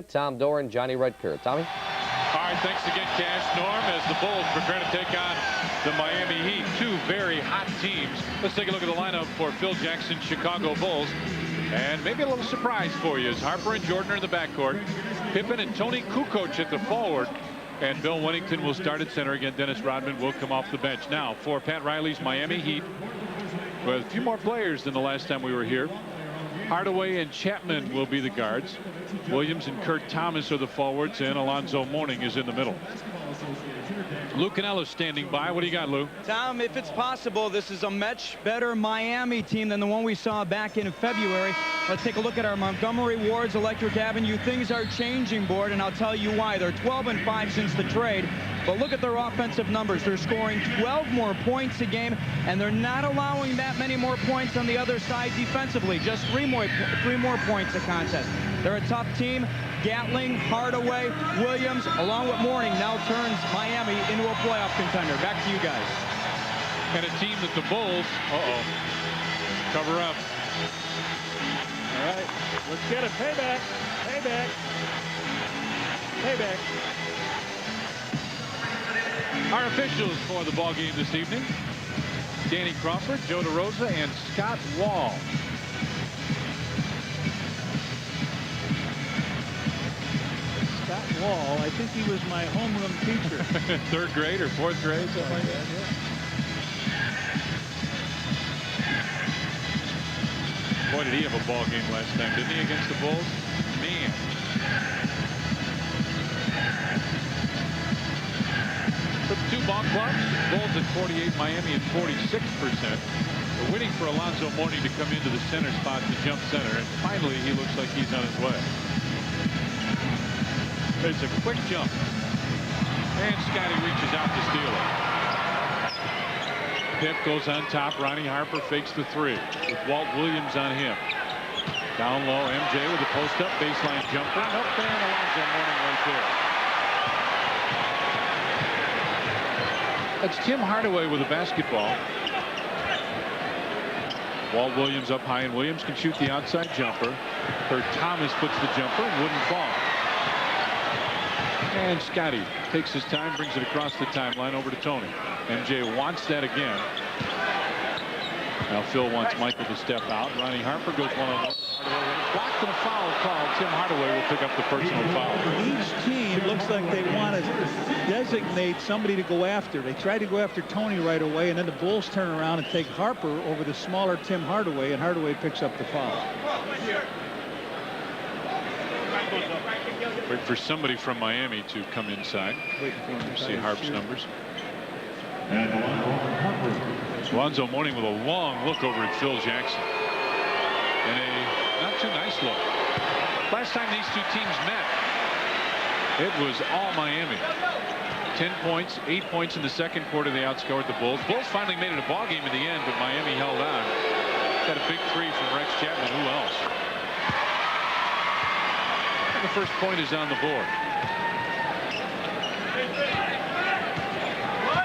Tom Doran, Johnny Rutker. Tommy? All right, thanks again, Cash. Norm, as the Bulls prepare to take on the Miami Heat, two very hot teams. Let's take a look at the lineup for Phil Jackson's Chicago Bulls. And maybe a little surprise for you as Harper and Jordan are in the backcourt. Pippen and Tony Kukoc at the forward. And Bill Wennington will start at center. Again, Dennis Rodman will come off the bench. Now, for Pat Riley's Miami Heat, with a few more players than the last time we were here. Hardaway and Chapman will be the guards. Williams and Kurt Thomas are the forwards, and Alonzo Mourning is in the middle. Lou Canella's standing by. What do you got, Lou? Tom, if it's possible, this is a much better Miami team than the one we saw back in February. Let's take a look at our Montgomery Ward's Electric Avenue. Things are changing board, and I'll tell you why. They're 12-5 since the trade. But look at their offensive numbers. They're scoring 12 more points a game, and they're not allowing that many more points on the other side defensively. Just three more points a contest. They're a tough team. Gatling, Hardaway, Williams, along with Mourning, now turns Miami into a playoff contender. Back to you guys. And a team that the Bulls, cover up. All right, let's get it. Payback, payback, payback. Our officials for the ball game this evening: Danny Crawford, Joe DeRosa, and Scott Wall. Scott Wall, I think he was my homeroom teacher. Third grade or fourth grade, something like that. Yeah. Boy, did he have a ball game last time, didn't he, against the Bulls? Man. For the two ball clubs, Bulls at 48, Miami at 46%. We're waiting for Alonzo Mourning to come into the center spot to jump center, and finally he looks like he's on his way. It's a quick jump, and Scottie reaches out to steal it. Pip goes on top. Ronnie Harper fakes the three with Walt Williams on him. Down low, MJ with a post-up baseline jumper. Up there, and Alonzo Mourning right there. That's Tim Hardaway with a basketball. Walt Williams up high, and Williams can shoot the outside jumper. Kurt Thomas puts the jumper and wouldn't fall. And Scottie takes his time, brings it across the timeline over to Tony. MJ wants that again. Now Phil wants Michael to step out. Ronnie Harper goes one-on-one. Blocked and a foul called. Tim Hardaway will pick up the personal foul. Each team looks like they want to designate somebody to go after. They tried to go after Tony right away, and then the Bulls turn around and take Harper over the smaller Tim Hardaway, and Hardaway picks up the foul. Wait for somebody from Miami to come inside. See Harp's numbers. Alonzo Mourning with a long look over at Phil Jackson. And a not too nice look. Last time these two teams met, it was all Miami. 10 points, 8 points in the second quarter. They outscored the Bulls. Bulls finally made it a ball game in the end, but Miami held on. Got a big three from Rex Chapman. Who else? And the first point is on the board.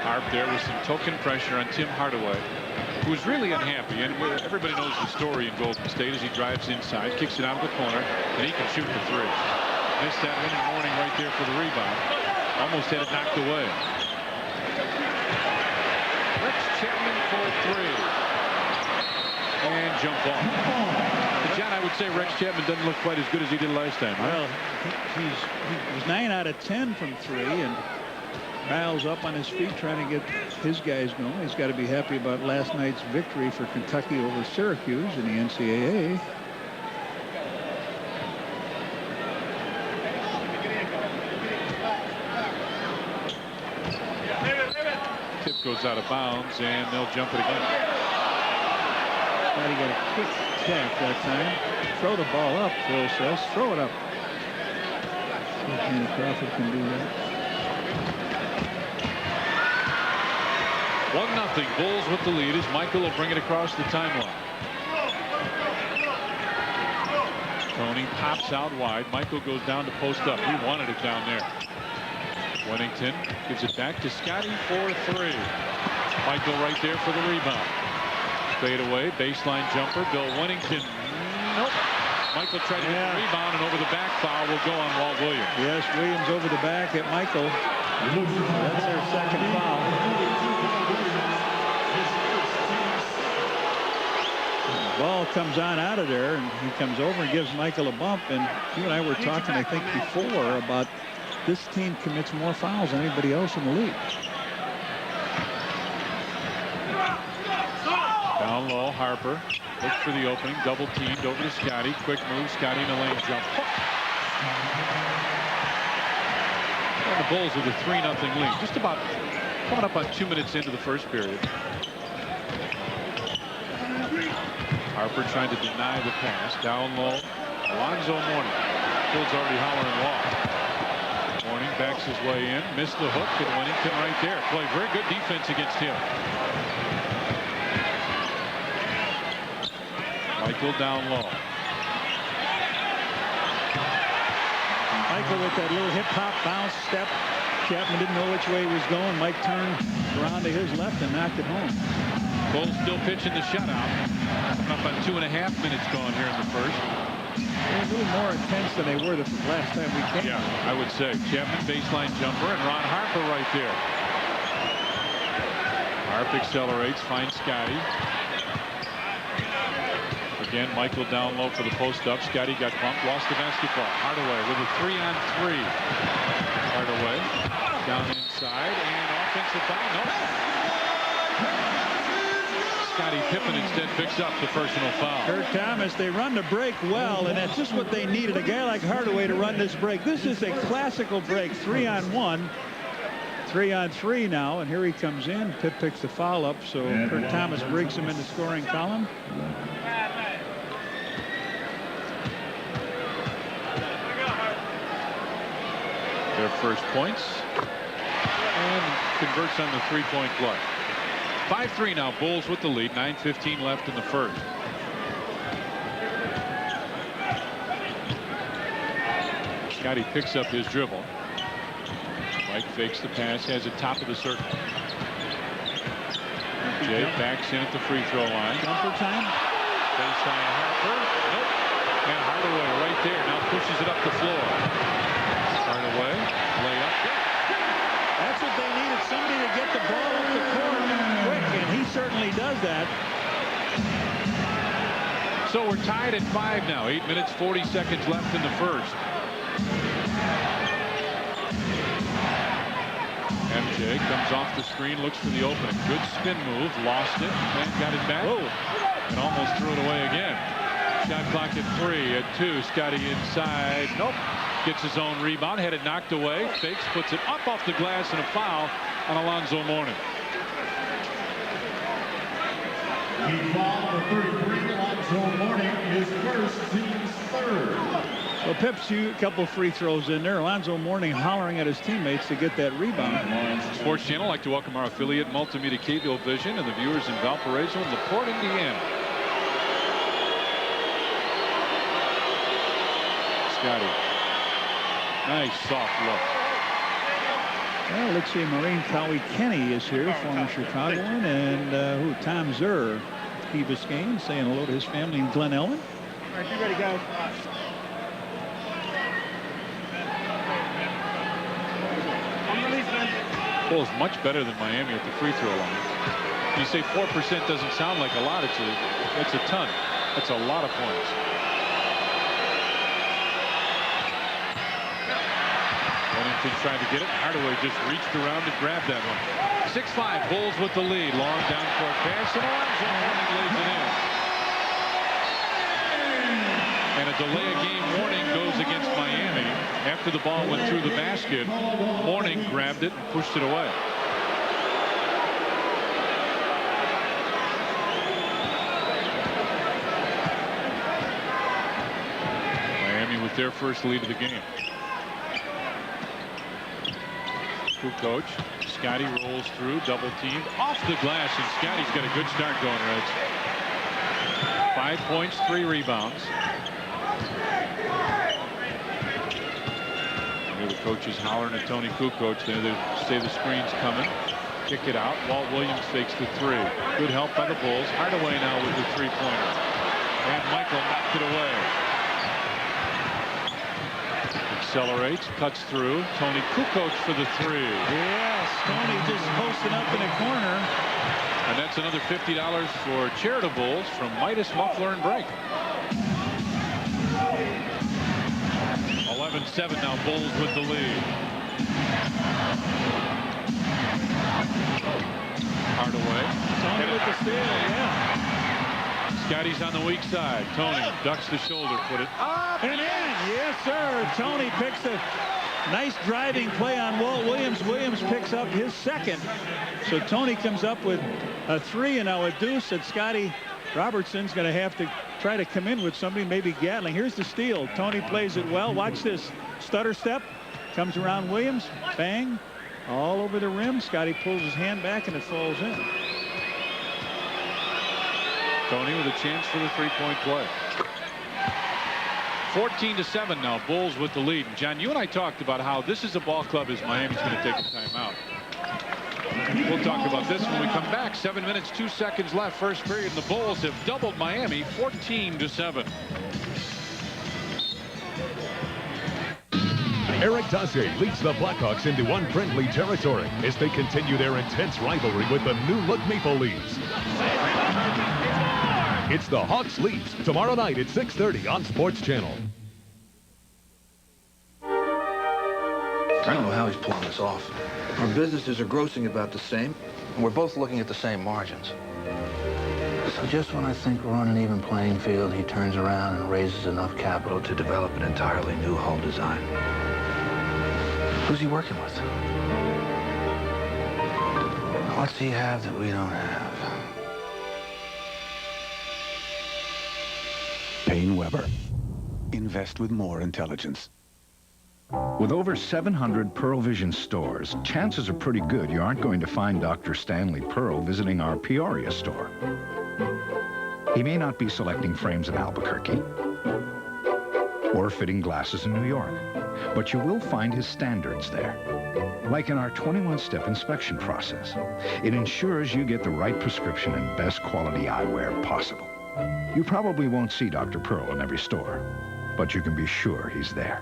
Harp there with some token pressure on Tim Hardaway, who was really unhappy. And everybody knows the story in Golden State as he drives inside, kicks it out of the corner, and he can shoot the three. Missed that one in the morning right there for the rebound. Almost had it knocked away. Rex Chapman for three. And jump ball. But John, I would say Rex Chapman doesn't look quite as good as he did last time. Right? Well, he was 9 out of 10 from three, and Niles up on his feet trying to get his guys going. He's got to be happy about last night's victory for Kentucky over Syracuse in the NCAA. Tip goes out of bounds, and they'll jump it again. Thought he got a quick tap that time. Throw the ball up, Phil says. Throw it up. Danny Crawford can do that. 1-0. Bulls with the lead as Michael will bring it across the timeline. Tony pops out wide. Michael goes down to post up. He wanted it down there. Wennington gives it back to Scottie for three. Michael right there for the rebound. Fade away, baseline jumper. Bill Wennington. Nope. Michael tried to get the rebound, and over the back foul will go on Walt Williams. Yes, Williams over the back at Michael. That's their second foul. The ball comes on out of there, and he comes over and gives Michael a bump. And you and I were talking, I think, before about this team commits more fouls than anybody else in the league. Down low, Harper looks for the opening, double teamed over to Scottie. Quick move, Scottie in the lane jump. Well, the Bulls with a 3-0 lead. Just about caught up on 2 minutes into the first period. Harper trying to deny the pass. Down low, Alonzo Mourning. Phil's already hollering walk. Mourning backs his way in, missed the hook, and Wennington right there. Played very good defense against him. Michael down low. Michael with that little hip-hop bounce step. Chapman didn't know which way he was going. Mike turned around to his left and knocked it home. Bulls still pitching the shutout. Up on 2.5 minutes gone here in the first. They're a little more intense than they were the last time we came. Yeah, I would say. Chapman baseline jumper, and Ron Harper right there. Harp accelerates, finds Scottie. Again, Michael down low for the post-up. Scottie got bumped, lost the basketball. Hardaway with a 3-on-3. Hardaway down inside, and offensive foul. Nope. Scottie Pippen instead picks up the personal foul. Kurt Thomas, they run the break well, and that's just what they needed, a guy like Hardaway to run this break. This is a classical break, 3-on-1. 3-on-3 now, and here he comes in. Pitt picks the foul up, so Kurt Thomas breaks him in the scoring column. Their first points, and converts on the three-point play. 5-3 now, Bulls with the lead. 9:15 left in the first. Scottie picks up his dribble. Mike fakes the pass, has it top of the circle. Jay backs in at the free throw line. Jumper time. Baseline Harper. Nope. And Hardaway right there now pushes it up the floor. Hardaway, layup. That's what they needed, somebody to get the ball up the court quick, and he certainly does that. So we're tied at 5 now. 8 minutes, 40 seconds left in the first. MJ comes off the screen, looks for the opening. Good spin move, lost it, and got it back. Whoa. And almost threw it away again. Shot clock at 3. At 2, Scottie inside. Nope. Gets his own rebound, had it knocked away. Fakes, puts it up off the glass, and a foul on Alonzo Mourning. He fouled for 33. Alonzo Mourning, his first, team's third. Well, Pip's a couple free throws in there. Alonzo Mourning hollering at his teammates to get that rebound. Sports Channel, I'd like to welcome our affiliate Multimedia Cable Vision and the viewers in Valparaiso and LaPorte, Indiana. Scottie. Nice soft look. Well, let's see. Maureen Cowie-Kenny is here, former Chicagoan, and Tom Zur, Key Biscayne, saying hello to his family in Glen Ellen. All right, you ready, guys? Bulls much better than Miami at the free throw line. You say 4% doesn't sound like a lot. It's a ton. That's a lot of points. Wennington trying to get it. Hardaway just reached around and grabbed that one. 6-5, Bulls with the lead. Long down court pass, and Alonzo Mourning lays it in. And a delay of game warning goes against Miami. After the ball went through the basket, Mourning grabbed it and pushed it away. Miami with their first lead of the game. Coach. Scottie rolls through, double teamed, off the glass, and Scottie's got a good start going, Reds. 5 points, 3 rebounds. Here the coaches hollering at Tony Kukoc. They say the screen's coming. Kick it out. Walt Williams fakes the 3. Good help by the Bulls. Hardaway now with the 3-pointer. And Michael knocked it away. Accelerates, cuts through. Tony Kukoc for the three. Yes, Tony just posting up in a corner. And that's another $50 for charitables from Midas Muffler and Brake. 11-7 now. Bulls with the lead. Hardaway. Tony with the steal, yeah. Scotty's on the weak side. Tony ducks the shoulder, put it up And in. Yes, sir. Tony picks a nice driving play on Walt Williams. Williams picks up his second. So Tony comes up with a three and now a deuce that Scottie Robertson's going to have to try to come in with somebody, maybe Gatling. Here's the steal. Tony plays it well. Watch this stutter step. Comes around Williams. Bang. All over the rim. Scottie pulls his hand back and it falls in. Tony with a chance for the three-point play. 14-7 now. Bulls with the lead. And John, you and I talked about how this is a ball club as Miami's going to take a timeout. We'll talk about this when we come back. 7 minutes, 2 seconds left. First period. And the Bulls have doubled Miami 14-7. Eric Dacier leads the Blackhawks into unfriendly territory as they continue their intense rivalry with the new-look Maple Leafs. It's the Hawks Leafs tomorrow night at 6:30 on Sports Channel. I don't know how he's pulling this off. Our businesses are grossing about the same, and we're both looking at the same margins. So just when I think we're on an even playing field, he turns around and raises enough capital to develop an entirely new hull design. Who's he working with? What's he have that we don't have? Payne Weber. Invest with more intelligence. With over 700 Pearl Vision stores, chances are pretty good you aren't going to find Dr. Stanley Pearl visiting our Peoria store. He may not be selecting frames in Albuquerque or fitting glasses in New York, but you will find his standards there. Like in our 21-step inspection process, it ensures you get the right prescription and best quality eyewear possible. You probably won't see Dr. Pearl in every store, but you can be sure he's there.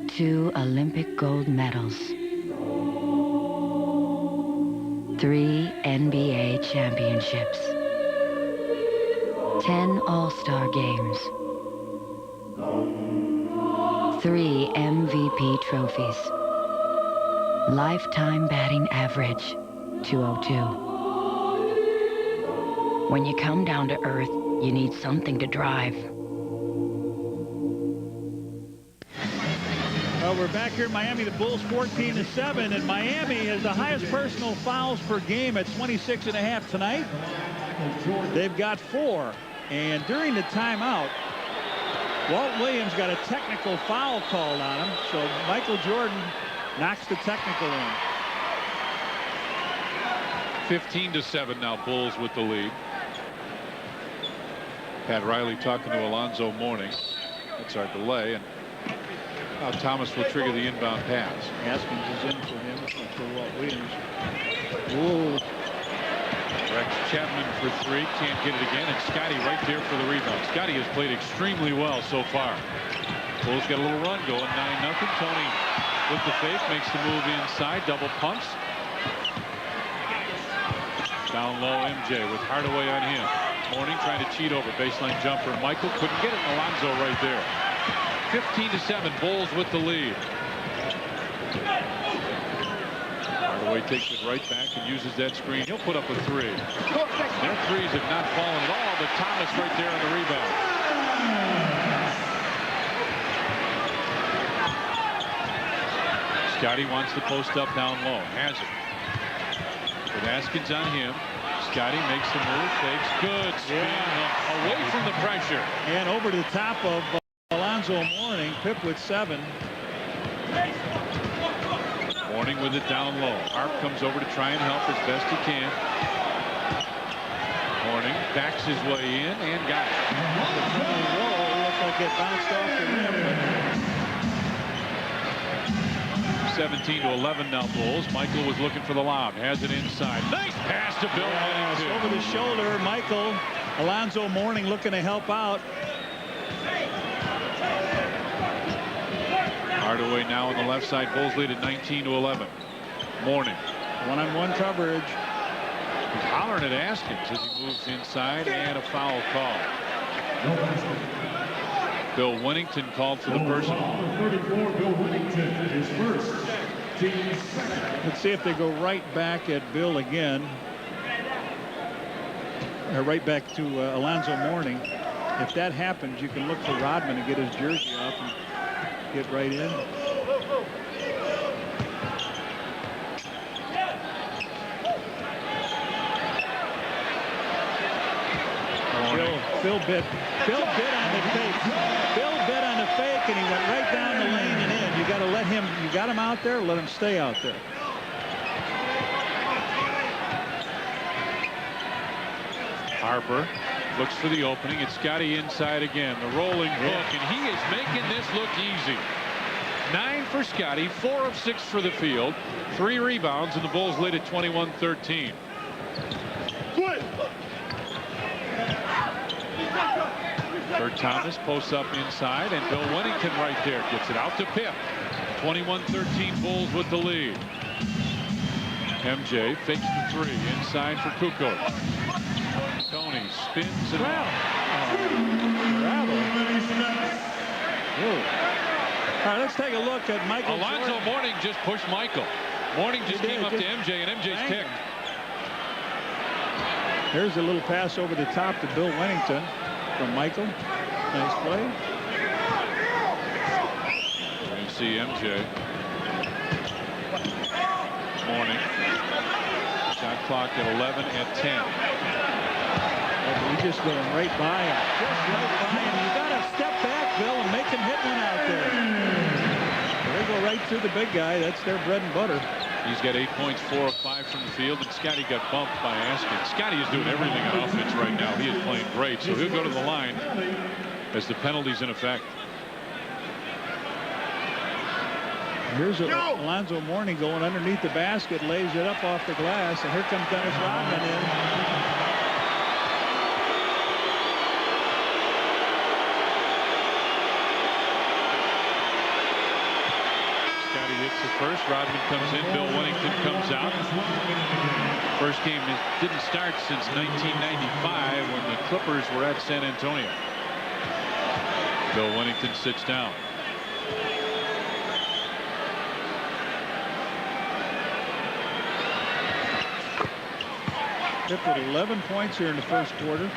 2 Olympic gold medals. 3 NBA championships. 10 All-Star games. 3 MVP trophies. Lifetime batting average, 202. When you come down to earth, you need something to drive. We're back here in Miami. The Bulls 14-7, and Miami has the highest personal fouls per game at 26.5 tonight. They've got 4, and during the timeout, Walt Williams got a technical foul called on him, so Michael Jordan knocks the technical in. 15-7 now. Bulls with the lead. Pat Riley talking to Alonzo Mourning. That's our delay, and now Thomas will trigger the inbound pass. Haskins is in for him, for Walt Williams. Whoa. Rex Chapman for 3, can't get it again, and Scottie right there for the rebound. Scottie has played extremely well so far. Bulls got a little run going, 9-0. Tony with the fake, makes the move inside, double pumps. Down low, MJ with Hardaway on him. Mourning trying to cheat over, baseline jumper. Michael couldn't get it, and Alonzo right there. 15-7, Bulls with the lead. Hardaway takes it right back and uses that screen. He'll put up a 3. Their threes have not fallen at all, but Thomas right there on the rebound. Scottie wants to post up down low. Has it. With Haskins on him. Scottie makes the move, fakes, good spin, away from the pressure. And over to the top of Alonzo Mourning. Pip with 7. Mourning with it down low. Harp comes over to try and help as best he can. Mourning backs his way in and got it. Looked like it bounced off the rim. 17-11 now, Bulls. Michael was looking for the lob. Has it inside. Nice pass to Bill Whittington. Over the shoulder, Michael. Alonzo Mourning looking to help out. Hardaway now on the left side. Bulls lead at 19-11. Mourning. One-on-one coverage. He's hollering at Askins as he moves inside, and a foul call. Bill Winnington called for the personal. 34, Bill Winnington, his first. Team second. Let's see if they go right back at Bill again. Right back to Alonzo Mourning. If that happens, you can look for Rodman and get his jersey off and get right in. Phil bit on the fake. Bill bit on the fake, and he went right down the lane and in. You got to let him. You got him out there. Let him stay out there. Harper looks for the opening. It's Scottie inside again. The rolling hook, and he is making this look easy. 9 for Scottie, 4 of 6 for the field, 3 rebounds, and the Bulls lead at 21-13. Kurt Thomas posts up inside, and Bill Winnington right there gets it out to Pip. 21-13 Bulls with the lead. MJ fakes the 3 inside for Kukoc. Tony spins and All right, let's take a look at Michael. Alonzo Mourning just pushed Michael. Mourning just came up to MJ, and MJ's kicked. Here's a little pass over the top to Bill Winnington from Michael. Nice play. You see MJ. Mourning. Shot clock at 11 at 10. He's just going right by him. Just right by him. You got to step back, Bill, and make him hit one out there. They go right through the big guy. That's their bread and butter. He's got 8 points, 4 of 5 from the field, and Scottie got bumped by Askins. Scottie is doing everything on offense right now. He is playing great, so he'll go to the line as the penalty's in effect. Here's Alonzo Mourning going underneath the basket, lays it up off the glass, and here comes Dennis Rodman in. Hits the first. Rodman comes in. Bill Winnington comes out. First game didn't start since 1995 when the Clippers were at San Antonio. Bill Winnington sits down. Pippen 11 points here in the first quarter.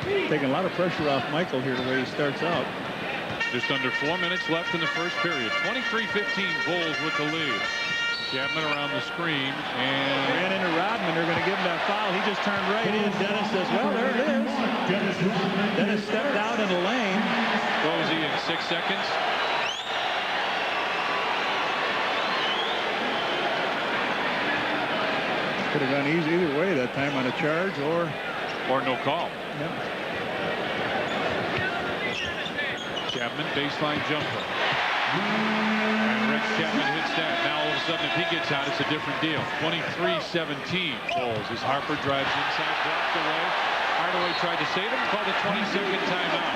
Taking a lot of pressure off Michael here the way he starts out. Just under 4 minutes left in the first period. 23-15 Bulls with the lead. Chapman around the screen and ran into Rodman. They're going to give him that foul. He just turned right in. Dennis says, well, there it is. Dennis stepped out in the lane. What was he in 6 seconds? Could have gone easy either way that time on a charge or no call. Yep. Chapman baseline jumper. And Rex Chapman hits that. Now all of a sudden if he gets out it's a different deal. 23-17 Bulls as Harper drives inside, blocked away. Hardaway tried to save it, called a 20-second timeout.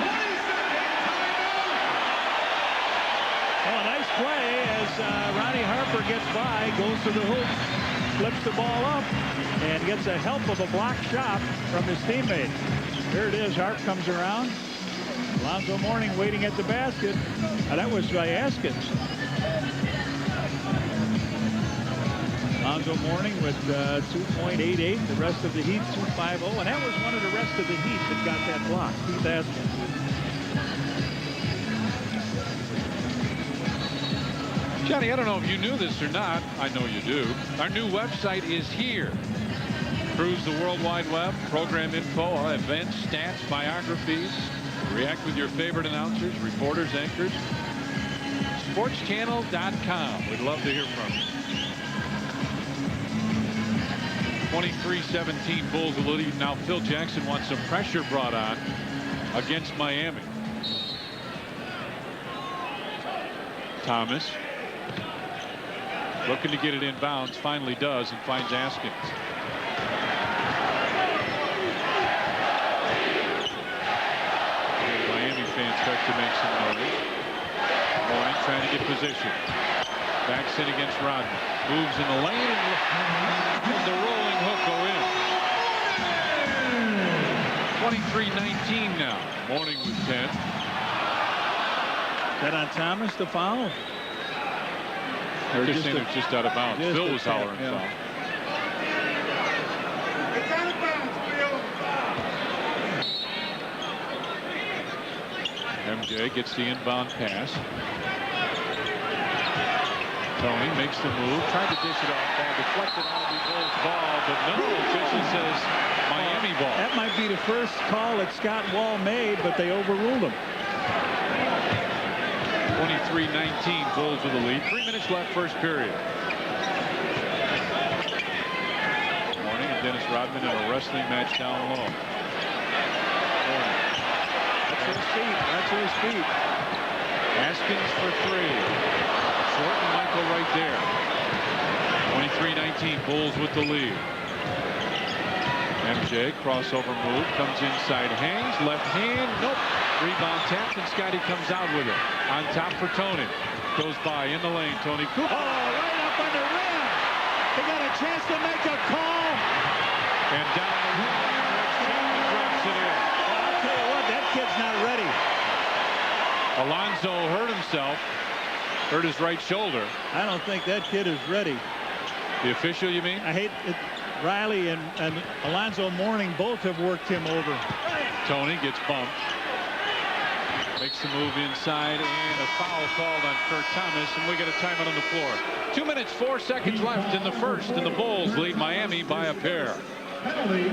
Oh, a nice play as Ronnie Harper gets by, goes to the hoop, flips the ball up, and gets a help of a block shot from his teammate. There it is. Harp comes around. Alonzo Mourning waiting at the basket. That was by Askins. Alonzo Mourning with 2.88. The rest of the Heat 2.50. And that was one of the rest of the Heat that got that block. Keith Askins. Johnny, I don't know if you knew this or not. I know you do. Our new website is here. Cruise the World Wide Web, program info, events, stats, biographies. React with your favorite announcers, reporters, anchors. Sportschannel.com. We'd love to hear from you. 23-17 Bulls will lead. Now Phil Jackson wants some pressure brought on against Miami. Thomas looking to get it in bounds, finally does, and finds Askins. Miami fans start to make some noise. Mourning trying to get position. Backs in against Rodman. Moves in the lane and the rolling hook go in. 23-19 now. Mourning with 10. Is that on Thomas, the foul? Or Just saying it's just out of bounds. Phil was hollering foul. It's out of bounds, Phil. MJ gets the inbound pass. Tony makes the move, tried to dish it off, ball deflected out of the Bulls ball, but no, official says Miami ball. That might be the first call that Scott Wall made, but they overruled him. 23-19, Bulls with the lead. 3 minutes left, first period. Mourning and Dennis Rodman in a wrestling match down low. Mourning. That's his feet. That's his feet. Haskins for 3. Short and Michael right there. 23-19, Bulls with the lead. MJ, crossover move, comes inside, hangs, left hand, nope. Rebound tapped, and Scottie comes out with it. On top for Tony. Goes by in the lane, Tony Cooper. Oh, right up on the rim. They got a chance to make a call. And down the rim, drops it in. I'll tell you what, that kid's not ready. Alonzo hurt himself. Hurt his right shoulder. I don't think that kid is ready. The official, you mean? I hate it. Riley and Alonzo Mourning both have worked him over. Tony gets bumped. Makes the move inside, and a foul called on Kurt Thomas, and we get a timeout on the floor. 2 minutes, 4 seconds left in the first, and the Bulls lead Miami by a pair. Penalty.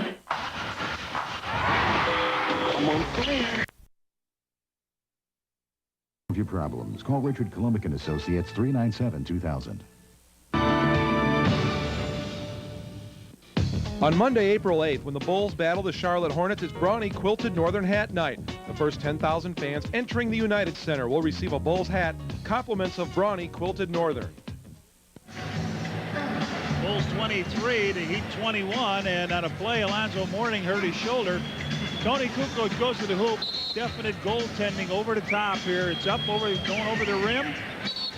Your problems. Call Richard Columbic and Associates 397-2000. On Monday, April 8th, when the Bulls battle the Charlotte Hornets, it's Brawny Quilted Northern Hat Night. The first 10,000 fans entering the United Center will receive a Bulls hat, compliments of Brawny Quilted Northern. Bulls 23 to Heat 21, and on a play, Alonzo Mourning hurt his shoulder. Tony Kukoc goes to the hoop. Definite goaltending over the top here. It's up over, going over the rim.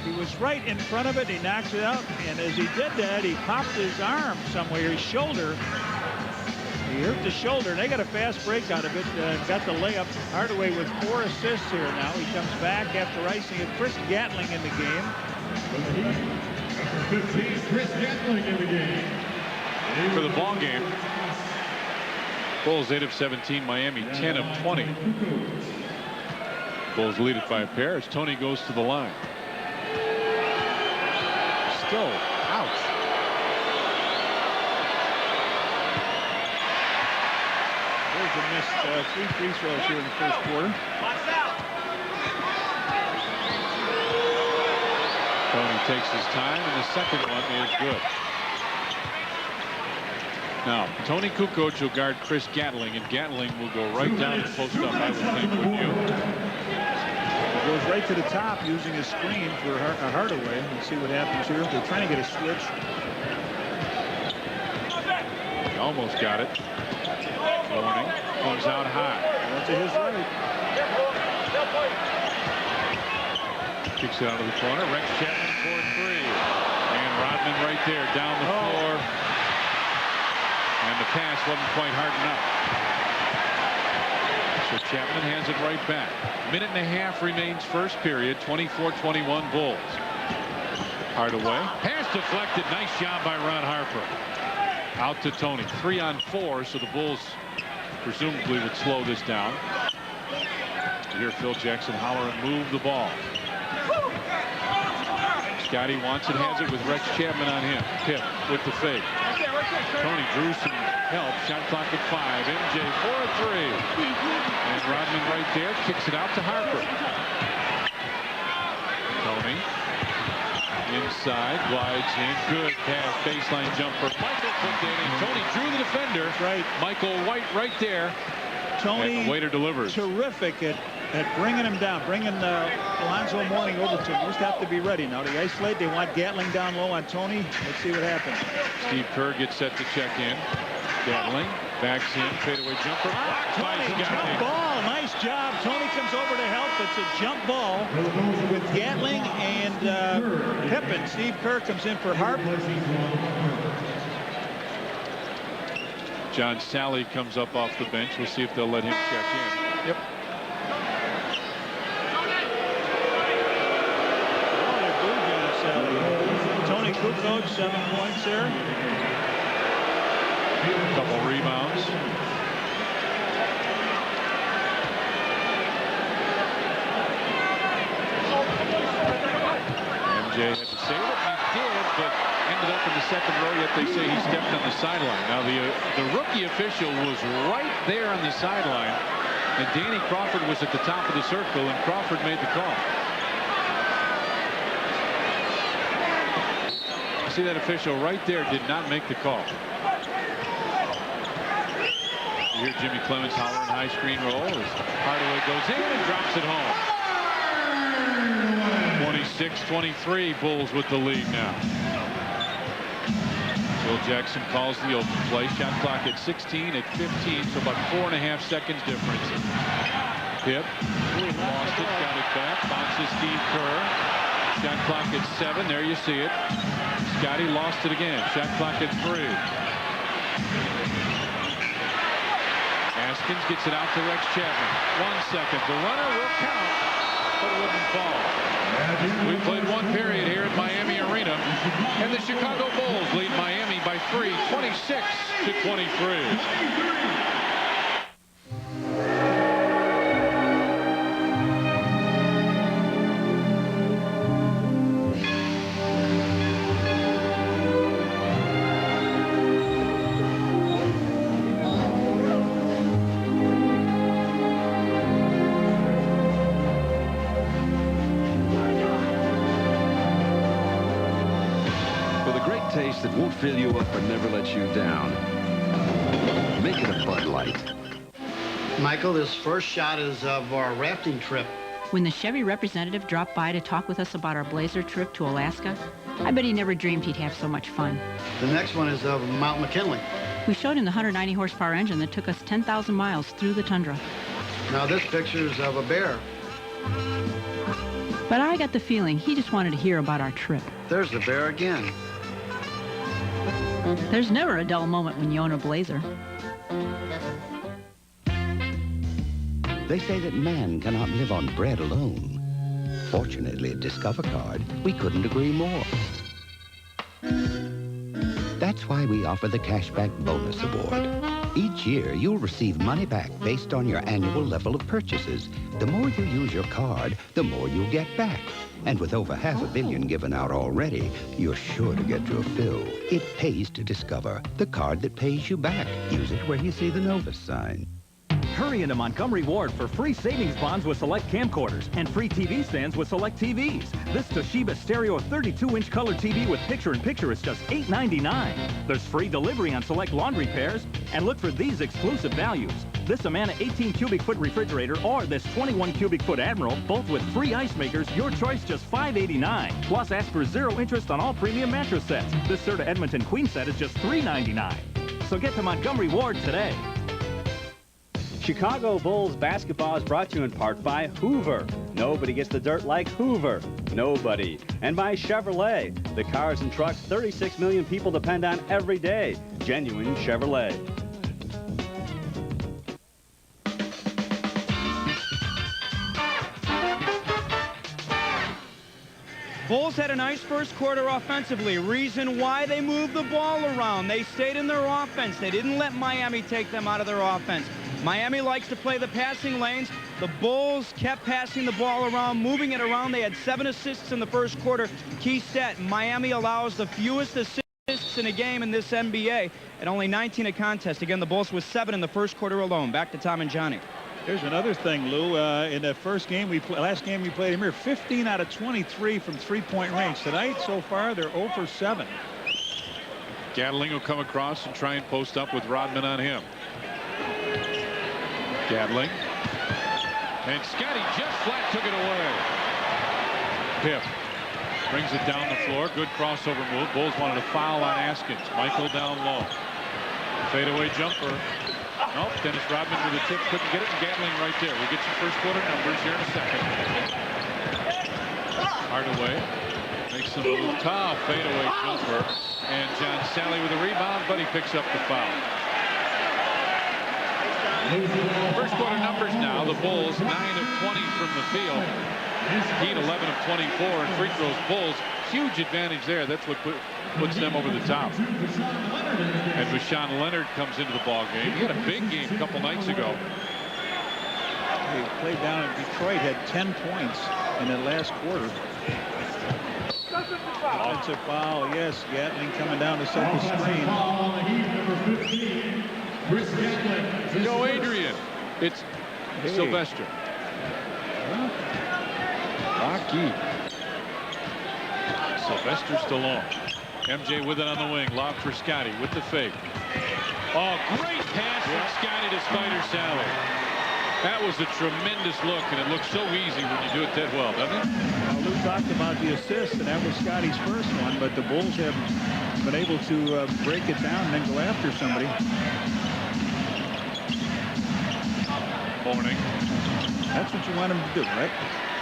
He was right in front of it. He knocks it out, and as he did that, he popped his arm somewhere, his shoulder. He hurt the shoulder, and they got a fast break out of it. Got the layup. Hardaway with 4 assists here now. He comes back after icing it. Chris Gatling in the game. Number 15, Chris Gatling in the game. For the ball game, Bulls 8 of 17, Miami 10 of 20. Bulls lead it by a pair as Tony goes to the line. Still, ouch. There's a missed 3 free throws here in the first quarter. Tony takes his time, and the second one is good. Now, Tony Kukoc will guard Chris Gatling, and Gatling will go right down the post up, I would think, with you. He goes right to the top using a screen for Hardaway. Let's see what happens here. They're trying to get a switch. He almost got it. Mourning comes out high. That's to his right. Kicks it out of the corner. Rex Chapman for 3. And Rodman right there down the floor. And the pass wasn't quite hard enough. So Chapman hands it right back. Minute and a half remains first period. 24-21 Bulls. Hardaway. Pass deflected. Nice job by Ron Harper. Out to Tony. 3 on 4. So the Bulls presumably would slow this down. You hear Phil Jackson holler and move the ball. Scottie wants it, has it with Rex Chapman on him. Pip with the fake. Tony drew some help. Shot clock at 5. MJ for a 3. And Rodman right there kicks it out to Harper. Tony inside, glides in. Good pass, baseline jumper. Michael put in, and Tony drew the defender. Right. Michael White right there. Tony, and Waiter delivers. Terrific at bringing him down, bringing Alonzo Mourning over to him. Just have to be ready now. They isolate. They want Gatling down low on Tony. Let's see what happens. Steve Kerr gets set to check in. Gatling backs in, fadeaway jumper. Tony, jump ball. Nice Nice job. Tony comes over to help. It's a jump ball with Gatling and Pippen. Steve Kerr comes in for Harp. John Sally comes up off the bench. We'll see if they'll let him check in. Yep. Tony Kukoc, 7 points there. A couple rebounds. MJ had to save it. He did, but ended up in the second row, yet they say he stepped on the sideline. Now, the rookie official was right there on the sideline, and Danny Crawford was at the top of the circle, and Crawford made the call. See that official right there did not make the call. You hear Jimmy Clements hollering high screen roll as Hardaway goes in and drops it home. 26-23, Bulls with the lead now. Phil Jackson calls the open play. Shot clock at 16 at 15, so about 4.5 seconds difference. Pip lost it, got it back, bounces Steve Kerr. Shot clock at 7, there you see it. Scottie lost it again. Shot clock at 3. Askins gets it out to Rex Chapman. 1 second. The runner will count, but it wouldn't fall. We played 1 period here at Miami Arena, and the Chicago Bulls lead Miami by 3, 26-23. That won't fill you up but never let you down. Make it a Bud Light. Michael, this first shot is of our rafting trip. When the Chevy representative dropped by to talk with us about our Blazer trip to Alaska, I bet he never dreamed he'd have so much fun. The next one is of Mount McKinley. We showed him the 190 horsepower engine that took us 10,000 miles through the tundra. Now this picture is of a bear. But I got the feeling he just wanted to hear about our trip. There's the bear again. There's never a dull moment when you own a Blazer. They say that man cannot live on bread alone. Fortunately, at Discover Card, we couldn't agree more. That's why we offer the Cashback Bonus Award. Each year, you'll receive money back based on your annual level of purchases. The more you use your card, the more you'll get back. And with over $500 million given out already, you're sure to get your fill. It pays to Discover, the card that pays you back. Use it where you see the Novus sign. Hurry into Montgomery Ward for free savings bonds with select camcorders and free TV stands with select TVs. This Toshiba Stereo 32-inch color TV with picture-in-picture is just $8.99. There's free delivery on select laundry pairs, and look for these exclusive values. This Amana 18 cubic foot refrigerator or this 21 cubic foot Admiral, both with free ice makers, your choice just $5.89. Plus ask for 0 interest on all premium mattress sets. This Serta Edmonton Queen set is just $3.99. So get to Montgomery Ward today. Chicago Bulls basketball is brought to you in part by Hoover. Nobody gets the dirt like Hoover. Nobody. And by Chevrolet. The cars and trucks 36 million people depend on every day. Genuine Chevrolet. Bulls had a nice first quarter offensively. Reason why they moved the ball around. They stayed in their offense. They didn't let Miami take them out of their offense. Miami likes to play the passing lanes. The Bulls kept passing the ball around, moving it around. They had 7 assists in the first quarter. Key stat, Miami allows the fewest assists in a game in this NBA at only 19 a contest. Again, the Bulls with 7 in the first quarter alone. Back to Tom and Johnny. Here's another thing, Lou. In the first game last game we played here, 15 out of 23 from three-point range. Tonight, so far, they're 0 for 7. Gatling will come across and try and post up with Rodman on him. Gatling. And Scottie just flat took it away. Pip brings it down the floor. Good crossover move. Bulls wanted a foul on Askins. Michael down low. Fadeaway jumper. Nope, Dennis Rodman with a tip, couldn't get it, and Gatling right there. We'll get your first quarter numbers here in a second. Hardaway makes the move, tough fadeaway jumper, and John Sally with a rebound, but he picks up the foul. First quarter numbers now, the Bulls 9 of 20 from the field. Heat 11 of 24 and free throws. Bulls, huge advantage there. That's what puts them over the top. And Rashawn Leonard comes into the ball game. He had a big game a couple nights ago. He played down in Detroit, had 10 points in that last quarter. Offensive foul, yes. Gatling coming down to set the screen. No, Adrian. It's Sylvester. Rocky. Sylvester Stallone. MJ with it on the wing. Lob for Scottie with the fake. Oh, great pass from Scottie to Spider Sally. That was a tremendous look, and it looks so easy when you do it that well, doesn't it? Well, Lou talked about the assist, and that was Scottie's first one, but the Bulls have been able to break it down and then go after somebody. Mourning. That's what you want him to do, right?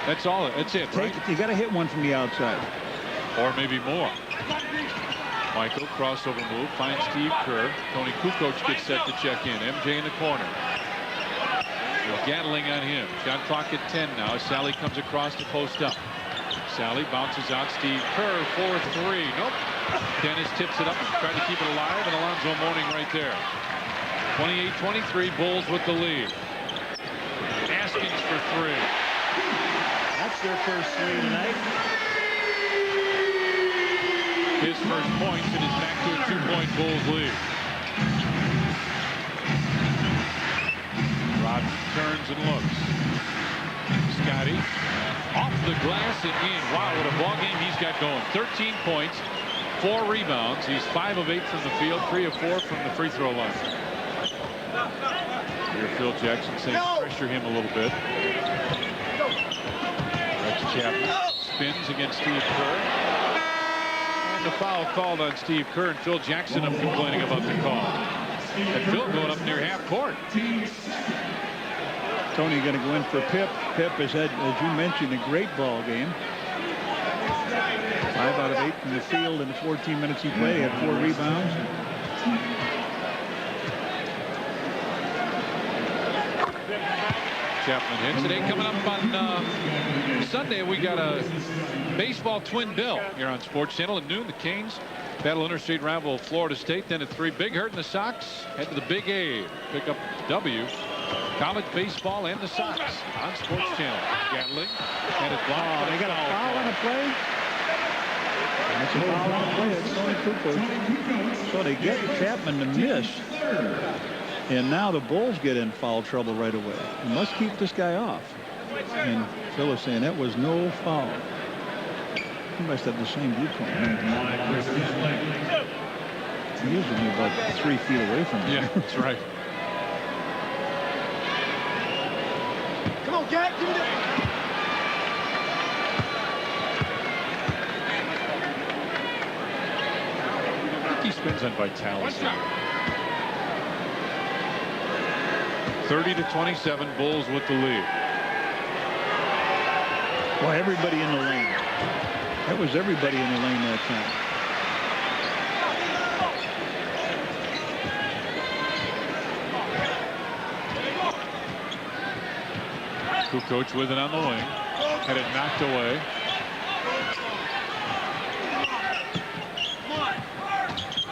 That's all. That's it, right? You got to hit one from the outside. Or maybe more. Michael, crossover move, finds Steve Kerr. Tony Kukoc gets set to check in. MJ in the corner. With Gatling on him. Shot clock at 10 now. Sally comes across to post up. Sally bounces out. Steve Kerr for 3. Nope. Dennis tips it up and tries to keep it alive, and Alonzo Mourning right there. 28-23, Bulls with the lead. Askins for 3. That's their first 3 tonight. His first points, and is back to a 2-point Bulls lead. Rodman turns and looks. Scottie off the glass and in. Wow, what a ball game he's got going. 13 points, 4 rebounds. He's 5 of 8 from the field, 3 of 4 from the free throw line. Here Phil Jackson saying pressure him a little bit. Rex Chapman spins against Steve Kerr. And the foul called on Steve Kerr, and Phil Jackson up complaining about the call. And Phil going up near half court. Tony going to go in for Pip. Pip has had, as you mentioned, a great ball game. 5 out of 8 from the field in the 14 minutes he played. He had 4 rebounds. Chapman hits. Today coming up on Sunday, we got a baseball twin bill here on Sports Channel at noon. The Canes battle interstate rival Florida State. Then at 3, Big Hurt and the Sox head to the Big A. Pick up W. College baseball and the Sox on Sports Channel. Gatling and it's blocked. They got a foul on a play. That's a foul on a play. It's Tony Kukoc. So they get Chapman to miss. And now the Bulls get in foul trouble right away. You must keep this guy off. And Phil is saying that was no foul. He must have the same viewpoint. He's usually about 3 feet away from him. Yeah, that's right. Come on, Jack. Give me that. I think he spins on vitality. 30-27, Bulls with the lead. Well, everybody in the lane. That was everybody in the lane that time. Kukoc with it on the wing. Had it knocked away.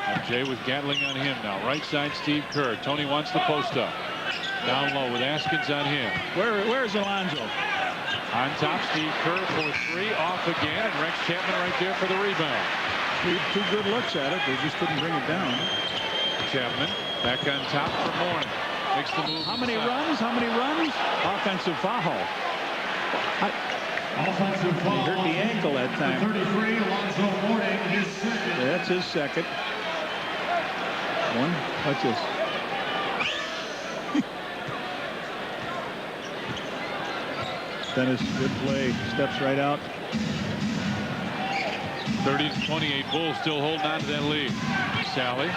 MJ with Gatling on him now. Right side, Steve Kerr. Tony wants the post up. Down low with Askins on him. Where's Alonzo? On top, Steve Kerr for 3. Off again, and Rex Chapman right there for the rebound. 2 good looks at it. They just couldn't bring it down. Chapman back on top for Mourning. Makes the move. How many runs? How many runs? Offensive foul. Offensive foul. He hurt the ankle that time. 33, Alonzo Mourning, his second. Yeah, that's his second. One. Watch this. Dennis, good play. Steps right out. 30-28. Bulls still holding on to that lead. Sally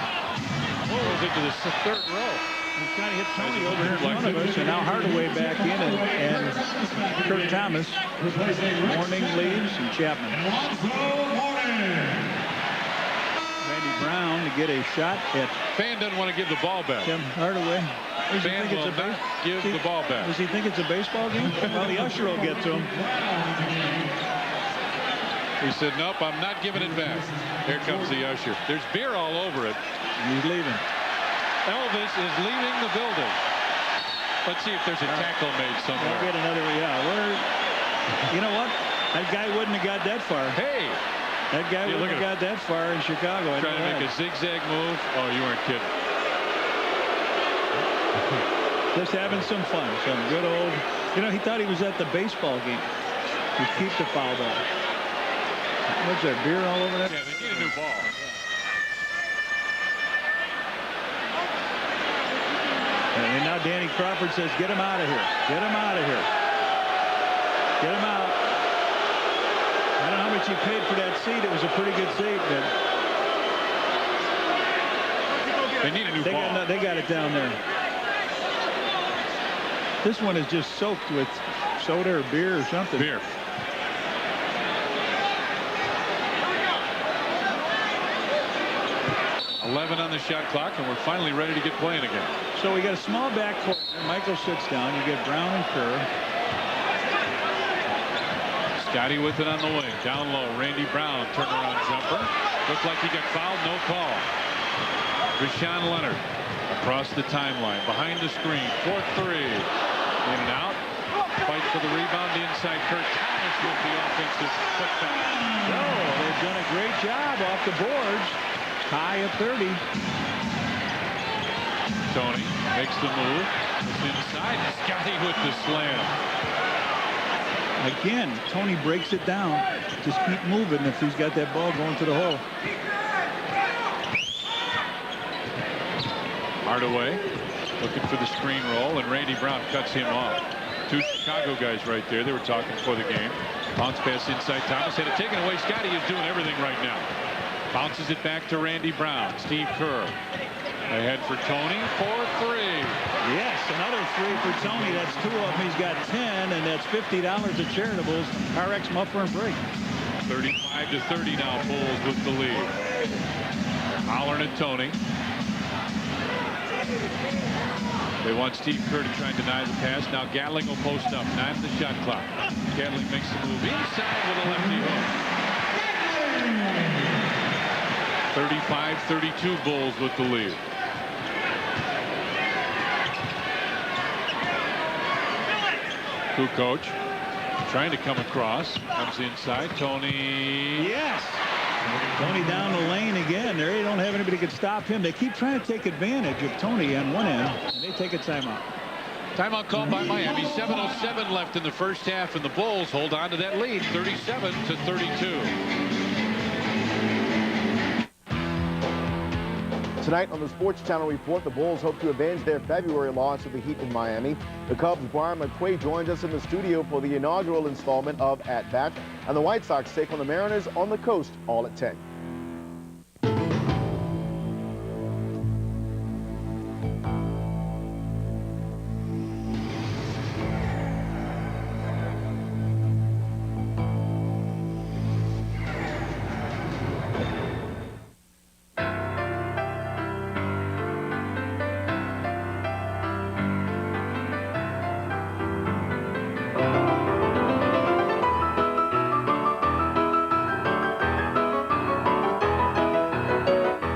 goes into the 3rd row. He's trying to hit Tony over here in front of us, and now Hardaway back in, and Kurt Thomas. Mourning leaves, and Chapman. Randy Brown to get a shot at. Fan doesn't want to give the ball back. Tim Hardaway. Does he Fan think it's will not give the ball back. Does he think it's a baseball game? Well, the usher will get to him. He said, nope, I'm not giving it back. Here comes the usher. There's beer all over it. He's leaving. Elvis is leaving the building. Let's see if there's a tackle made somewhere. We'll get another, you know what? That guy wouldn't have got that far. Hey! That guy wouldn't have got that far in Chicago. Trying to make a zigzag move. Oh, you weren't kidding. Just having some fun. Some good old, he thought he was at the baseball game. To keep the foul ball. What's there, beer all over that? Yeah, they need a new ball. And now Danny Crawford says, get him out of here. Get him out of here. Get him out. I don't know how much he paid for that seat. It was a pretty good seat. But they need a new ball. They got it down there. This one is just soaked with soda or beer or something. Beer. .11 on the shot clock, and we're finally ready to get playing again. So we got a small backcourt. Michael sits down. You get Brown and Kerr. Scottie with it on the wing. Down low. Randy Brown, turnaround jumper. Looked like he got fouled. No call. Rashawn Leonard across the timeline. Behind the screen. 4-3. In and out. Fight for the rebound inside. Kurt Thomas with the offensive putback. Oh, they've done a great job off the boards. High at 30. Tony makes the move. It's inside. Scottie with the slam. Again, Tony breaks it down. Just keep moving if he's got that ball going to the hole. Hardaway looking for the screen roll, and Randy Brown cuts him off. Two Chicago guys right there. They were talking before the game. Bounce pass inside. Thomas had it taken away. Scottie is doing everything right now. Bounces it back to Randy Brown. Steve Kerr ahead for Tony. 4-3. Yes, another 3 for Tony. That's 2 of them. He's got 10, and that's $50 at Charitables. RX Muffler and Brake. 35-30 now. Bulls with the lead. Hollering at Tony. They want Steve Kerr to try and deny the pass. Now Gatling will post up. 9 on the shot clock. Gatling makes the move inside with a lefty hook. 35-32 Bulls with the lead. Kukoc trying to come across. Comes inside. Tony. Yes. Tony down the lane again. There you don't have anybody that can stop him. They keep trying to take advantage of Tony on one end, and they take a timeout. Timeout called by Miami. 7:07 left in the first half, and the Bulls hold on to that lead, 37-32. Tonight on the Sports Channel Report, the Bulls hope to avenge their February loss to the Heat in Miami. The Cubs' Brian McQuaid joins us in the studio for the inaugural installment of At Bat. And the White Sox take on the Mariners on the coast, all at 10.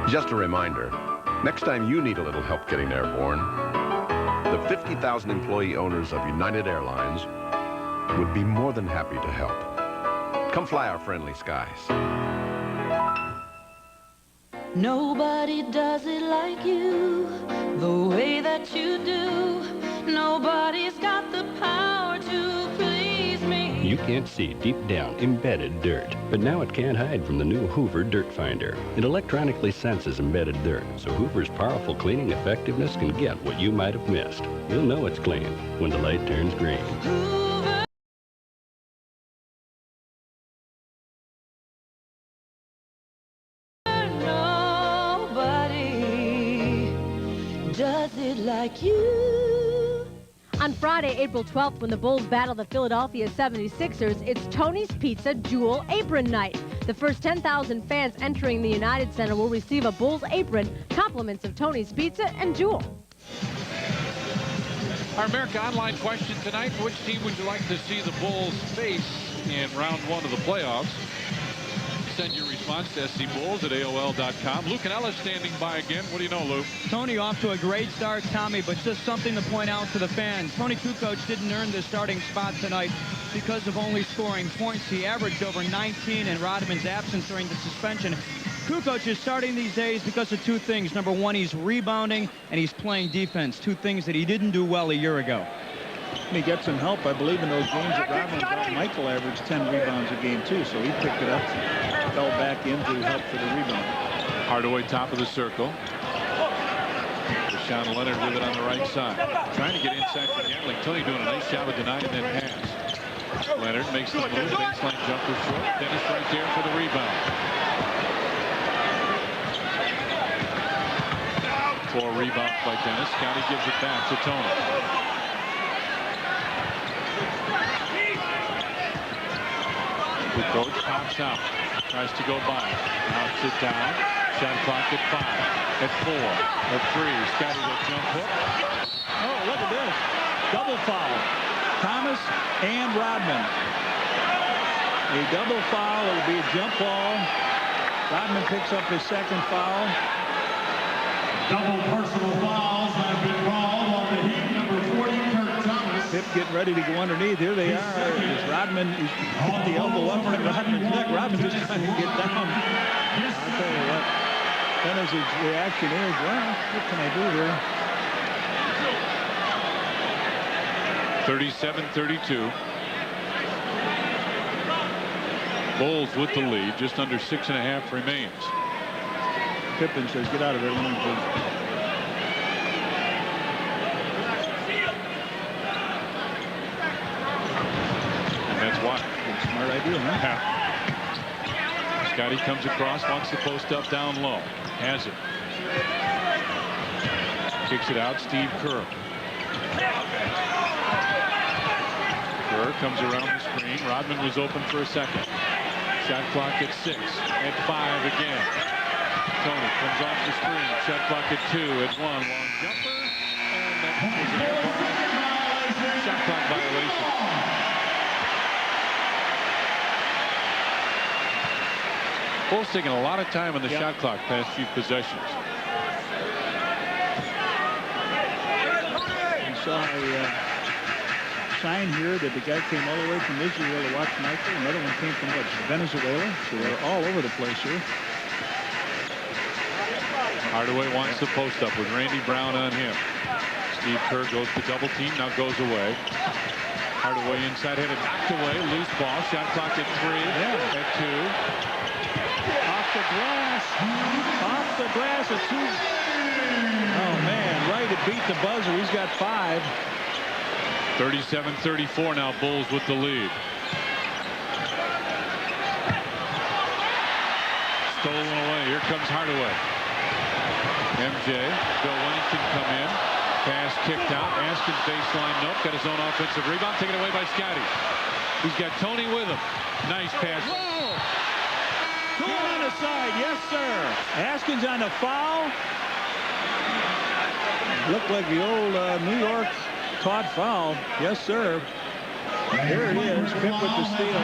Just a reminder, next time you need a little help getting airborne, the 50,000 employee owners of United Airlines would be more than happy to help. Come fly our friendly skies. Nobody does it like you, the way that you do. Nobody's got the power to please me. You can't see deep down embedded dirt, but now it can't hide from the new Hoover Dirt Finder. It electronically senses embedded dirt, so Hoover's powerful cleaning effectiveness can get what you might have missed. You'll know it's clean when the light turns green. Hoover. Nobody does it like like you. On Friday, April 12th, when the Bulls battle the Philadelphia 76ers, it's Tony's Pizza Jewel Apron Night. The first 10,000 fans entering the United Center will receive a Bulls apron, compliments of Tony's Pizza and Jewel. Our America Online question tonight: which team would you like to see the Bulls face in round 1 of the playoffs? Send your response to scbulls@aol.com. Luke and Ellis standing by again. What do you know, Luke? Tony off to a great start, Tommy, but just something to point out to the fans. Tony Kukoc didn't earn the starting spot tonight because of only scoring points. He averaged over 19 in Rodman's absence during the suspension. Kukoc is starting these days because of 2 things. Number 1, he's rebounding, and he's playing defense. 2 things that he didn't do well a year ago. He got some help, I believe, in those games that Rodman got. Michael averaged 10 rebounds a game, too, so he picked it up, fell back in to help for the rebound. Hardaway, top of the circle. Deshaun Leonard with it on the right side. Trying to get inside for Gatling. Tony doing a nice job of denying that pass. Leonard makes the move. Baseline jumper short. Dennis right there for the rebound. 4 rebounds by Dennis. Scottie gives it back to Tony. The coach pops out, tries to go by, knocks it down, shot clock at 5, at 4, at 3, Scottie with jump hook. Oh, look at this. Double foul. Thomas and Rodman. A double foul, it will be a jump ball. Rodman picks up his 2nd foul. Double personal fouls have been called on the Heat, number 40, Kurt Thomas. Pip getting ready to go underneath. Here they are. As Rodman is the elbow up on Rodman's neck. Rodman just trying to get down. I'll tell you what. Dennis's reaction is, well, what can I do here? 37-32. Bulls with the lead. Just under 6.5 remains. Pippen says, get out of there, Looney Tunes. And that's why. Smart idea, huh? Yeah. Scottie comes across, wants the post up down low. Has it. Kicks it out, Steve Kerr. Kerr comes around the screen. Rodman was open for a second. Shot clock at 6, at 5 again. Tony comes off the screen. Shot clock at 2, at 1. Long jumper. And that was an air ball. Shot clock violation. Bulls taking a lot of time on the shot clock past few possessions. You saw a sign here that the guy came all the way from Israel to watch Michael. Another one came from Venezuela. So they're all over the place here. Hardaway wants the post up with Randy Brown on him. Steve Kerr goes to double team, now goes away. Hardaway inside, headed knocked away, loose ball, shot clock at 3, at 2. Off the glass at 2. Oh man, right, it beat the buzzer. He's got 5. 37-34 now, Bulls with the lead. Stolen away, here comes Hardaway. MJ, Bill Wennington come in. Pass kicked out. Askins baseline, nope. Got his own offensive rebound. Taken away by Scottie. He's got Tony with him. Nice pass. Whoa! Cool on the side, yes, sir. Askins on the foul. Looked like the old New York caught foul. Yes, sir. There it is. Pip with the steal.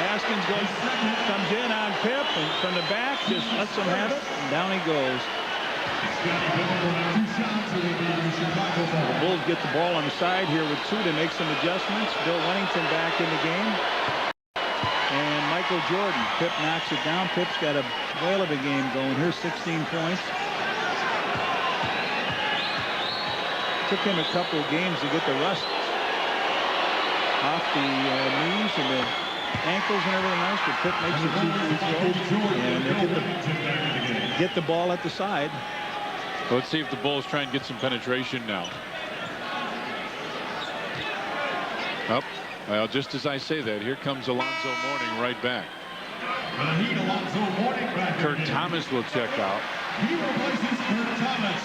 Askins comes in on Pip, and from the back, just lets him have it, and down he goes. The Bulls get the ball on the side here with 2 to make some adjustments. Bill Wennington back in the game. And Michael Jordan. Pip knocks it down. Pip's got a whale of a game going here, 16 points. Took him a couple of games to get the rust off the knees and the ankles and everything else, but Pitt makes it 2 free throws, and they get the ball at the side. Well, let's see if the Bulls try and get some penetration now. Oh, well, just as I say that, here comes Alonzo Mourning right back. Kurt Thomas will check out. He replaces Kurt Thomas.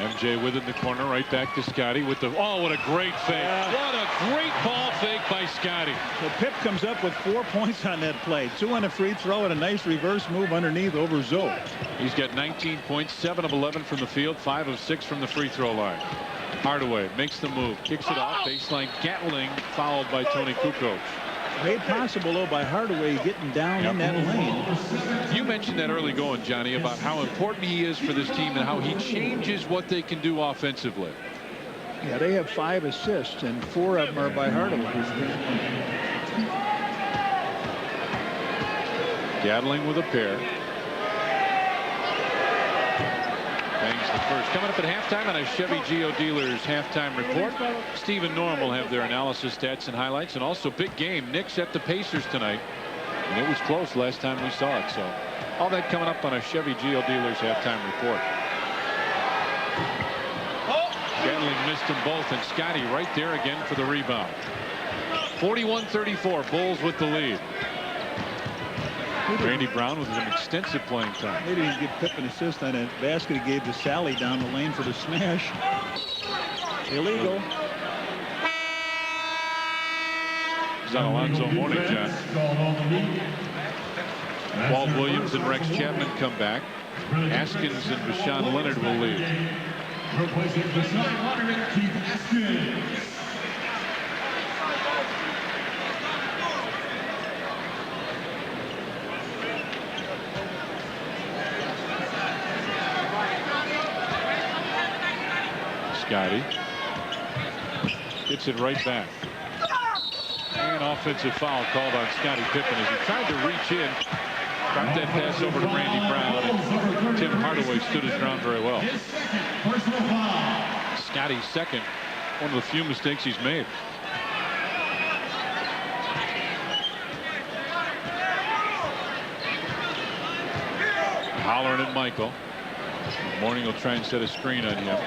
MJ within the corner, right back to Scottie with the, oh, what a great fake. What a great ball fake by Scottie. So Pip comes up with 4 points on that play. 2 on a free throw and a nice reverse move underneath over Zoe. He's got 19 points, 7 of 11 from the field, 5 of 6 from the free throw line. Hardaway makes the move, kicks it off, baseline Gatling, fouled by Tony Kukoc. Made possible, though, by Hardaway getting down in that lane. You mentioned that early going, Johnny, about how important he is for this team and how he changes what they can do offensively. Yeah, they have 5 assists, and 4 of them are by Hardaway. Gatling with a pair. Bangs the first. Coming up at halftime on a Chevy Geo Dealers halftime report. Steve and Norm will have their analysis, stats, and highlights. And also big game. Knicks at the Pacers tonight. And it was close last time we saw it. So all that coming up on a Chevy Geo Dealers halftime report. Gatling missed them both. And Scottie right there again for the rebound. 41-34. Bulls with the lead. Randy Brown with some extensive playing time. They didn't give Pippen an assist on that basket he gave to Sally down the lane for the smash. Illegal. It's on Alonzo Mourning, John. Walt Williams and Rex Chapman come back. Haskins and Bashan Leonard will lead. Replacing Bashan Leonard, Keith Haskins. Scottie gets it right back. And offensive foul called on Scottie Pippen as he tried to reach in. Got that pass over to Randy Brown. And Tim Hardaway stood his ground very well. Scottie's second. One of the few mistakes he's made. Hollering at Michael. Mourning will try and set a screen on him.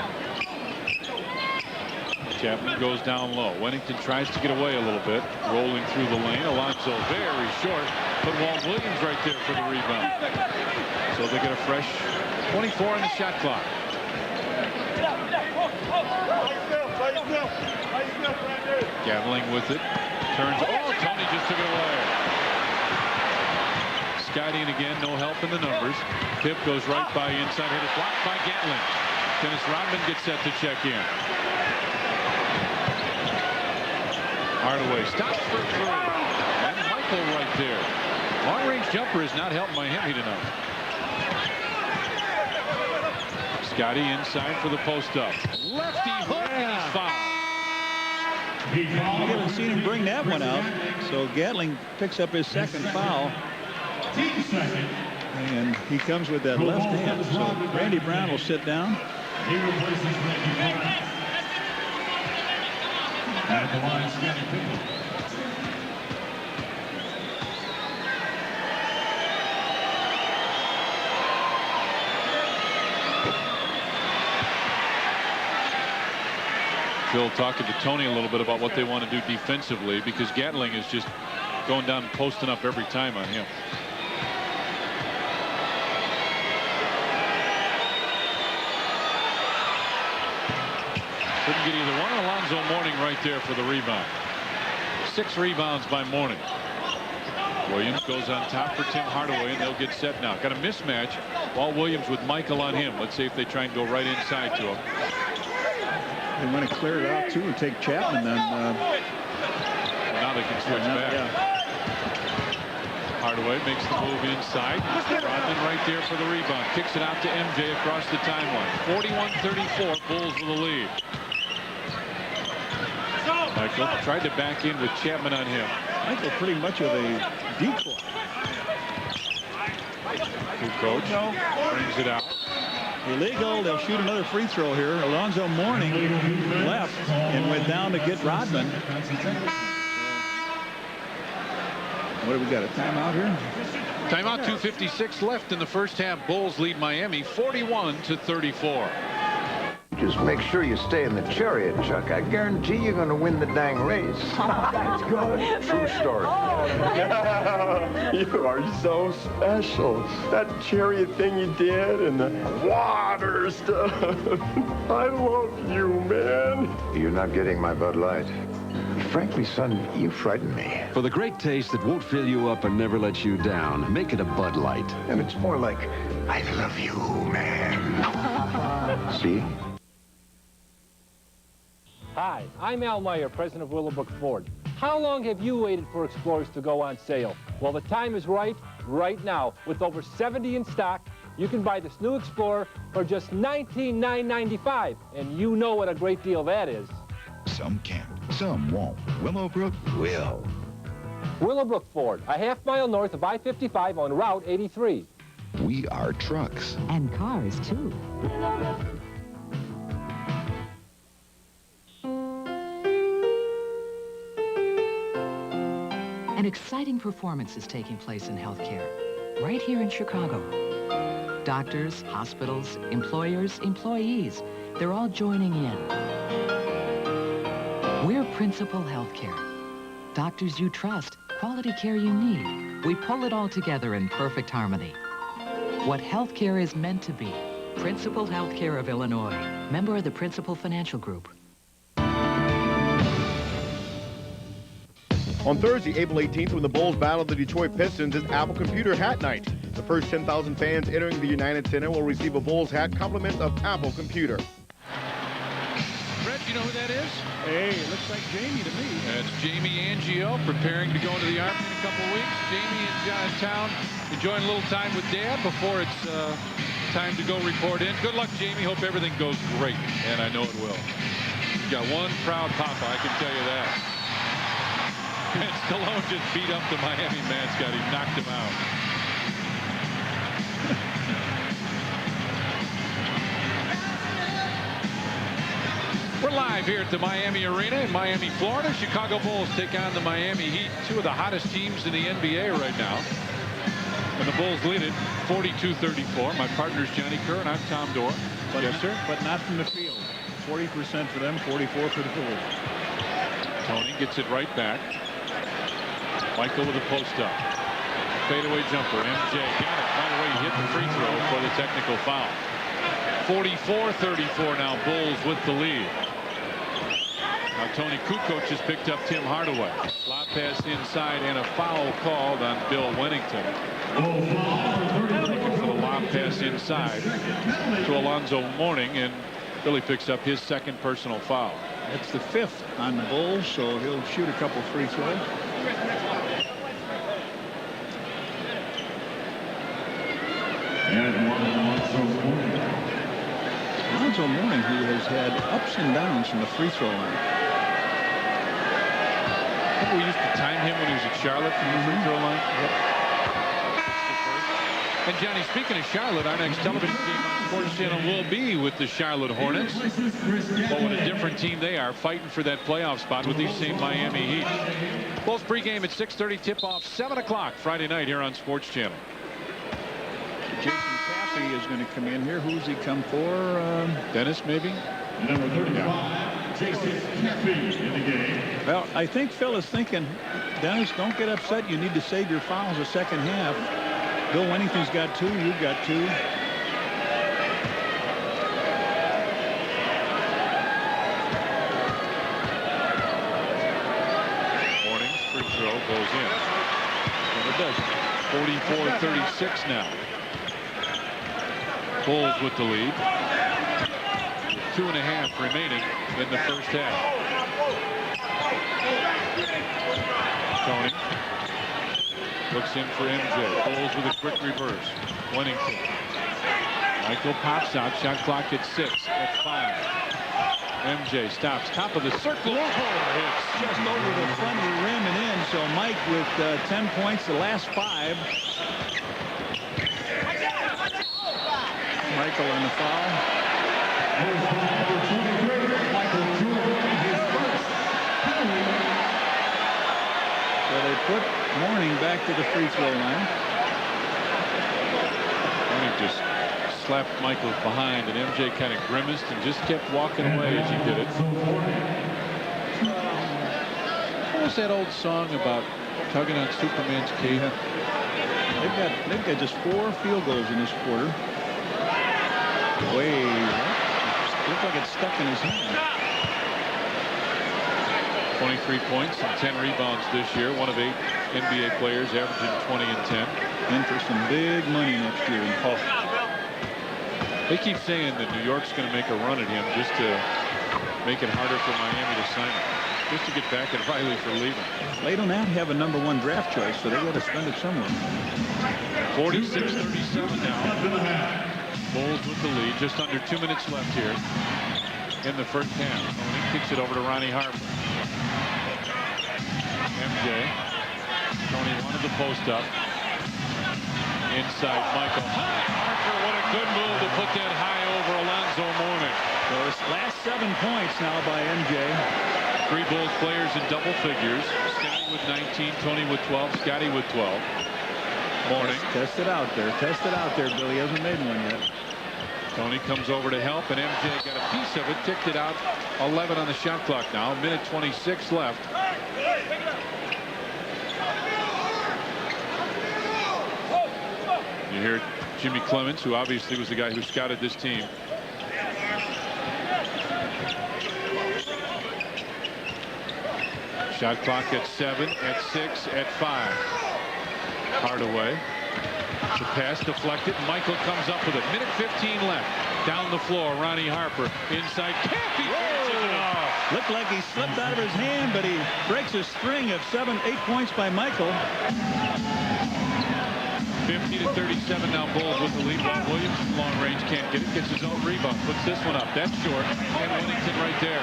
Chapman goes down low. Wennington tries to get away a little bit. Rolling through the lane. Alonzo very short. But Walt Williams right there for the rebound. So they get a fresh 24 on the shot clock. Gatling with it. Turns. Oh, Tony just took it away. Scottie and again, no help in the numbers. Pip goes right by inside. Hit it blocked by Gatling. Dennis Rodman gets set to check in. Hardaway stops for 3. And Michael right there. Long-range jumper is not helping Miami tonight. Scottie inside for the post-up. Lefty hook and he's fouled. You haven't seen him bring that one out. So Gatling picks up his second foul. And he comes with that left hand. So Randy Brown will sit down. He replaces Randy Brown. At the line, Scottie Pippen. Phil talking to Tony a little bit about what they want to do defensively because Gatling is just going down and posting up every time on him. Couldn't get either one. Alonzo Mourning right there for the rebound. 6 rebounds by Mourning. Williams goes on top for Tim Hardaway, and they'll get set now. Got a mismatch. Walt Williams with Michael on him. Let's see if they try and go right inside to him. They want to clear it out, too, and take Chapman then. Well, now they can switch back. Yeah. Hardaway makes the move inside. Rodman right there for the rebound. Kicks it out to MJ across the timeline. 41-34, Bulls with the lead. Michael tried to back in with Chapman on him. Michael pretty much of a decoy. Good coach brings it out. Illegal. They'll shoot another free throw here. Alonzo Mourning left and went down to get Rodman. What do we got? A timeout here? Timeout. 2:56 left in the first half. Bulls lead Miami 41-34. Just make sure you stay in the chariot, Chuck. I guarantee you're going to win the dang race. That's good. True story. You are so special. That chariot thing you did and the water stuff. I love you, man. You're not getting my Bud Light. Frankly, son, you frighten me. For the great taste that won't fill you up and never let you down, make it a Bud Light. And it's more like, I love you, man. See? Hi, I'm Al Meyer, president of Willowbrook Ford. How long have you waited for Explorers to go on sale? Well, the time is right now. With over 70 in stock, you can buy this new Explorer for just $19,995, and you know what a great deal that is. Some can't, some won't. Willowbrook will. Willowbrook Ford, a half-mile north of I-55 on Route 83. We are trucks. And cars, too. An exciting performance is taking place in healthcare, right here in Chicago. Doctors, hospitals, employers, employees, they're all joining in. We're Principal Healthcare. Doctors you trust, quality care you need. We pull it all together in perfect harmony. What healthcare is meant to be. Principal Healthcare of Illinois, member of the Principal Financial Group. On Thursday, April 18th, when the Bulls battle the Detroit Pistons, it's Apple Computer Hat Night. The first 10,000 fans entering the United Center will receive a Bulls hat complement of Apple Computer. Fred, you know who that is? Hey, it looks like Jamie to me. That's Jamie Angio, preparing to go into the Army in a couple of weeks. Jamie in town, enjoying a little time with Dad before it's time to go report in. Good luck, Jamie. Hope everything goes great, and I know it will. You've got one proud papa, I can tell you that. And Stallone just beat up the Miami mascot. He knocked him out. We're live here at the Miami Arena in Miami, Florida. Chicago Bulls take on the Miami Heat, two of the hottest teams in the NBA right now. And the Bulls lead it 42-34. My partner's Johnny Kerr, and I'm Tom Dorr. But yes, sir. But not from the field. 40% for them, 44 for the Bulls. Tony gets it right back. Michael with a post-up. Fadeaway jumper. MJ got it. By the way, he hit the free throw for the technical foul. 44-34 now. Bulls with the lead. Now Tony Kukoc has picked up Tim Hardaway. Lob pass inside and a foul called on Bill Wennington. Looking for the lob pass inside to Alonzo Mourning, and Billy picks up his second personal foul. That's the fifth on the Bulls, so he'll shoot a couple free throws. Alonzo Mourning, who has had ups and downs from the free throw line. Remember we used to time him when he was at Charlotte from the free throw line? Yep. And Johnny, speaking of Charlotte, our next television game on Sports Channel will be with the Charlotte Hornets. But what a different team they are, fighting for that playoff spot with these same Miami Heat. Bulls pregame at 6:30, tip-off 7 o'clock Friday night here on Sports Channel. Jason Caffey is going to come in here. Who's he come for? Dennis, maybe? Number 35, Jason Caffey in the game. Well, I think Phil is thinking, Dennis, don't get upset. You need to save your fouls the second half. Bill Wennington's got two. You've got two. Mourning's free throw goes in. And it does. 44-36 now. Bulls with the lead. 2.5 remaining in the first half. Tony looks in for MJ. Bulls with a quick reverse. Wennington. Michael pops out. Shot clock at 6. At 5. MJ stops. Top of the circle. It's just over the front of the rim and in. So Mike with 10 points the last 5. Michael on the foul. So they put Mourning back to the free throw line. Mourning just slapped Michael behind, and MJ kind of grimaced and just kept walking away as he did it. What was that old song about tugging on Superman's cape? They've got just 4 field goals in this quarter. Way looks like it's stuck in his hand. 23 points and 10 rebounds this year. One of 8 NBA players averaging 20 and 10. In for some big money next year. They keep saying that New York's going to make a run at him just to make it harder for Miami to sign him. Just to get back at Riley for leaving. They do not have a #1 draft choice, so they got to spend it somewhere. 46-37 now. Bulls with the lead. Just under 2 minutes left here in the first half. Mourning kicks it over to Ronnie Harper. MJ. Tony wanted the post up. Inside Michael. Harper, what a good move to put that high over Alonzo Mourning. Those last 7 points now by MJ. 3 Bulls players in double figures. Scottie with 19, Tony with 12, Scottie with 12. Mourning. Test it out there. Test it out there, Billy. He hasn't made one yet. Tony comes over to help, and MJ got a piece of it, ticked it out. 11 on the shot clock now. A minute 26 left. You hear Jimmy Clements, who obviously was the guy who scouted this team. Shot clock at 7, at 6, at 5. Hardaway. The pass deflected. Michael comes up with it. Minute 15 left. Down the floor, Ronnie Harper. Inside. Can't be finishes it off. Looked like he slipped out of his hand, but he breaks a string of 7, 8 points by Michael. 50-37 now. Bulls with the lead. Ron Williams, long range, can't get it. Gets his own rebound. Puts this one up. That's short. And Whittington right there.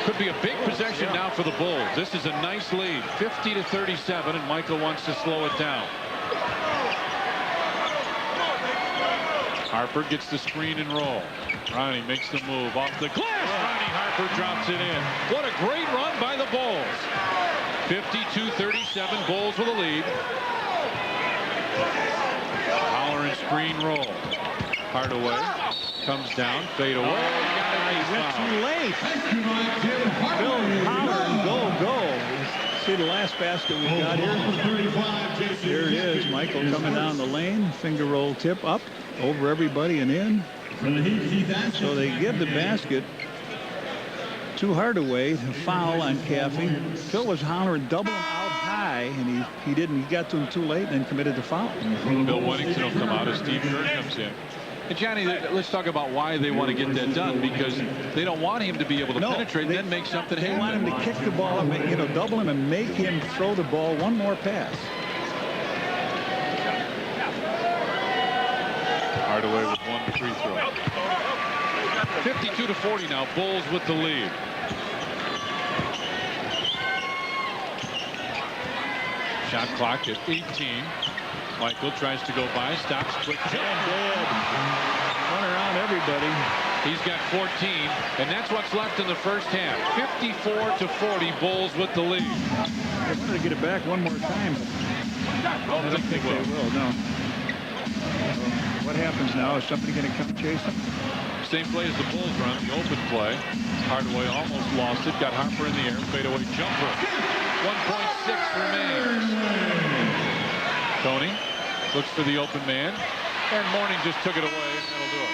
Could be a big possession now for the Bulls. This is a nice lead. 50-37, and Michael wants to slow it down. Harper gets the screen and roll. Ronnie makes the move off the glass. Ronnie Harper drops it in. What a great run by the Bulls. 52-37, Bulls with a lead. Holler and screen roll. Hardaway comes down, fade away. Went too late. Bill Holler and go. See the last basket we got here? There it is. Michael coming down the lane. Finger roll tip up over everybody and in. So they give the basket to Hardaway. The foul on Caffey. Phil was hollering double him out high, and he didn't. He got to him too late and then committed the foul. Bill Whittington will come out as Steve Kerr comes in. And Johnny, let's talk about why they want to get that done, because they don't want him to be able to penetrate and then make something happen. They want him to kick the ball and double him and make him throw the ball one more pass. Hardaway with 1 free throw. 52-40 now. Bulls with the lead. Shot clock at 18. Michael tries to go by, stops, quick jump. Run around everybody. He's got 14, and that's what's left in the first half. 54-40, Bulls with the lead. They wanted to get it back one more time. I don't think they will, no. What happens now? Is somebody going to come chase them? Same play as the Bulls run, the open play. Hardaway almost lost it, got Harper in the air, fadeaway jumper. 1.6 remains. Tony looks for the open man, and Mourning just took it away, and that'll do it.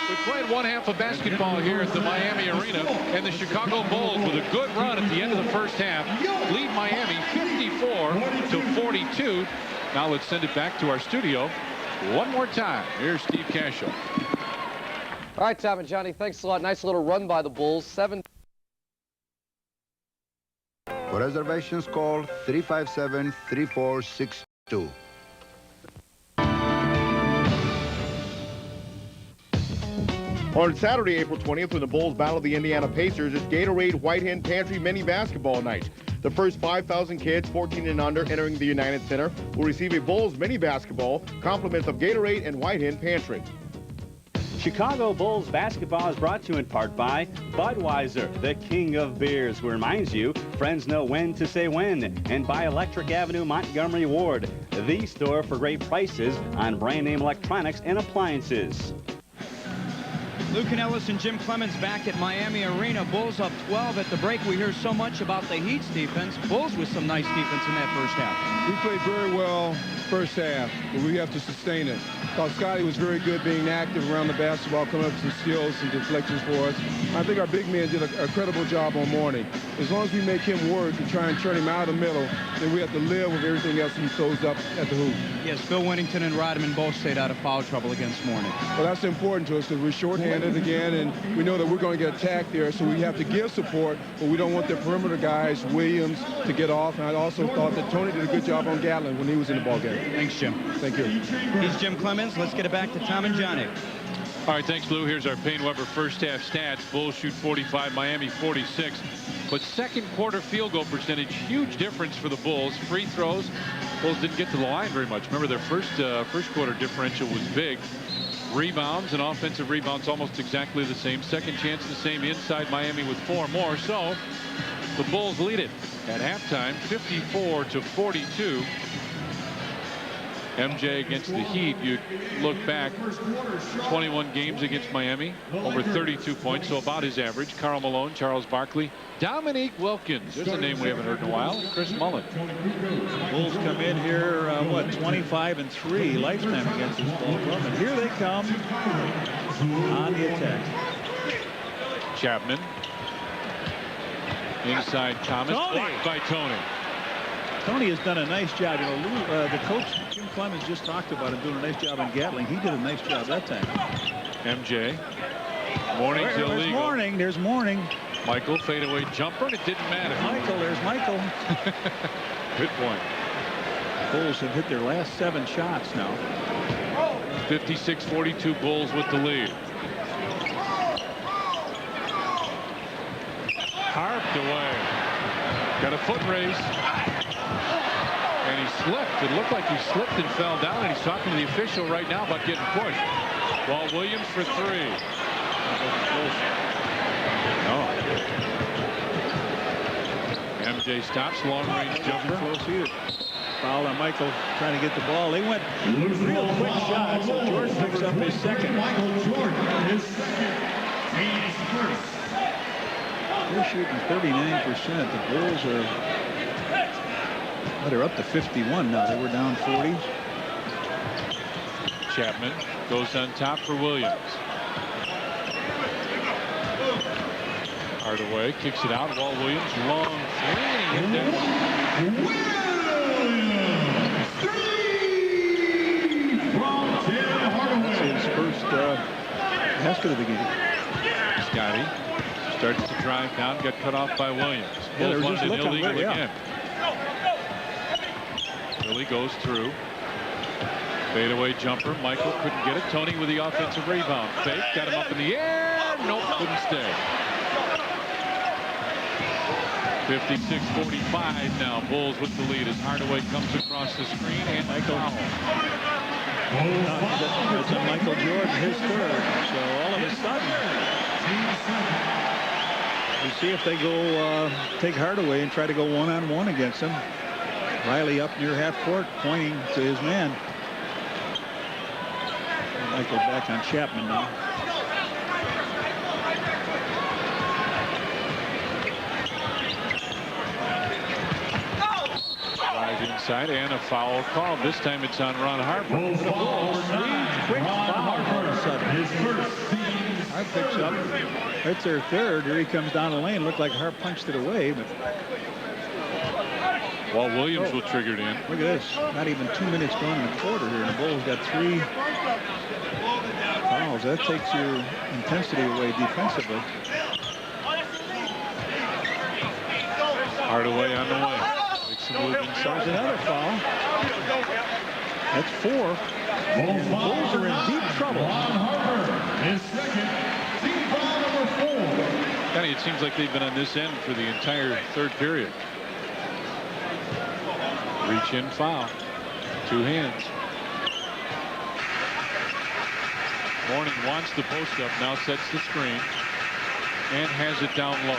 We played one half of basketball here at the Miami Arena, and the Chicago Bulls, with a good run at the end of the first half, lead Miami 54-42. Now let's send it back to our studio one more time. Here's Steve Cashel. All right, Tom and Johnny, thanks a lot. Nice little run by the Bulls. 7. For reservations, call 357-3462. On Saturday, April 20th, when the Bulls battle the Indiana Pacers, it's Gatorade White Hen Pantry Mini Basketball Night. The first 5,000 kids 14 and under entering the United Center will receive a Bulls mini basketball, compliments of Gatorade and White Hen Pantry. Chicago Bulls basketball is brought to you in part by Budweiser, the king of beers, who reminds you friends know when to say when, and by Electric Avenue Montgomery Ward, the store for great prices on brand name electronics and appliances. Luke Ellis and Jim Clemens back at Miami Arena. Bulls up 12 at the break. We hear so much about the Heat's defense. Bulls with some nice defense in that first half. We played very well first half, but we have to sustain it. Thought Scottie was very good being active around the basketball, coming up with some skills and deflections for us. I think our big man did a credible job on Mourning. As long as we make him work and try and turn him out of the middle, then we have to live with everything else he throws up at the hoop. Yes, Bill Winnington and Rodman both stayed out of foul trouble against Mourning. Well, that's important to us because we're shorthanded again, and we know that we're going to get attacked there, so we have to give support, but we don't want the perimeter guys, Williams, to get off. And I also thought that Tony did a good job on Gatlin when he was in the ballgame. Thanks, Jim. Thank you. He's Jim Clemens. Let's get it back to Tom and Johnny. All right, thanks, Lou. Here's our Payne Weber first half stats. Bulls shoot 45, Miami 46. But second quarter field goal percentage, huge difference for the Bulls. Free throws, Bulls didn't get to the line very much. Remember, their first quarter differential was big. Rebounds and offensive rebounds almost exactly the same. Second chance the same inside Miami with 4 more. So the Bulls lead it at halftime 54-42. MJ against the Heat, you look back 21 games against Miami, over 32 points, so about his average. Karl Malone, Charles Barkley, Dominique Wilkins, there's a name we haven't heard in a while, Chris Mullin. Bulls come in here, what, 25-3 lifetime against this ball club, and here they come on the attack. Chapman, inside Thomas, blocked by Tony. Tony has done a nice job. You know, the coach, Jim Clemens, just talked about him doing a nice job in Gatling. He did a nice job that time. MJ. Mourning's illegal. There's Mourning. There's Mourning. Michael, fadeaway jumper, and it didn't matter. There's Michael. Good point. Bulls have hit their last 7 shots now. 56-42 Bulls with the lead. Harped away. Got a foot race. And he slipped. It looked like he slipped and fell down, and he's talking to the official right now about getting pushed. Walt Williams for 3. No. MJ stops, long-range jumper. Foul on Michael, trying to get the ball. They went real quick shots, and Jordan picks up his second. Michael Jordan, his second, and his first. They're shooting 39%. The Bulls are... Well, they're up to 51 now. They were down 40. Chapman goes on top for Williams. Hardaway kicks it out. Walt Williams, long 3. That's his first basket of the game. Scottie starts to drive down, got cut off by Williams. Yeah, Bulls wanted an illegal again. Billy goes through. Fadeaway jumper. Michael couldn't get it. Tony with the offensive rebound. Fake. Got him up in the air. Nope. Couldn't stay. 56-45 now. Bulls with the lead as Hardaway comes across the screen and Michael. That's a Michael Jordan, his third. So all of a sudden, we see if they go take Hardaway and try to go one-on-one against him. Riley up near half court, pointing to his man. Michael back on Chapman now. Drive inside and a foul call. This time it's on Ron Harper. Quick foul all of a sudden. Harp picks up. That's their third. Here he comes down the lane. Looked like Harp punched it away, but Walt Williams will trigger it in. Look at this. Not even 2 minutes gone in the quarter here. And the Bulls got 3 fouls. That takes your intensity away defensively. Hardaway on the way. Makes some move inside. There's another foul. That's 4. And the Bulls are in deep trouble. His second, team foul number 4. Kenny, it seems like they've been on this end for the entire third period. Reach in foul. 2 hands. Mourning wants the post up, now sets the screen and has it down low.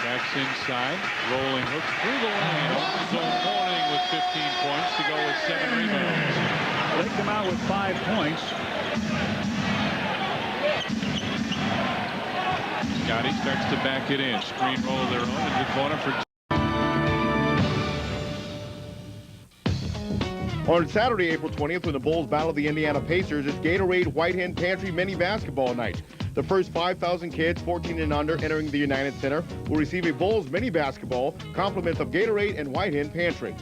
Backs inside, rolling hook through the lane. Alonzo Mourning with 15 points to go with 7 rebounds. They come out with 5 points. Scottie starts to back it in. Screen roll of their own in the corner for. On Saturday, April 20th, when the Bulls battle the Indiana Pacers, it's Gatorade White Hen Pantry Mini Basketball Night. The first 5,000 kids 14 and under entering the United Center will receive a Bulls mini basketball, compliments of Gatorade and White Hen Pantry.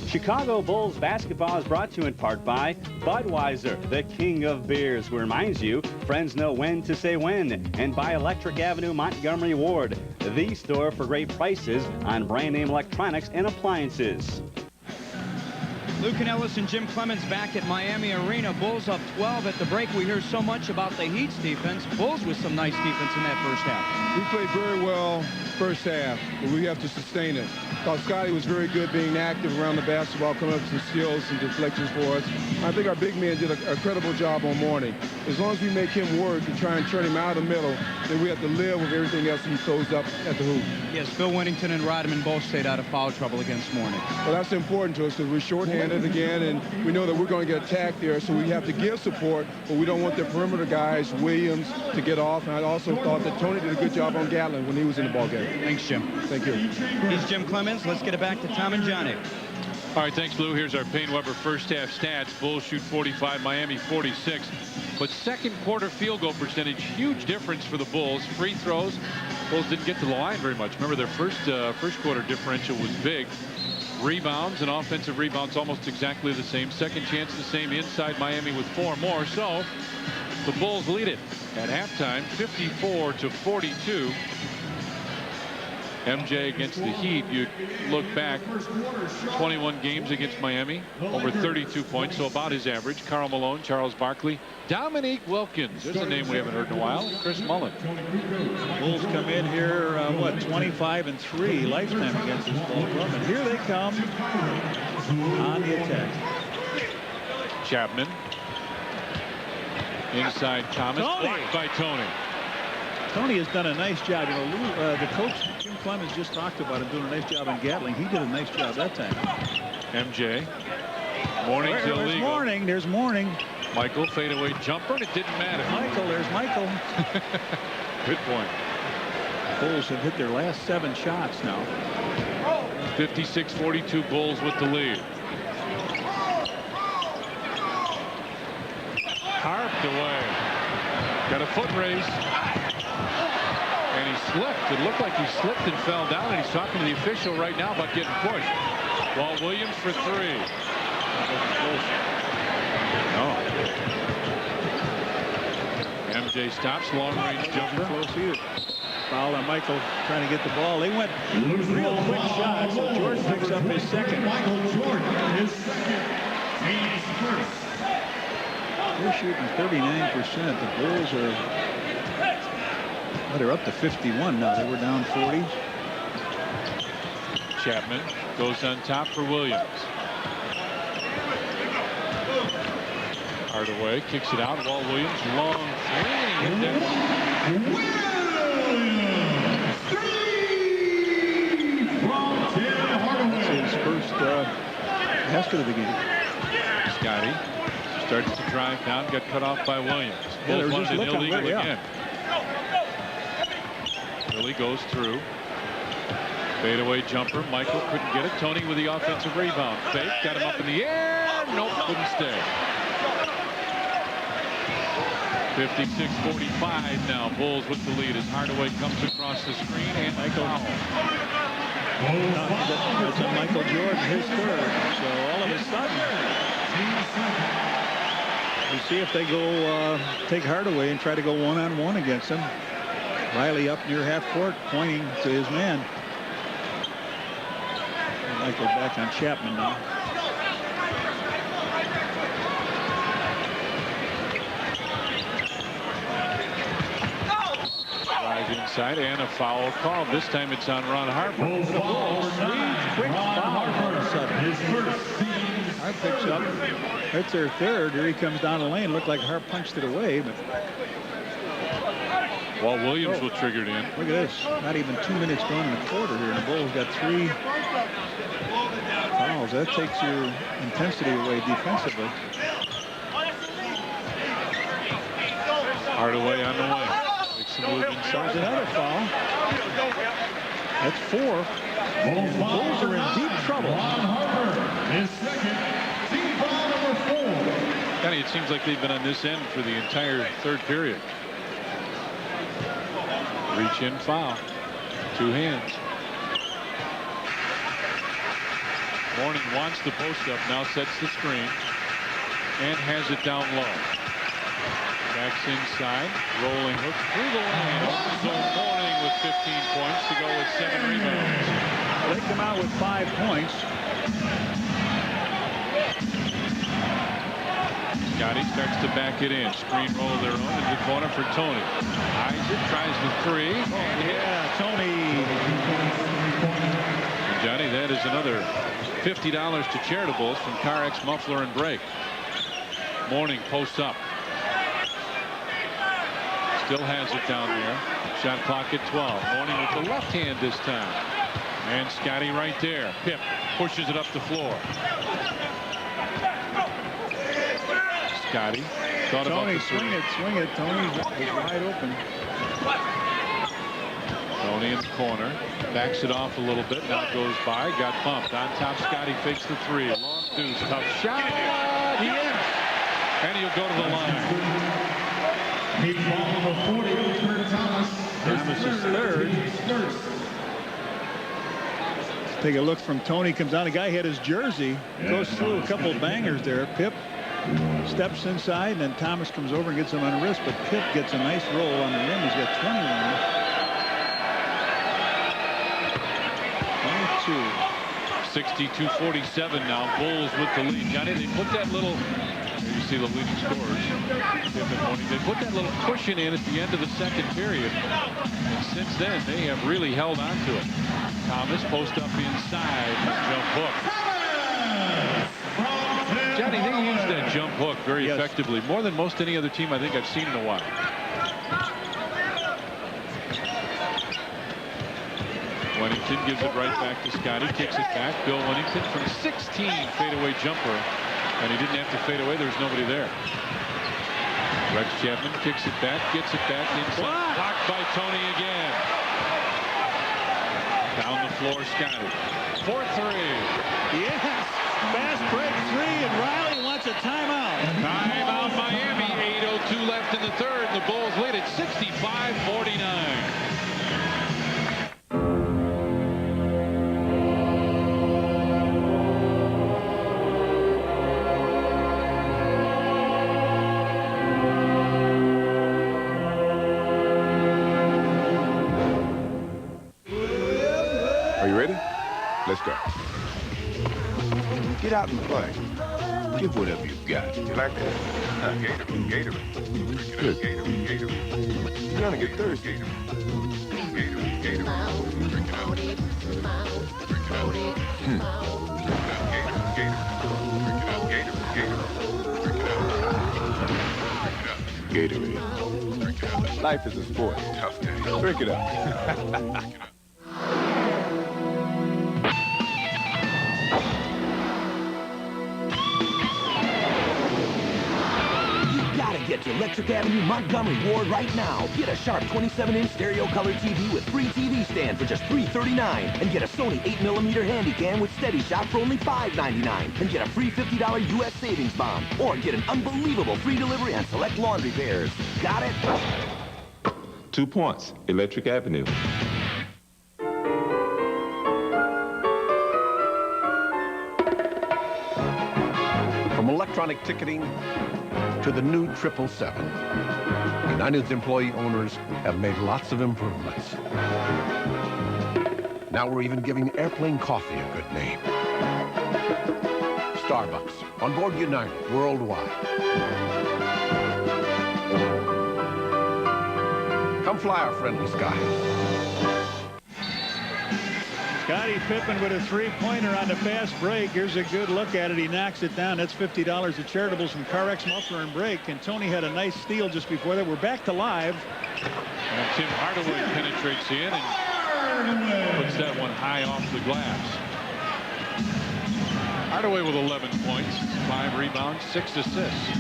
Chicago Bulls basketball is brought to you in part by Budweiser, the king of beers, who reminds you friends know when to say when, and by Electric Avenue Montgomery Ward, the store for great prices on brand name electronics and appliances. Luke and Ellis and Jim Clemens back at Miami Arena. Bulls up 12 at the break. We hear so much about the Heat's defense. Bulls with some nice defense in that first half. We played very well first half, but we have to sustain it. Thought Scottie was very good being active around the basketball, coming up with some skills and deflections for us. I think our big man did a credible job on Mourning. As long as we make him work and try and turn him out of the middle, then we have to live with everything else he throws up at the hoop. Yes, Phil Winnington and Rodman both stayed out of foul trouble against Mourning. Well, that's important to us because we're shorthanded again, and we know that we're going to get attacked there, so we have to give support, but we don't want the perimeter guys, Williams, to get off. And I also thought that Tony did a good job on Gatlin when he was in the ballgame. Thanks, Jim. Thank you. He's Jim Clemens. Let's get it back to Tom and Johnny. All right, thanks, Lou. Here's our Payne Weber first half stats. Bulls shoot 45, Miami 46. But second quarter field goal percentage, huge difference for the Bulls. Free throws, Bulls didn't get to the line very much. Remember, their first quarter differential was big. Rebounds and offensive rebounds almost exactly the same. Second chance the same inside Miami with 4 more. So the Bulls lead it at halftime 54-42. MJ against the Heat, you look back, 21 games against Miami, over 32 points, so about his average. Karl Malone, Charles Barkley, Dominique Wilkins, there's a name we haven't heard in a while, Chris Mullin. Bulls come in here, 25-3 lifetime against this ball club, and here they come on the attack. Chapman, inside Thomas, blocked by Tony. Tony has done a nice job. You know, the coach, Jim Clemens, just talked about him doing a nice job in Gatling. He did a nice job that time. MJ. Mourning's illegal. There's Mourning. There's Mourning. Michael, fadeaway jumper, and it didn't matter. Michael, there's Michael. Good point. The Bulls have hit their last 7 shots now. 56-42 Bulls with the lead. Harped away. Got a foot race. And he slipped. It looked like he slipped and fell down, and he's talking to the official right now about getting pushed. Walt Williams for 3. No. MJ stops, long-range jumper. Foul on Michael trying to get the ball. They went real quick shots, and Jordan picks up his second. Michael Jordan, his second. He's first. They're shooting 39%. The Bulls are... Well, they're up to 51 now. They were down 40. Chapman goes on top for Williams. Hardaway kicks it out. Walt Williams, long 3, and he hit that. That's his first basket of the game. Scottie starts to drive down, got cut off by Williams. Yeah, Bulls wanted an illegal yeah. again. Billy goes through. Fadeaway jumper. Michael couldn't get it. Tony with the offensive rebound. Fake. Got him up in the air. Nope. Couldn't stay. 56-45 now. Bulls with the lead as Hardaway comes across the screen and Michael. It's a Michael Jordan, his third. So all of a sudden, we see if they go take Hardaway and try to go one-on-one against him. Riley up near half court, pointing to his man. Michael back on Chapman now. Drive inside and a foul call. This time it's on Ron Harper. Quick foul all of a sudden. His first team's Hart picks up. That's their third. Here he comes down the lane. Looked like Hart punched it away, but Walt Williams was triggered in. Look at this. Not even 2 minutes gone in the quarter here, and the Bulls got 3 fouls. That takes your intensity away defensively. Hardaway on the way. Makes some move inside. There's another foul. That's 4. The Bulls are in deep trouble. Johnny, it seems like they've been on this end for the entire third period. Reach in foul. 2 hands. Mourning wants the post up, now sets the screen and has it down low. Backs inside, rolling hook through the lane. Alonzo Mourning with 15 points to go with 7 rebounds. They come out with 5 points. Scottie starts to back it in. Screen roll of their own in the corner for Tony. Eyes it, tries the 3. And yeah, Tony. Johnny, that is another $50 to charitables from CarX Muffler and Brake. Mourning posts up. Still has it down there. Shot clock at 12. Mourning with the left hand this time. And Scottie right there. Pip pushes it up the floor. Scottie thought Tony, about the swing it. Tony is wide open. Tony in the corner. Backs it off a little bit. Now goes by. Got bumped. On top, Scottie fakes the 3. Long deuce. Tough shot. Yes. And he'll go to the line. Thomas is third. Take a look from Tony. Comes down. The guy had his jersey. Goes through a couple of bangers there. Pip steps inside, and then Thomas comes over and gets him on the wrist. But Pip gets a nice roll on the rim. He's got 21. 62-47 now. Bulls with the lead. Johnny, they put that little, you see the leading scorers. They put that little cushion in at the end of the second period. And since then, they have really held on to it. Thomas post up inside. Jump hook. Johnny, they use that jump hook very effectively. More than most any other team I think I've seen in a while. Wennington gives it right back to Scottie. Kicks it back. Bill Wennington from 16. Fadeaway jumper. And he didn't have to fade away. There's nobody there. Rex Chapman kicks it back. Gets it back inside. Blocked by Tony again. Down the floor, Scottie. 4-3. Yes. Fast break 3, and Riley wants a timeout. Timeout Miami. 8:02 left in the third. The Bulls lead at 65-49. Are you ready? Let's go. Get out and play. Give whatever you've got. You like that? Gatorade. Good. Gatorade. You're gonna get thirsty. Gatorade. Gatorade. Life is a sport. Tough day. Drink it up. Get to Electric Avenue Montgomery Ward right now. Get a sharp 27-inch stereo color TV with free TV stand for just $339. And get a Sony 8mm Handycam with Steady Shot for only $599. And get a free $50 U.S. savings bond. Or get an unbelievable free delivery on select laundry pairs. Got it? 2 points. Electric Avenue. From electronic ticketing to the new 777, United's employee owners have made lots of improvements. Now we're even giving airplane coffee a good name. Starbucks, on board United worldwide. Come fly our friendly skies. Scottie Pippen with a three-pointer on the fast break. Here's a good look at it. He knocks it down. That's $50 at Charitables from CarX Muffler and Brake. And Tony had a nice steal just before that. We're back to live. And Tim Hardaway penetrates in and puts that one high off the glass. Hardaway with 11 points, 5 rebounds, 6 assists.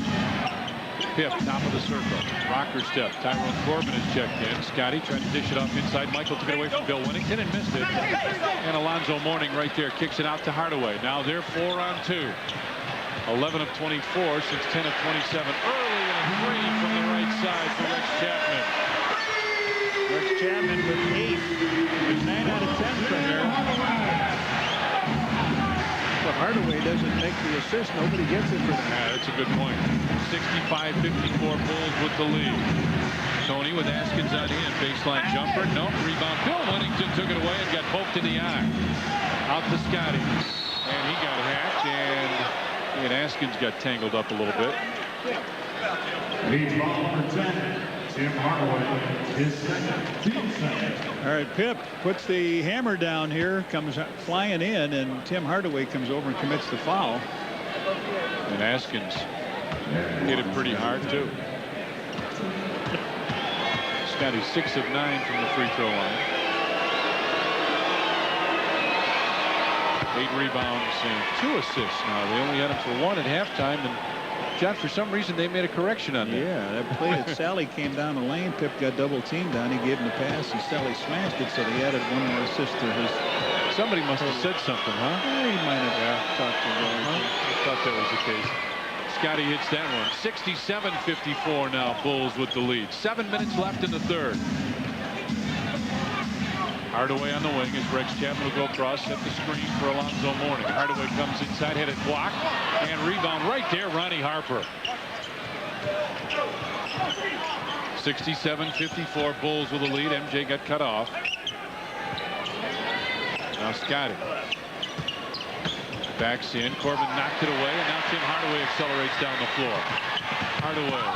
Pip, top of the circle. Rocker step. Tyrone Corbin is checked in. Scottie tried to dish it off inside. Michael took it away from Bill Winnington and missed it. And Alonzo Mourning right there kicks it out to Hardaway. Now they're 4 on 2. 11 of 24 since 10 of 27. Early and a 3 from the right side for Rex Chapman. Rex Chapman with 8. With 9 out of 10 from there. But Hardaway doesn't make the assist. Nobody gets it for that. Yeah, that's a good point. 65-54 Bulls with the lead. Tony with Askins on in. Baseline jumper. No. Rebound. Bill Winnington took it away and got poked in the eye. Out to Scottie. And he got hacked. And Askins got tangled up a little bit. Lead ball number 10. Tim Hardaway, his second. All right, Pip puts the hammer down here, comes flying in, and Tim Hardaway comes over and commits the foul. And Askins hit it pretty hard, too. Scottie 6 of 9 from the free throw line. 8 rebounds and 2 assists now. They only had him for 1 at halftime. And John, for some reason, they made a correction on that. Yeah, that play that Sally came down the lane. Pip got double teamed on. He gave him the pass, and Sally smashed it, so they added 1 more assist to his. Somebody must have said something, huh? He might have talked to him. I thought that was the case. Scottie hits that one. 67-54 now. Bulls with the lead. 7 minutes left in the third. Hardaway on the wing as Rex Chapman will go across, set the screen for Alonzo Mourning. Hardaway comes inside, headed block, and rebound right there, Ronnie Harper. 67-54, Bulls with the lead. MJ got cut off. Now Scottie. Backs in, Corbin knocked it away, and now Tim Hardaway accelerates down the floor. Hardaway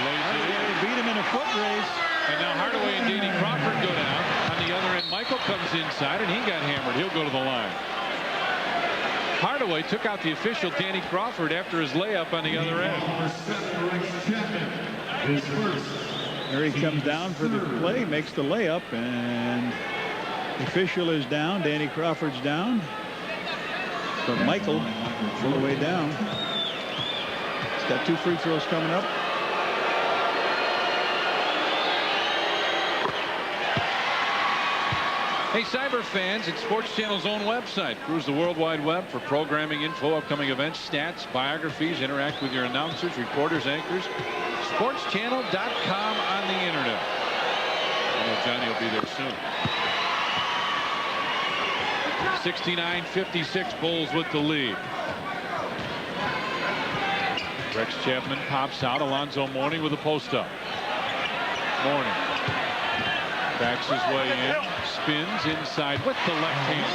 lays it in. Beat him in a foot race. And now Hardaway and Danny Crawford go down. On the other end, Michael comes inside, and he got hammered. He'll go to the line. Hardaway took out the official, Danny Crawford, after his layup on the other end. There he comes down for the play, makes the layup, and the official is down. Danny Crawford's down. But Michael all the way down. He's got 2 free throws coming up. Hey, Cyber fans, it's Sports Channel's own website. Cruise the World Wide Web for programming info, upcoming events, stats, biographies, interact with your announcers, reporters, anchors. SportsChannel.com on the internet. I know Johnny will be there soon. 69-56, Bulls with the lead. Rex Chapman pops out. Alonzo Mourning with a post-up. Mourning backs his way in, spins inside with the left hand.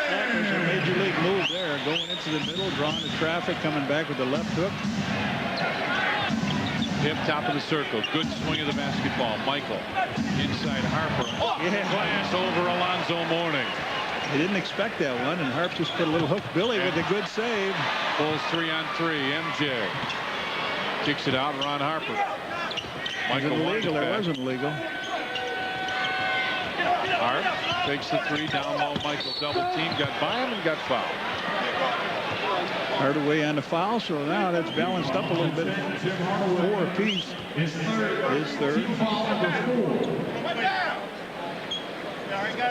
That was a major league move there, going into the middle, drawing the traffic, coming back with the left hook. Pip, top of the circle. Good swing of the basketball. Michael inside Harper. Glass over Alonzo Mourning. They didn't expect that one, and Harp just put a little hook. Billy with a good save. Bulls 3 on 3. MJ kicks it out. Ron Harper. Michael illegal. It wasn't legal. Harp takes the 3 down low. Michael double team, got by him and got fouled. Hardaway on the foul, so now that's balanced up a little bit. 4 apiece. His third.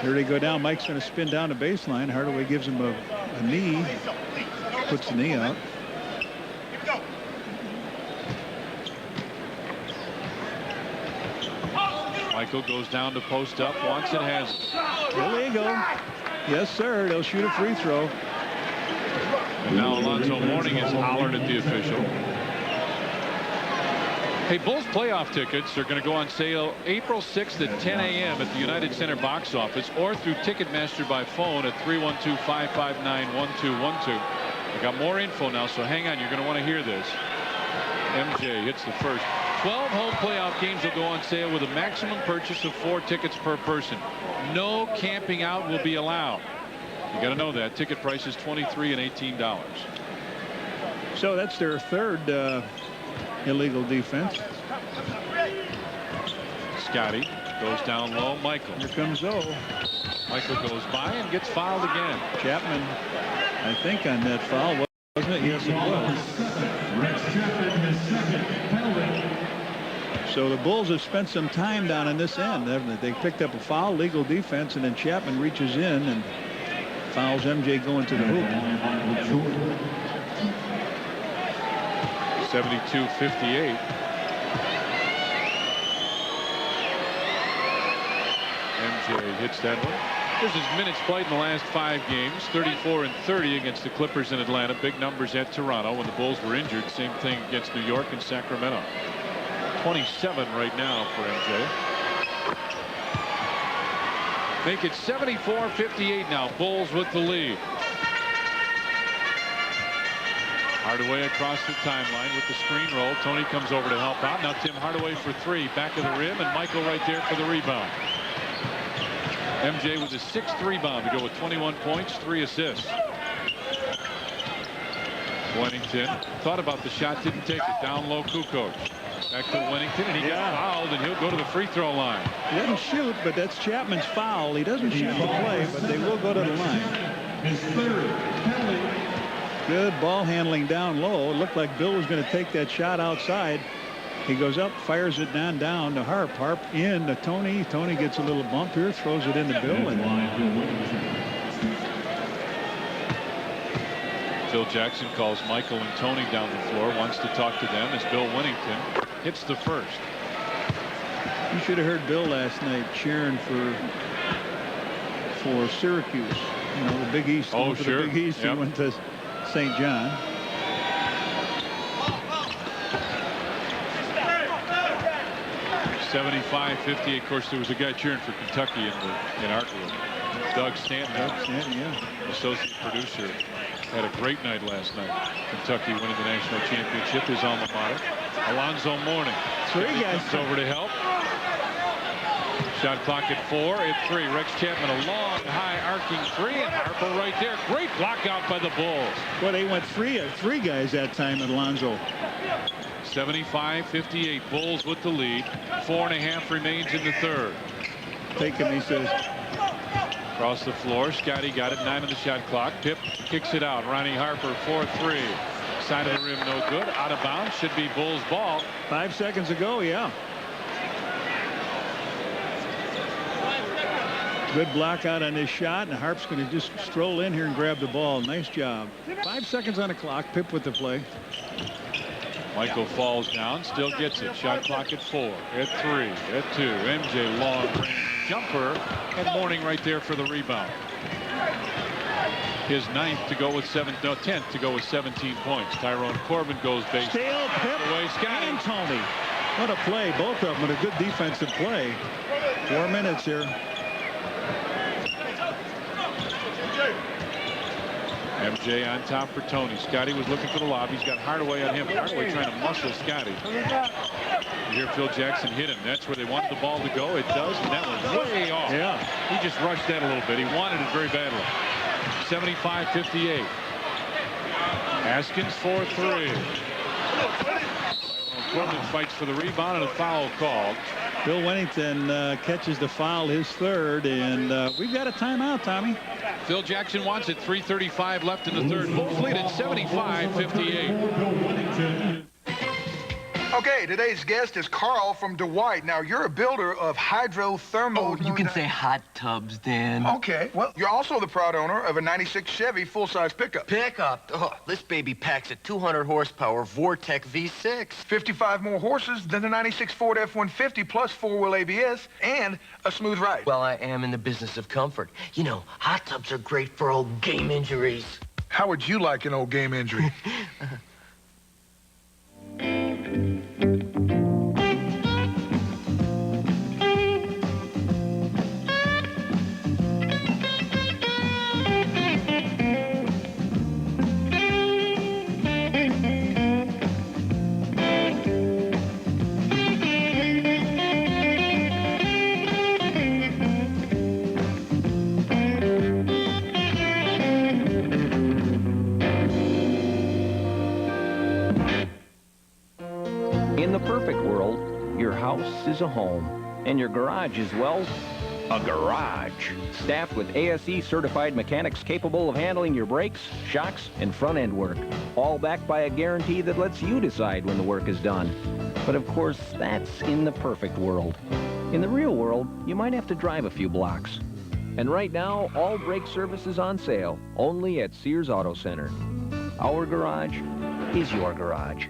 Here they go down. Mike's going to spin down the baseline. Hardaway gives him a knee. Puts the knee out. Michael goes down to post up. Wants it, has it. Illegal. Yes, sir. They'll shoot a free throw. And now Alonzo Mourning is hollered at the official. Hey, Bulls playoff tickets are going to go on sale April 6th at 10 a.m. at the United Center box office or through Ticketmaster by phone at 312-559-1212. I got more info now, so hang on. You're going to want to hear this. MJ hits the first. 12 home playoff games will go on sale with a maximum purchase of 4 tickets per person. No camping out will be allowed. You got to know that. Ticket price is $23 and $18. So that's their third illegal defense. Scottie goes down low. Michael. Here comes O. Michael goes by and gets fouled again. Chapman, I think, on that foul, wasn't it? Yes, it was. So the Bulls have spent some time down in this end, haven't they? They picked up a foul, legal defense, and then Chapman reaches in and fouls MJ going to the hoop. 72-58. MJ hits that one. This is minutes played in the last 5 games. 34 and 30 against the Clippers in Atlanta. Big numbers at Toronto when the Bulls were injured. Same thing against New York and Sacramento. 27 right now for MJ. Make it 74-58 now. Bulls with the lead. Hardaway across the timeline with the screen roll. Tony comes over to help out. Now Tim Hardaway for 3. Back of the rim, and Michael right there for the rebound. MJ with his 6th rebound to go with 21 points, 3 assists. Wennington thought about the shot, didn't take it. Down low, Kukoc. Back to Wennington, and he got fouled, and he'll go to the free throw line. He doesn't shoot, but that's Chapman's foul. He doesn't shoot the play, but they will go to the line. Good ball handling down low. It looked like Bill was going to take that shot outside. He goes up, fires it down to Harp. Harp in to Tony. Tony gets a little bump here, throws it into Bill. And Phil Jackson calls Michael and Tony down the floor, wants to talk to them as Bill Wennington hits the first. You should have heard Bill last night cheering for Syracuse. You know, the Big East. Oh, sure. The Big East. Yep. He went to St. John. $75-58. Of course, there was a guy cheering for Kentucky in our group. Doug Stanton, associate producer, had a great night last night. Kentucky winning the national championship, his alma mater. Alonzo Mourning. 3 guys comes over to help. Shot clock at 4 at 3. Rex Chapman, a long, high arcing 3, and Harper right there. Great block out by the Bulls. Well, they went 3 guys that time at Alonzo. 75-58. Bulls with the lead. 4.5 remains in the third. Take him, he says. Across the floor, Scottie got it. 9 on the shot clock. Pip kicks it out. Ronnie Harper 4-3. Side of the rim, no good. Out of bounds. Should be Bulls ball. 5 seconds ago, yeah. Good block out on this shot, and Harp's going to just stroll in here and grab the ball. Nice job. 5 seconds on the clock. Pip with the play. Michael falls down, still gets it. Shot clock at 4, at 3, at 2. MJ long range jumper, and Mourning right there for the rebound. His 10th to go with 17 points. Tyrone Corbin goes base. Steal, Pip, away, Scottie. and Tony. What a play. Both of them with a good defensive play. 4 minutes here. MJ on top for Tony. Scottie was looking for the lob. He's got Hardaway on him. Hardaway trying to muscle Scottie. You hear Phil Jackson hit him. That's where they wanted the ball to go. It does, and that was way off. Yeah. He just rushed that a little bit. He wanted it very badly. 75-58. Haskins for 3. Corbin fights for the rebound and a foul called. Bill Wennington catches the foul, his 3rd, and we've got a timeout, Tommy. Phil Jackson wants it. 3:35 left in the third. Bulls lead at 75-58. Okay, today's guest is Carl from Dwight. Now, you're a builder of hydrothermal... Oh, you can say hot tubs, then. Okay, well, you're also the proud owner of a 96 Chevy full-size pickup. Pickup? Oh, this baby packs a 200 horsepower Vortec V6. 55 more horses than the 96 Ford F-150 plus 4-wheel ABS and a smooth ride. Well, I am in the business of comfort. You know, hot tubs are great for old game injuries. How would you like an old game injury? is a home, and your garage is, well, a garage. Staffed with ASE certified mechanics capable of handling your brakes, shocks, and front end work. All backed by a guarantee that lets you decide when the work is done. But of course, that's in the perfect world. In the real world, you might have to drive a few blocks. And right now, all brake service is on sale, only at Sears Auto Center. Our garage is your garage.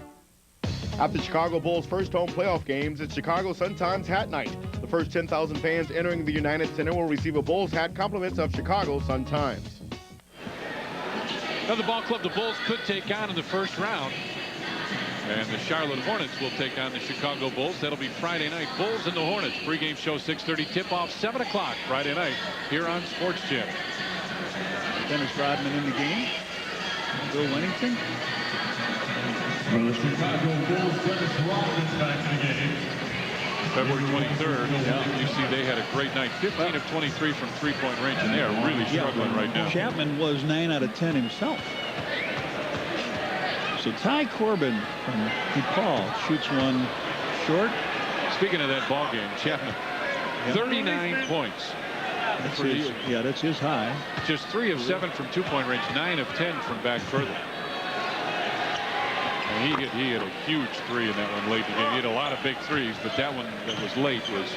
After Chicago Bulls' first home playoff games, it's Chicago Sun-Times Hat Night. The first 10,000 fans entering the United Center will receive a Bulls hat compliments of Chicago Sun-Times. Another ball club the Bulls could take on in the first round. And the Charlotte Hornets will take on the Chicago Bulls. That'll be Friday night. Bulls and the Hornets. Pregame show 6:30. Tip-off 7 o'clock Friday night here on Sports Gym. Dennis Rodman in the game. Bill Wennington. For the Chicago Bulls, Dennis Rodman back in the game. February 23rd. You see they had a great night. 15 of 23 from three-point range, and they are really struggling right now. Chapman was 9 out of 10 himself. So Ty Corbin from DePaul shoots one short. Speaking of that ball game, Chapman, 39 points. That's his high. Just 3 of 7 from two-point range, 9 of 10 from back further. And he hit a huge three in that one late in the game. He hit a lot of big threes, but that one that was late was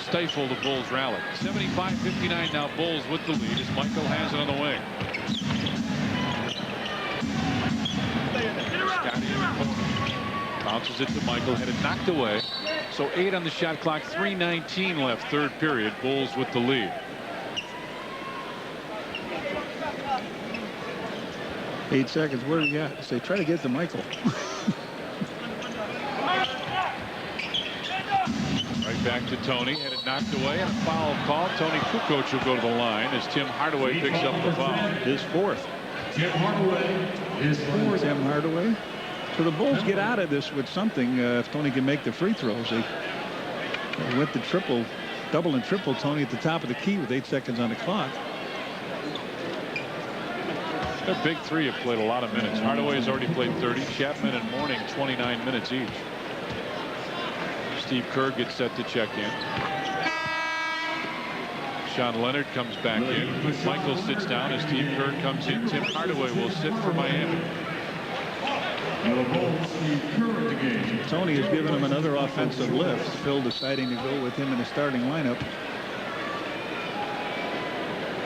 stifled the Bulls' rally. 75-59 now. Bulls with the lead as Michael has it on the wing. Scottie bounces it to Michael, had it knocked away. So 8 on the shot clock, 3:19 left, third period. Bulls with the lead. Eight seconds. Where do you got? Say, try to get to Michael. Right back to Tony. Had it knocked away and a foul call. Tony Kukoc will go to the line as Tim Hardaway picks up the foul. His fourth. Tim Hardaway is fourth. Tim Hardaway. So the Bulls get out of this with something if Tony can make the free throws. They went the triple, double and triple Tony at the top of the key with 8 seconds on the clock. Their big three have played a lot of minutes. Hardaway has already played 30. Chapman and Mourning 29 minutes each. Steve Kerr gets set to check in. Sean Leonard comes back in. Michael sits down as Steve Kerr comes in. Tim Hardaway will sit for Miami. Tony has given him another offensive lift. Phil deciding to go with him in the starting lineup.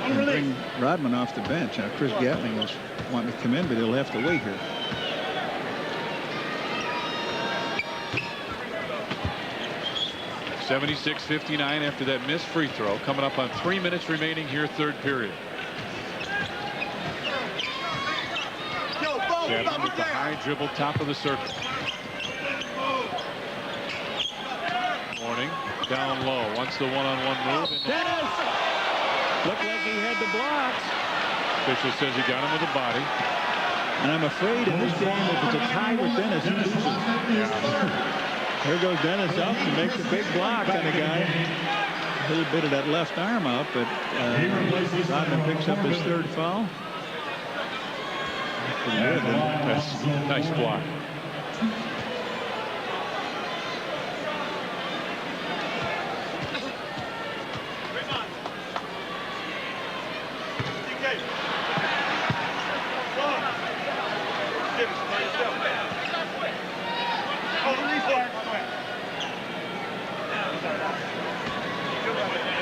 And bring Rodman off the bench. Now, Chris Gatling was wanting to come in, but he'll have to wait here. .76-59 after that missed free throw. Coming up on 3 minutes remaining here, third period. Chapman with the high dribble, top of the circle. Mourning down low. Wants the one-on-one move. Dennis! Looked like he had the blocks. Official says he got him with the body. And I'm afraid in this game, if it's a tie with Dennis, he loses. There goes Dennis up to make the big block on the guy. A little bit of that left arm out, but Rodman picks up his third foul. That's a nice block.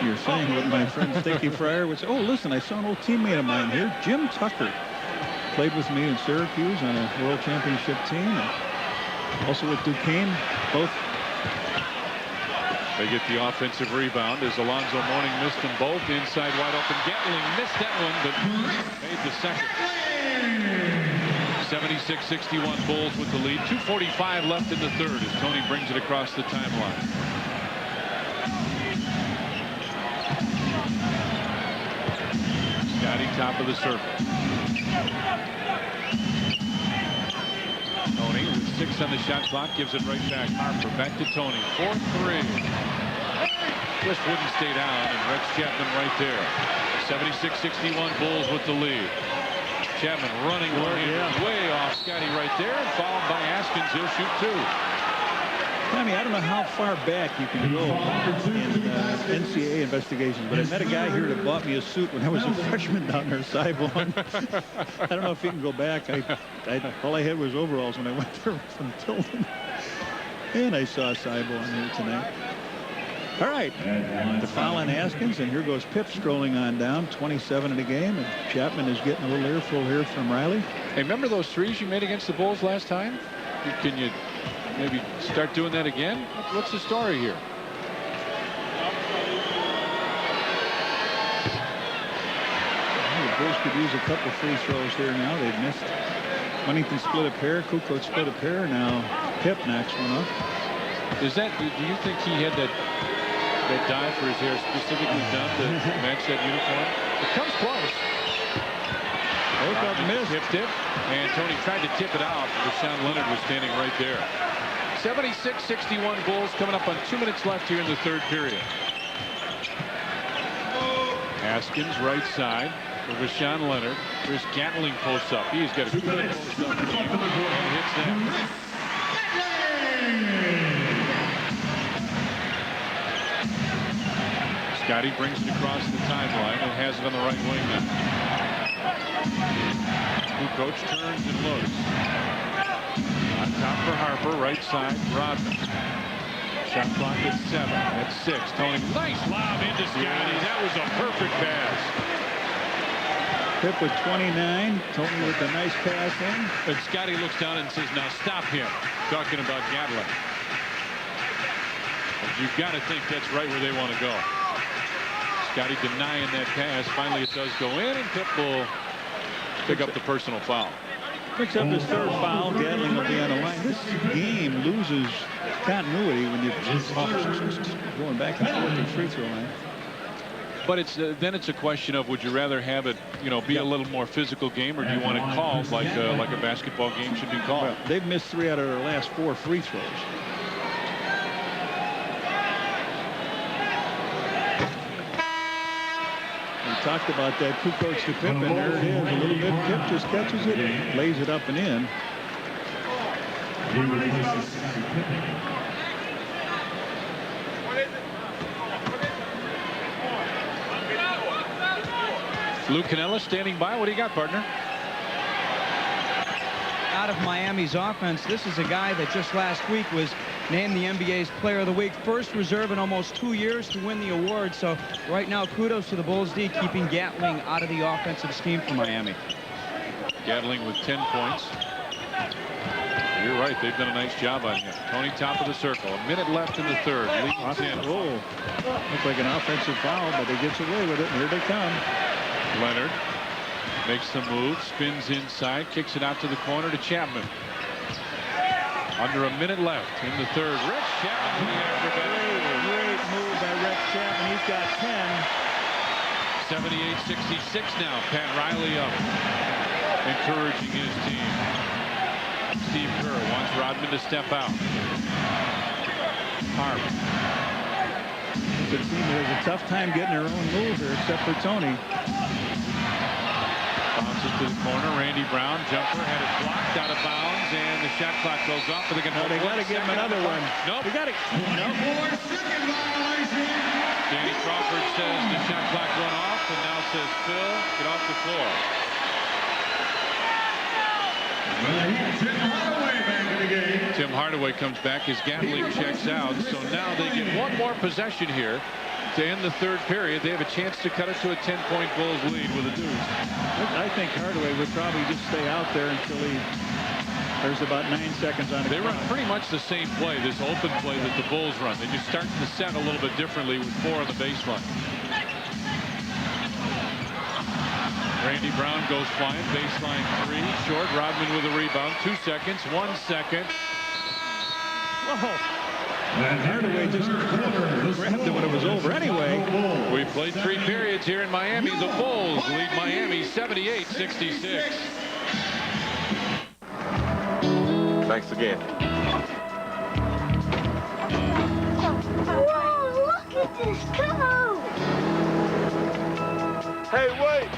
You're saying what my friend Sticky Fryer would say. Oh, listen, I saw an old teammate of mine here, Jim Tucker. Played with me in Syracuse on a world championship team. And also with Duquesne. Both. They get the offensive rebound as Alonzo Mourning missed them both. Inside wide open. Gatling missed that one, but made the second. 76-61 Bulls with the lead. 2:45 left in the third as Tony brings it across the timeline. Scottie top of the circle. Tony with 6 on the shot clock gives it right back. Harper back to Tony. 4-3. Just wouldn't stay down, and Rex Chapman right there. 76-61 Bulls with the lead. Chapman running way off Scottie right there, and followed by Askins. He'll shoot 2. Tommy, I don't know how far back you can go in NCAA investigations, but I met a guy here that bought me a suit when I was a freshman down there, Cyborg. I don't know if you can go back. All I had was overalls when I went there from Tilden. And I saw Cyborg here tonight. All right, the foul on Haskins, and here goes Pip strolling on down, 27 in the game, and Chapman is getting a little earful here from Riley. Hey, remember those threes you made against the Bulls last time? Can you maybe start doing that again? What's the story here? Well, the Bulls could use a couple free throws here now. They've missed. Huntington split a pair, Kukoc split a pair, now Pip knocks one up. Is that, do you think he had that dye for his hair specifically done to match that uniform? It comes close. Both of them missed. Tipped it, and Tony tried to tip it out. Deshaun Leonard was standing right there. 76-61 Bulls coming up on 2 minutes left here in the third period. Haskins right side for Deshaun Leonard. Here's Gatling posts up. He's got a good post up and hits that. Scottie brings it across the timeline and has it on the right wing now. Kukoc turns and looks. On top for Harper, right side, Rodman. Shot clock at 7, at 6. Tony, nice lob into Scottie. That was a perfect pass. Pip with 29, Tony with a nice pass in. And Scottie looks down and says, now stop him. Talking about Gatling. You've got to think that's right where they want to go. Scottie denying that pass. Finally, it does go in, and Pip will pick up the personal foul. Picks up his third foul. Gatling will be on the line. This game loses continuity when you're going back and forth to the free throw line. But it's then it's a question of, would you rather have it, be a little more physical game, or do you want it called like a basketball game should be called? Well, they've missed 3 out of their last 4 free throws. Talked about that Kukoc to Pippen. There it is. A little bit. Pip just catches it and lays it up and in. Lou Canella standing by. What do you got, partner? Out of Miami's offense, this is a guy that just last week was named the NBA's Player of the Week. First reserve in almost 2 years to win the award. So right now, kudos to the Bulls D, keeping Gatling out of the offensive scheme for Miami. Gatling with 10 points. You're right. They've done a nice job on him. Tony, top of the circle. A minute left in the third. Leads in. Oh, looks like an offensive foul, but he gets away with it. Here they come. Leonard makes the move, spins inside, kicks it out to the corner to Chapman. Under a minute left in the third. Rex Chapman. Great move by Rex Chapman. He's got 10. 78-66 now. Pat Riley up, encouraging his team. Steve Kerr wants Rodman to step out. Harper. The team has a tough time getting their own move here, except for Tony. Bounces to the corner. Randy Brown, jumper, had it blocked out of bounds, and the shot clock goes off. But they got to give him another one. Nope. They got to. Nope. Danny Crawford says the shot clock went off, and now says Phil, get off the floor. Tim Hardaway comes back as Gatling checks out. So now they get one more possession here to end the third period. They have a chance to cut it to a 10-point Bulls lead with a deuce. I think Hardaway would probably just stay out there until there's about 9 seconds on it. They run pretty much the same play, this open play that the Bulls run. They just start the set a little bit differently with 4 on the baseline. Randy Brown goes flying, baseline 3, short. Rodman with a rebound, 2 seconds, 1 second. Whoa. And Hardaway just grabbed it when it was over anyway. We played 3 periods here in Miami. The Bulls lead Miami 78-66. Thanks again. Whoa, look at this coat! Hey, wait!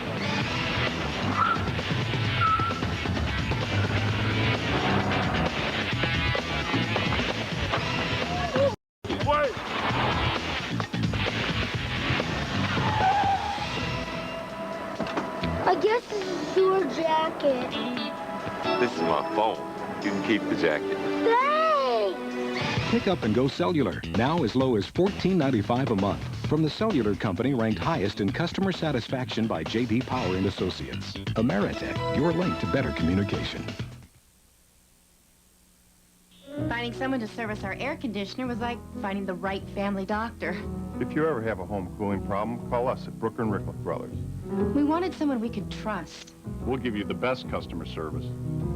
guess this is your jacket. This is my phone. You can keep the jacket. Thanks! Pick up and go cellular, now as low as $14.95 a month. From the cellular company ranked highest in customer satisfaction by J.D. Power and Associates. Ameritech, your link to better communication. Finding someone to service our air conditioner was like finding the right family doctor. If you ever have a home cooling problem, call us at Brooker & Rickliff Brothers. We wanted someone we could trust, We'll give you the best customer service.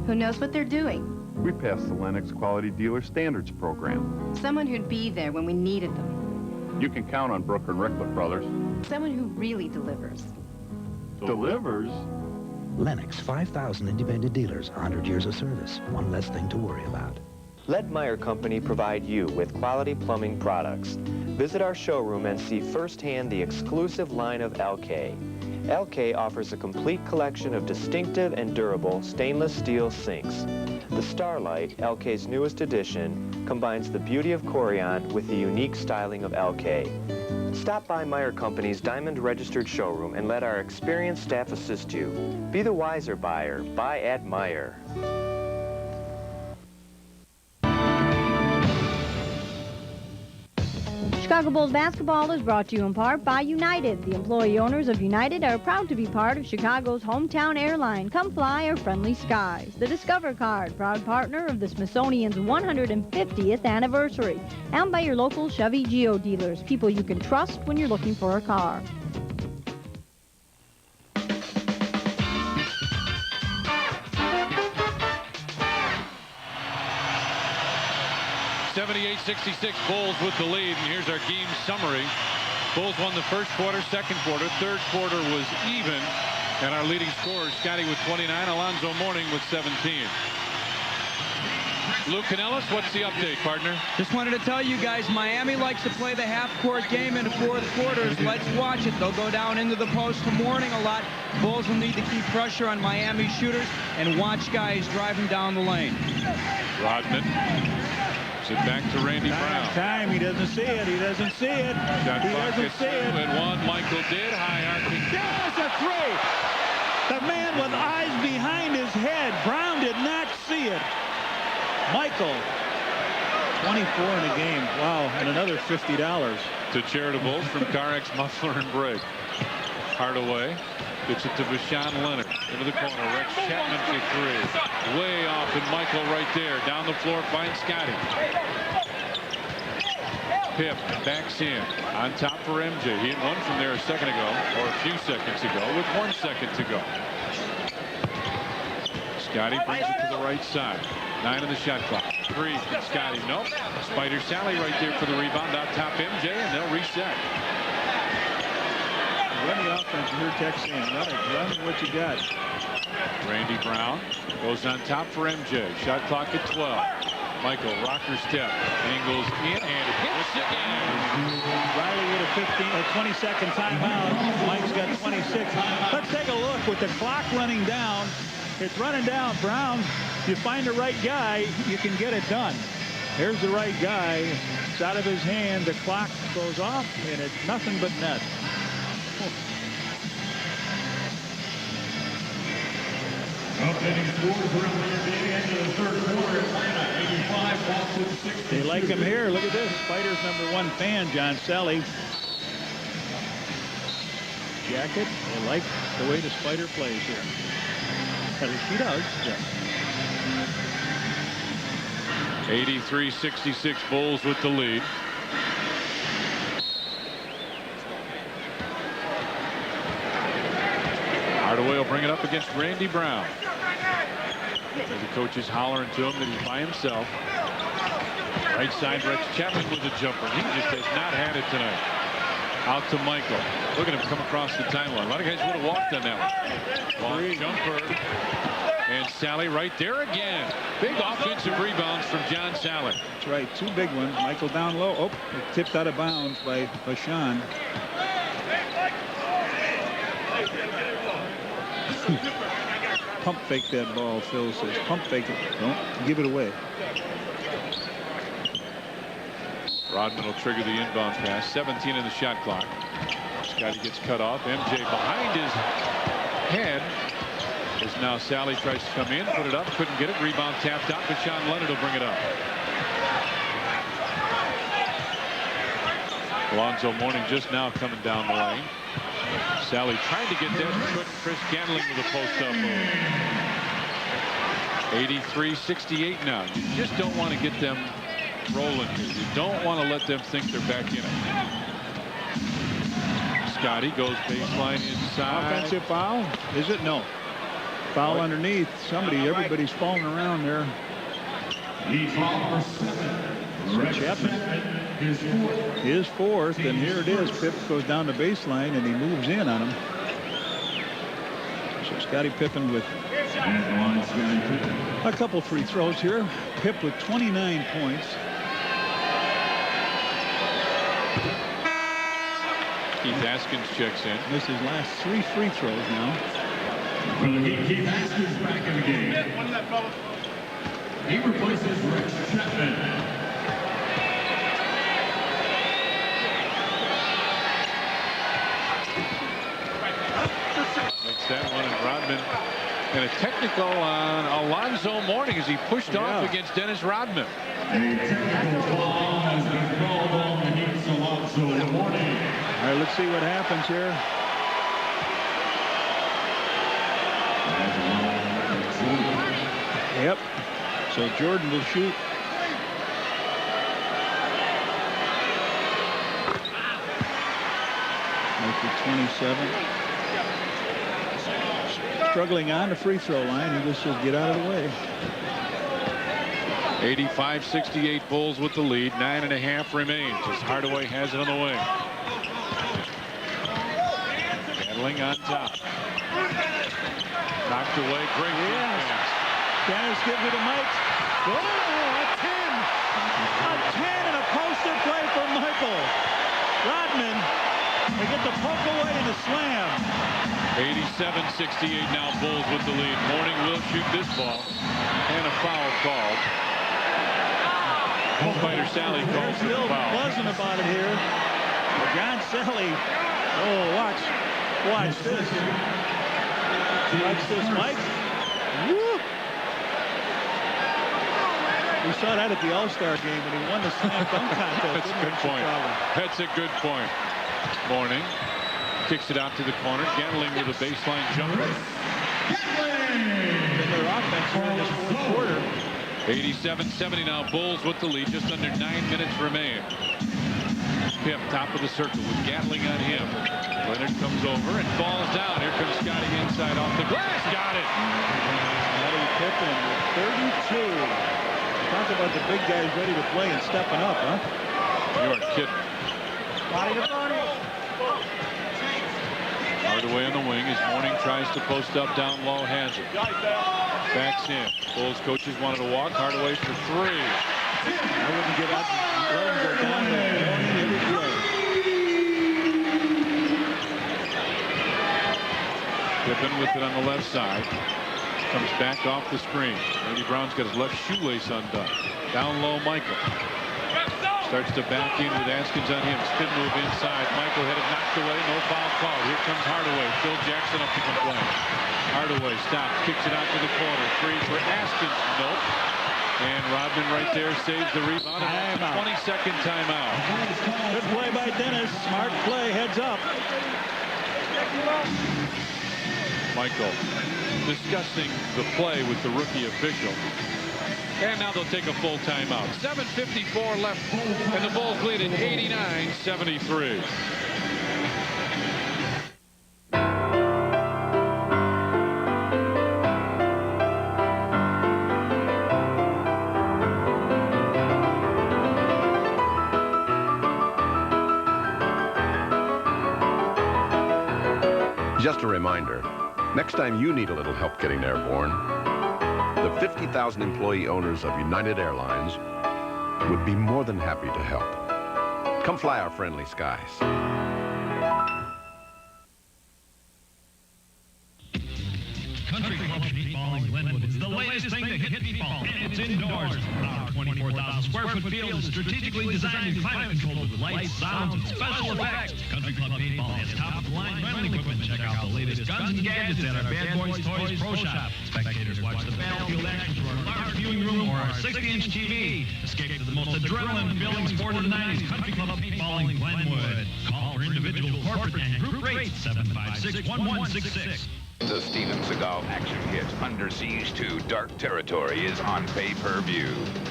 who knows what they're doing, We passed the Lennox Quality Dealer Standards Program. someone who'd be there when we needed them, You can count on Brooker & Rickliff Brothers. someone who really delivers. Delivers? Lennox, 5,000 independent dealers, 100 years of service. One less thing to worry about. Let Meyer Company provide you with quality plumbing products. Visit our showroom and see firsthand the exclusive line of LK. LK offers a complete collection of distinctive and durable stainless steel sinks. The Starlight, LK's newest addition, combines the beauty of Corian with the unique styling of LK. Stop by Meyer Company's diamond-registered showroom and let our experienced staff assist you. Be the wiser buyer. Buy at Meyer. Chicago Bulls basketball is brought to you in part by United. The employee owners of United are proud to be part of Chicago's hometown airline. Come fly our friendly skies. The Discover Card, proud partner of the Smithsonian's 150th anniversary. And by your local Chevy Geo dealers, people you can trust when you're looking for a car. 78-66, Bulls with the lead, and here's our game summary. Bulls won the first quarter, second quarter, third quarter was even, and our leading scorers, Scottie with 29, Alonzo Mourning with 17. Lou Canellis, what's the update, partner? Just wanted to tell you guys, Miami likes to play the half-court game in fourth quarters. Let's watch it. They'll go down into the post to Mourning a lot. Bulls will need to keep pressure on Miami shooters and watch guys driving down the lane. Rodman. It back to Randy Brown. Time. He doesn't see it. He doesn't see it. Shot He clock doesn't at see it. 2 and 1. Michael did. High arcing. There's a three. The man with eyes behind his head. Brown did not see it. Michael, 24 in a game. Wow, and another $50. To Charitables from Carex Muffler and Brake. Hardaway gets it to Vashawn Leonard. Into the corner. Rex Chapman for three. Way off, and Michael right there. Down the floor finds Scottie. Pip backs in. On top for MJ. He hit one from there a second ago, or a few seconds ago, with 1 second to go. Scottie brings it to the right side. 9 on the shot clock. Three from Scottie. Nope. Spider Sally right there for the rebound. Out top MJ, and they'll reset. Run the offense. You hear Tex saying, run what you got. Randy Brown goes on top for MJ. Shot clock at 12. Michael, rocker step, angles in and hits again. Riley with a 15 or 20-second timeout. Mike's got 26. Let's take a look with the clock running down. It's running down. Brown, you find the right guy, you can get it done. Here's the right guy. It's out of his hand. The clock goes off, and it's nothing but net. Updating scores around the end of the third quarter. Atlanta 85, Boston 60. They like him here. Look at this. Spiders #1 fan, John Sally. Jacket. They like the way the Spider plays here. At least he does. Yeah. 83-66, Bulls with the lead. Hardaway will bring it up against Randy Brown. The coach is hollering to him that he's by himself. Right side, Rex Chapman with a jumper. He just has not had it tonight. Out to Michael. Look at him come across the timeline. A lot of guys would have walked on that one. Long jumper. And Sally right there again. Big offensive rebounds from John Sally. That's right. Two big ones. Michael down low. Oh, it tipped out of bounds by Vashawn. Pump fake that ball, Phil says. Pump fake it. Don't give it away. Rodman will trigger the inbound pass. 17 in the shot clock. Scottie gets cut off. MJ behind his ahead. As now Sally tries to come in, put it up, couldn't get it. Rebound tapped out, but Sean Leonard will bring it up. Alonzo Mourning just now coming down the lane. Sally trying to get that, couldn't. Chris Gantling with a post-up move. 83-68 now. You just don't want to get them rolling here. You don't want to let them think they're back in it. Scottie goes baseline inside. Offensive foul? Is it? No. Foul underneath. Everybody's falling around there. So Chapman. His fourth, and here it is. Pip goes down the baseline, and he moves in on him. So Scottie Pippen with a couple free throws here. Pip with 29 points. Keith Askins checks in. This is his last 3 free throws now. Keith Askins back in the game. He replaces Rex Chapman. Makes that one, and Rodman. And a technical on Alonzo Mourning as he pushed off against Dennis Rodman. A technical foul has been called on against Alonzo Mourning. All right, let's see what happens here. Yep. So Jordan will shoot. Make it 27. Struggling on the free throw line. He just says, get out of the way. 85-68 Bulls with the lead. 9.5 remains as Hardaway has it on the wing. Gantling on top. Knocked away. Great defense. Dennis gives it to Mike. Oh, a 10. A 10 and a poster play for Michael. Rodman. They get the poke away and the slam. 87-68 now Bulls with the lead. Mourning will shoot this ball. And a foul called. Spider Sally calls for the foul. Still buzzing about it here. John Sally. Oh, watch this. Watch this, Mike. Woo! We saw that at the All-Star game when he won the slam dunk contest. That's a good point. That's a good point. Mourning kicks it out to the corner. Gantling with a baseline jumper. In their offense here in this fourth quarter. 87-70 now. Bulls with the lead. Just under 9 minutes remain. Pip top of the circle with Gantling on him. Leonard comes over and falls down. Here comes Scottie inside off the glass. Got it. Scottie Pippen with 32. Talk about the big guys ready to play and stepping up, huh? You are kidding. Hardaway on the wing as Mourning tries to post up down low, has it. Backs in. Bulls coaches wanted to walk. Hardaway for 3. I wouldn't get up and let him go down there. Pippen with it on the left side. Comes back off the screen. Randy Brown's got his left shoelace undone. Down low, Michael. Starts to back in with Askins on him. Spin move inside. Michael had it knocked away. No foul call. Here comes Hardaway. Phil Jackson up to complain. Hardaway stops. Kicks it out to the corner. 3 for Askins. Nope. And Rodman right there saves the rebound. 20-second timeout. Good play by Dennis. Smart play. Heads up. Michael discussing the play with the rookie official. And now they'll take a full timeout. 7:54 left, and the Bulls lead at 89-73. Just a reminder, next time you need a little help getting airborne, the 50,000 employee owners of United Airlines would be more than happy to help. Come fly our friendly skies. Country Club Meatball in Glenwood is the latest thing to hit meatball, and it's indoors. Our 24,000 square foot field is strategically designed and climate controlled with lights, sounds, and special effects. Country Club Meatball has top-of-the-line rental equipment. Check out the latest latest guns and gadgets at our Bad Boys Toys Pro Shop. Spectators watch the battlefield action through our large viewing room or our 60-inch TV. Escape to the most adrenaline-filling sport of the 90s, Country Club Paintballing Glenwood. Call for individual, corporate, and group rates, 756-1166. The Steven Seagal action hit Under Siege 2 Dark Territory is on pay-per-view.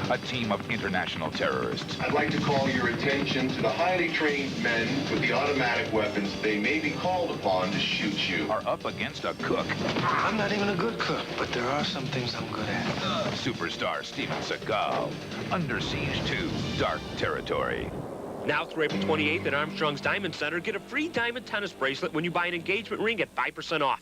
A team of international terrorists. I'd like to call your attention to the highly trained men with the automatic weapons they may be called upon to shoot you. Are up against a cook. I'm not even a good cook, but there are some things I'm good at. Superstar Steven Seagal. Under Siege 2 Dark Territory. Now through April 28th at Armstrong's Diamond Center, get a free diamond tennis bracelet when you buy an engagement ring at 5% off.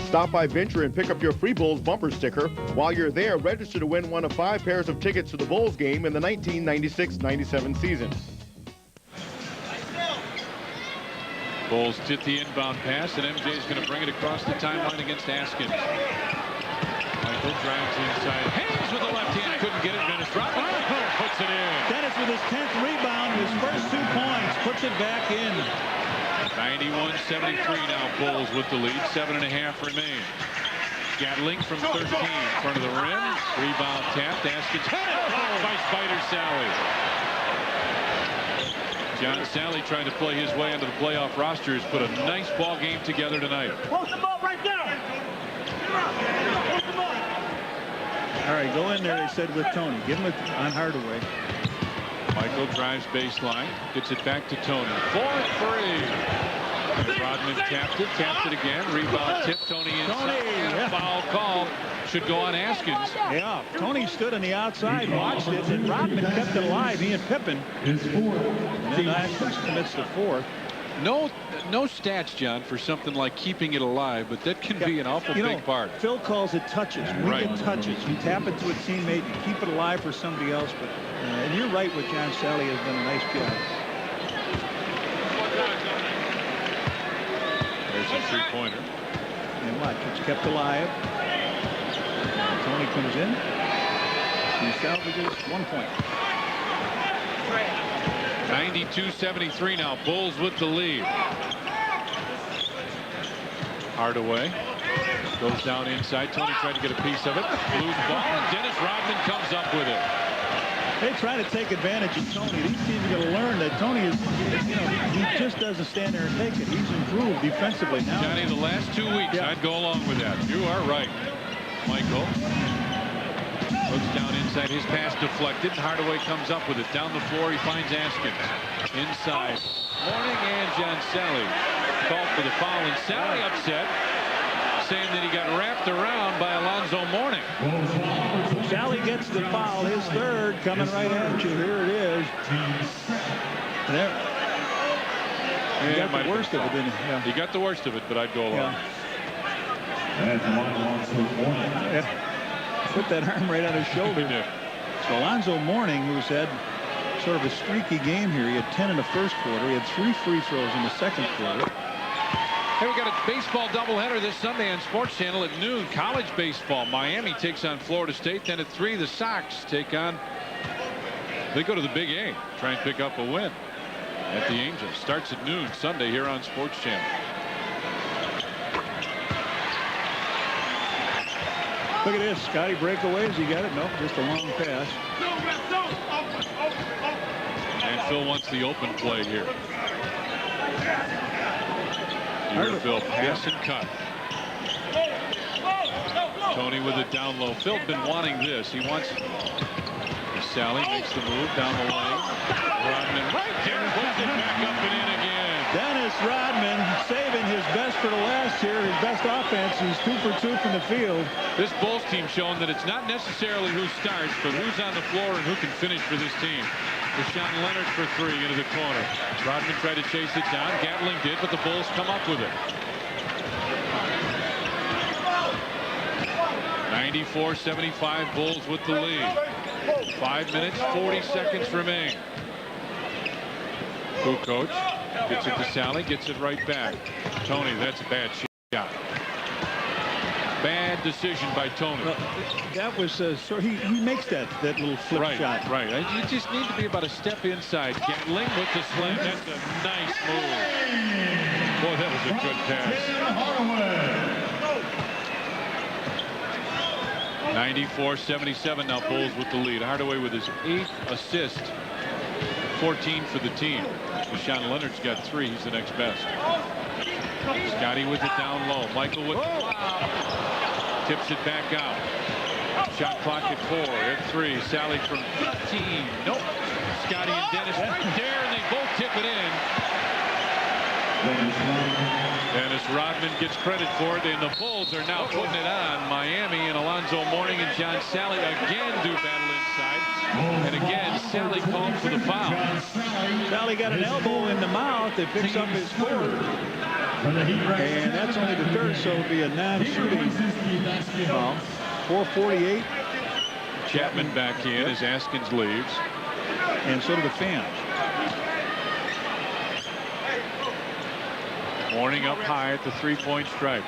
Stop by Venture and pick up your free Bulls bumper sticker. While you're there, register to win one of 5 pairs of tickets to the Bulls game in the 1996-97 season. Bulls did the inbound pass, and MJ's going to bring it across the timeline against Askins. Michael drives inside. Hayes with the left hand, couldn't get it. Dennis Rodman puts it in. Dennis with his 10th rebound, his first 2 points, puts it back in. 91-73 now, Bulls with the lead. 7.5 remain. Gatling from 13, front of the rim. Rebound tapped. Askins had it. Blocked by Spider Sally. John Sally trying to play his way into the playoff roster has put a nice ball game together tonight. Post the ball right there. All right, go in there, they said, with Tony. Give him it on Hardaway. Michael drives baseline, gets it back to Tony. 4-3. Rodman tapped it again. Rebound tip. Tony inside. And a foul call. Should go on Askins. Yeah, Tony stood on the outside, watched it, and Rodman kept it alive. He and Pippen. And then Askins commits the 4th. No stats, John, for something like keeping it alive, but that can be an awful big part. Phil calls it touches. We get touches. You tap it to a teammate, you keep it alive for somebody else. But and you're right with John Sally has done a nice job. There's a 3-pointer. And watch, it's kept alive. Tony comes in. He salvages 1 point. 92-73 now. Bulls with the lead. Hardaway goes down inside. Tony tried to get a piece of it. Blues ball. Dennis Rodman comes up with it. They try to take advantage of Tony. These teams are going to learn that Tony is, he just doesn't stand there and take it. He's improved defensively now. Johnny, the last 2 weeks, I'd go along with that. You are right. Michael looks down inside. His pass deflected. Hardaway comes up with it. Down the floor, he finds Askins. Inside. Mourning and John Sally called for the foul, and Sally upset, saying that he got wrapped around by Alonzo Mourning. Sally gets the foul, his 3rd, coming right at you. Here it is. There. He got the worst of it, didn't he? Yeah. He got the worst of it, but I'd go along. Yeah. Put that arm right on his shoulder. So Alonzo Mourning, who's had sort of a streaky game here. He had 10 in the first quarter. He had 3 free throws in the second quarter. Hey, we got a baseball doubleheader this Sunday on Sports Channel at noon. College baseball. Miami takes on Florida State. Then at 3, the Sox take on. They go to the Big A. Try and pick up a win at the Angels. Starts at noon Sunday here on Sports Channel. Look at this. Scottie breakaways. He got it. Nope, just a long pass. And Phil wants the open play here. Here, Phil, pass and cut. Tony with it down low. Phil's been wanting this. He wants. Sally makes the move down the lane. Rodman right there, puts it back up and in again. Dennis Rodman saving his best for the last here. His best offense. He's 2 for 2 from the field. This Bulls team showing that it's not necessarily who starts, but who's on the floor and who can finish for this team. Deshaun Leonard for 3 into the corner. Rodman tried to chase it down. Gatling did, but the Bulls come up with it. 94-75, Bulls with the lead. 5 minutes, 40 seconds remain. Kukoc gets it to Sally, gets it right back. Tony, that's a bad shot. Bad bad decision by Tony. Well, that was so he makes that little flip shot. Right. You just need to be about a step inside. Gatling with the slam. That's a nice move. Boy, that was a good pass. 94-77 now. Bulls with the lead. Hardaway with his 8th assist. 14 for the team. Deshaun Leonard's got 3. He's the next best. Scottie with it down low. Michael with the foul. Tips it back out. Shot clock at 4. At 3. Sally from 15. Nope. Scottie and Dennis right there, and they both tip it in. Dennis Rodman gets credit for it, and the Bulls are now putting it on. Miami and Alonzo Mourning and John Sally again do battle inside. And again, Sally called for the foul. Sally got an elbow in the mouth. It picks up his 4th. And that's only the 3rd, so it'll be a non-shooting foul. 4:48. Chapman back in as Askins leaves. And so do the fans. Mourning up high at the 3-point stripe.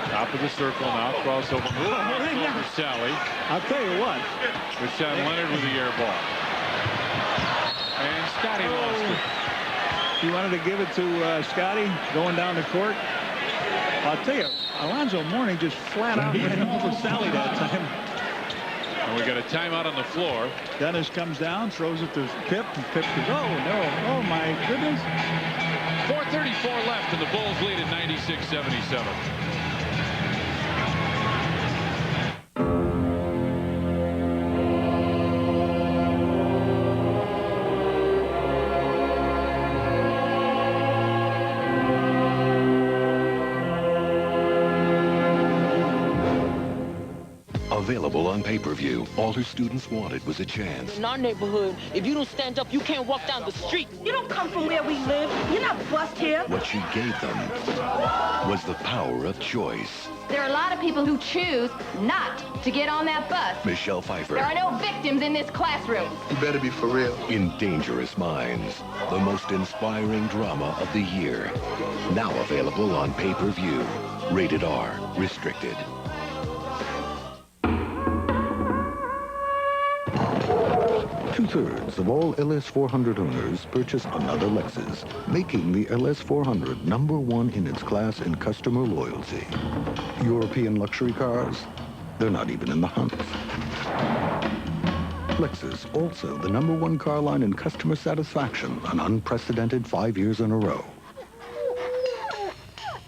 Top of the circle now. Crossover move. Over Sally. I'll tell you what. Deshaun Leonard with the air ball. And Scottie lost it. He wanted to give it to Scottie going down the court. I'll tell you, Alonzo Mourning just flat out ran over Sally that time. And we got a timeout on the floor. Dennis comes down, throws it to Pip, and Pip goes, oh, no, oh, my goodness. 4:34 left, and the Bulls lead at 96-77. Available on pay-per-view. All her students wanted was a chance. In our neighborhood, if you don't stand up, you can't walk down the street. You don't come from where we live. You're not bust here. What she gave them was the power of choice. There are a lot of people who choose not to get on that bus. Michelle Pfeiffer. There are no victims in this classroom. You better be for real. In Dangerous Minds, the most inspiring drama of the year. Now available on pay-per-view. Rated R. Restricted. Two-thirds of all LS400 owners purchase another Lexus, making the LS400 #1 in its class in customer loyalty. European luxury cars? They're not even in the hunt. Lexus, also the #1 car line in customer satisfaction, an unprecedented 5 years in a row.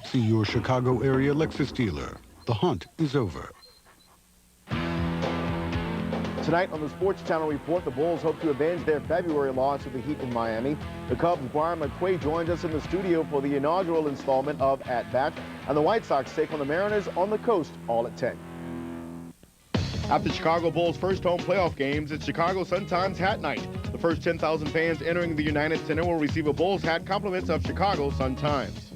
See your Chicago area Lexus dealer. The hunt is over. Tonight on the Sports Channel Report, the Bulls hope to avenge their February loss to the Heat in Miami. The Cubs' Brian McQuay joins us in the studio for the inaugural installment of At Bat. And the White Sox take on the Mariners on the coast, all at 10. After Chicago Bulls' first home playoff games, it's Chicago Sun-Times Hat Night. The first 10,000 fans entering the United Center will receive a Bulls hat compliments of Chicago Sun-Times.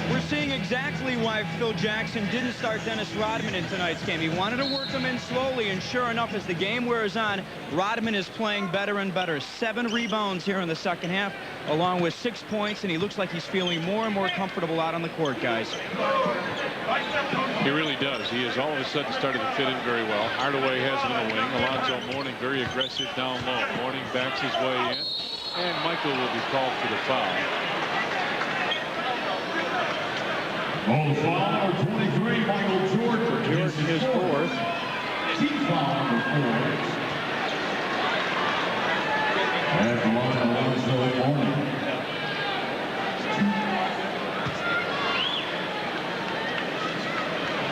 We're seeing exactly why Phil Jackson didn't start Dennis Rodman in tonight's game. He wanted to work him in slowly, and sure enough, as the game wears on, Rodman is playing better and better. 7 rebounds here in the second half, along with 6 points, and he looks like he's feeling more and more comfortable out on the court, guys. He really does. He has all of a sudden started to fit in very well. Hardaway has him in the wing. Alonzo Mourning very aggressive down low. Mourning backs his way in, and Michael will be called for the foul. On foul number 23, Michael Jordan. Jordan is 4th. Team foul number 4. And Alonzo Mourning.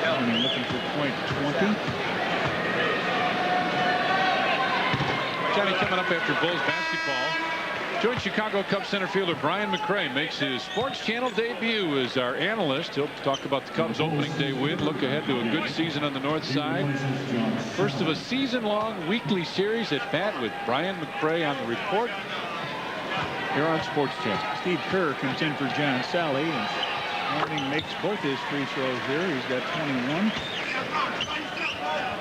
Mourning looking for point 20. Johnny, coming up after Bulls basketball. Joint Chicago Cubs center fielder Brian McRae makes his Sports Channel debut as our analyst. He'll talk about the Cubs opening day win, look ahead to a good season on the north side. First of a season-long weekly series at bat with Brian McRae on the report here on Sports Channel. Steve Kerr comes in for John Sally, and Mourning makes both his free throws here. He's got 21.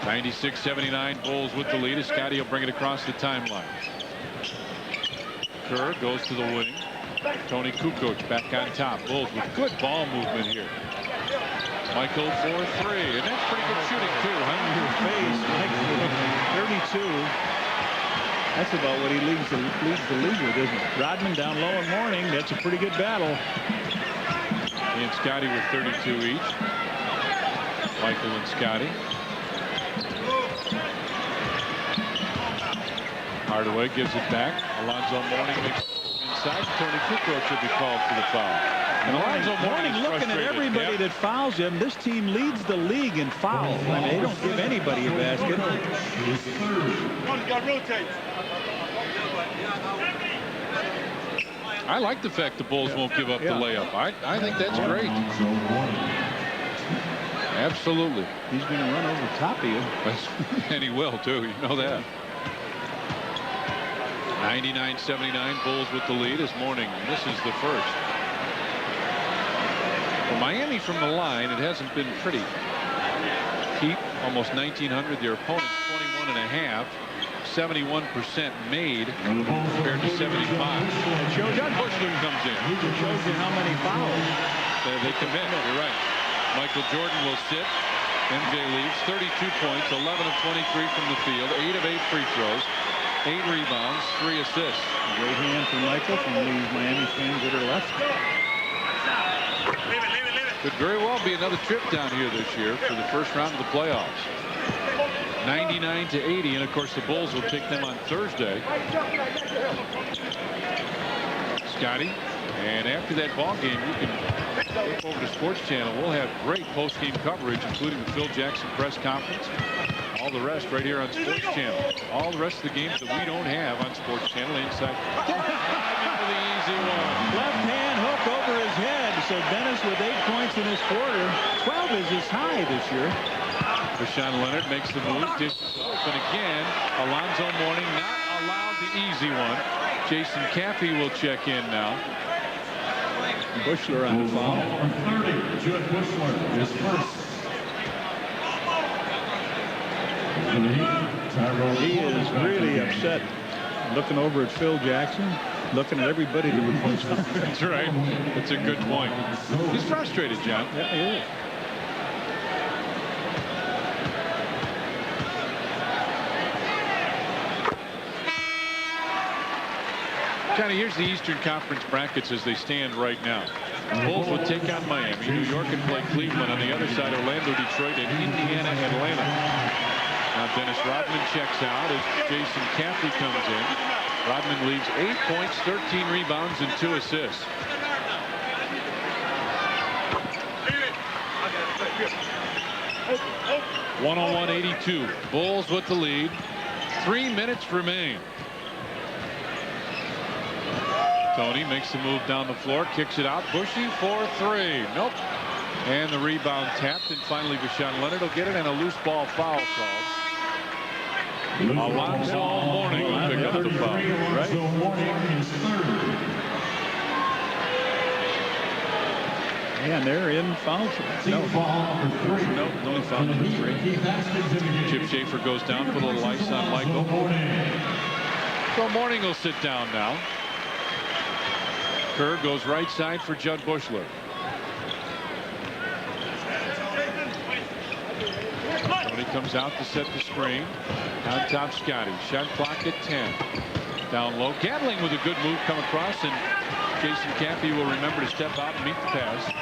96-79, Bulls with the lead. Scottie will bring it across the timeline. Kerr goes to the wing. Tony Kukoc back on top. Bulls with good ball movement here. Michael for 3, and that's pretty good shooting too, huh? Your face, Michael, 32. That's about what he leads the league with, isn't it? Rodman down low and Mourning. That's a pretty good battle. He and Scottie with 32 each. Michael and Scottie. Hardaway gives it back. Alonzo Mourning makes inside. Tony Kukoc should be called for the foul. And Alonzo Mourning looking at everybody that fouls him. This team leads the league in fouls. I mean, they don't give anybody a basket. I like the fact the Bulls won't give up the layup. I think that's great. Absolutely. He's going to run over top of you. And he will, too. You know that. 99-79, Bulls with the lead as Mourning misses the first. Well, Miami from the line, it hasn't been pretty. Heat, almost 1,900. Their opponents, 21.5. 71% made compared to 75. John Bushler comes in. It shows you how many fouls they commit. You're right. Michael Jordan will sit. MJ leaves. 32 points, 11 of 23 from the field, 8 of 8 free throws, 8 rebounds, 3 assists. Great hand from Michael from these Miami fans that are left. Could very well be another trip down here this year for the first round of the playoffs. 99-80, and of course the Bulls will take them on Thursday. Scottie, and after that ball game, you can go over to Sports Channel. We'll have great post-game coverage, including the Phil Jackson press conference. All the rest right here on Sports Channel. All the rest of the games that we don't have on Sports Channel inside. Into the easy one. Left hand hook over his head. So Dennis with 8 points in this quarter. 12 is his high this year. Rashawn Leonard makes the move, dishes off, and again, Alonzo Mourning not allowed the easy one. Jason Caffey will check in now. Bushler on the foul. Number 30, Judd Bushler is first. He is really upset. Looking over at Phil Jackson, looking at everybody that reports. That's right. That's a good point. He's frustrated, John. Yeah, he is. Johnny, here's the Eastern Conference brackets as they stand right now. Bulls will take on Miami. New York can play Cleveland. On the other side, Orlando, Detroit, and Indiana, Atlanta. Now Dennis Rodman checks out as Jason Caffey comes in. Rodman leaves 8 points, 13 rebounds, and 2 assists. (101) 82. Bulls with the lead. 3 minutes remain. Tony makes the move down the floor, kicks it out. Bushy for 3. Nope. And the rebound tapped, and finally Rashawn Leonard will get it, and a loose ball foul called. Alonzo Mourning will pick up the foul. Right? And they're in foul. No, only foul number 3. Chip Schaefer goes down, put a little ice on Michael. So Mourning will sit down now. Kerr goes right side for Judd Bushler. Tony comes out to set the screen. On top, Scottie. Shot clock at 10. Down low. Gatling with a good move come across, and Jason Caffey will remember to step out and meet the pass.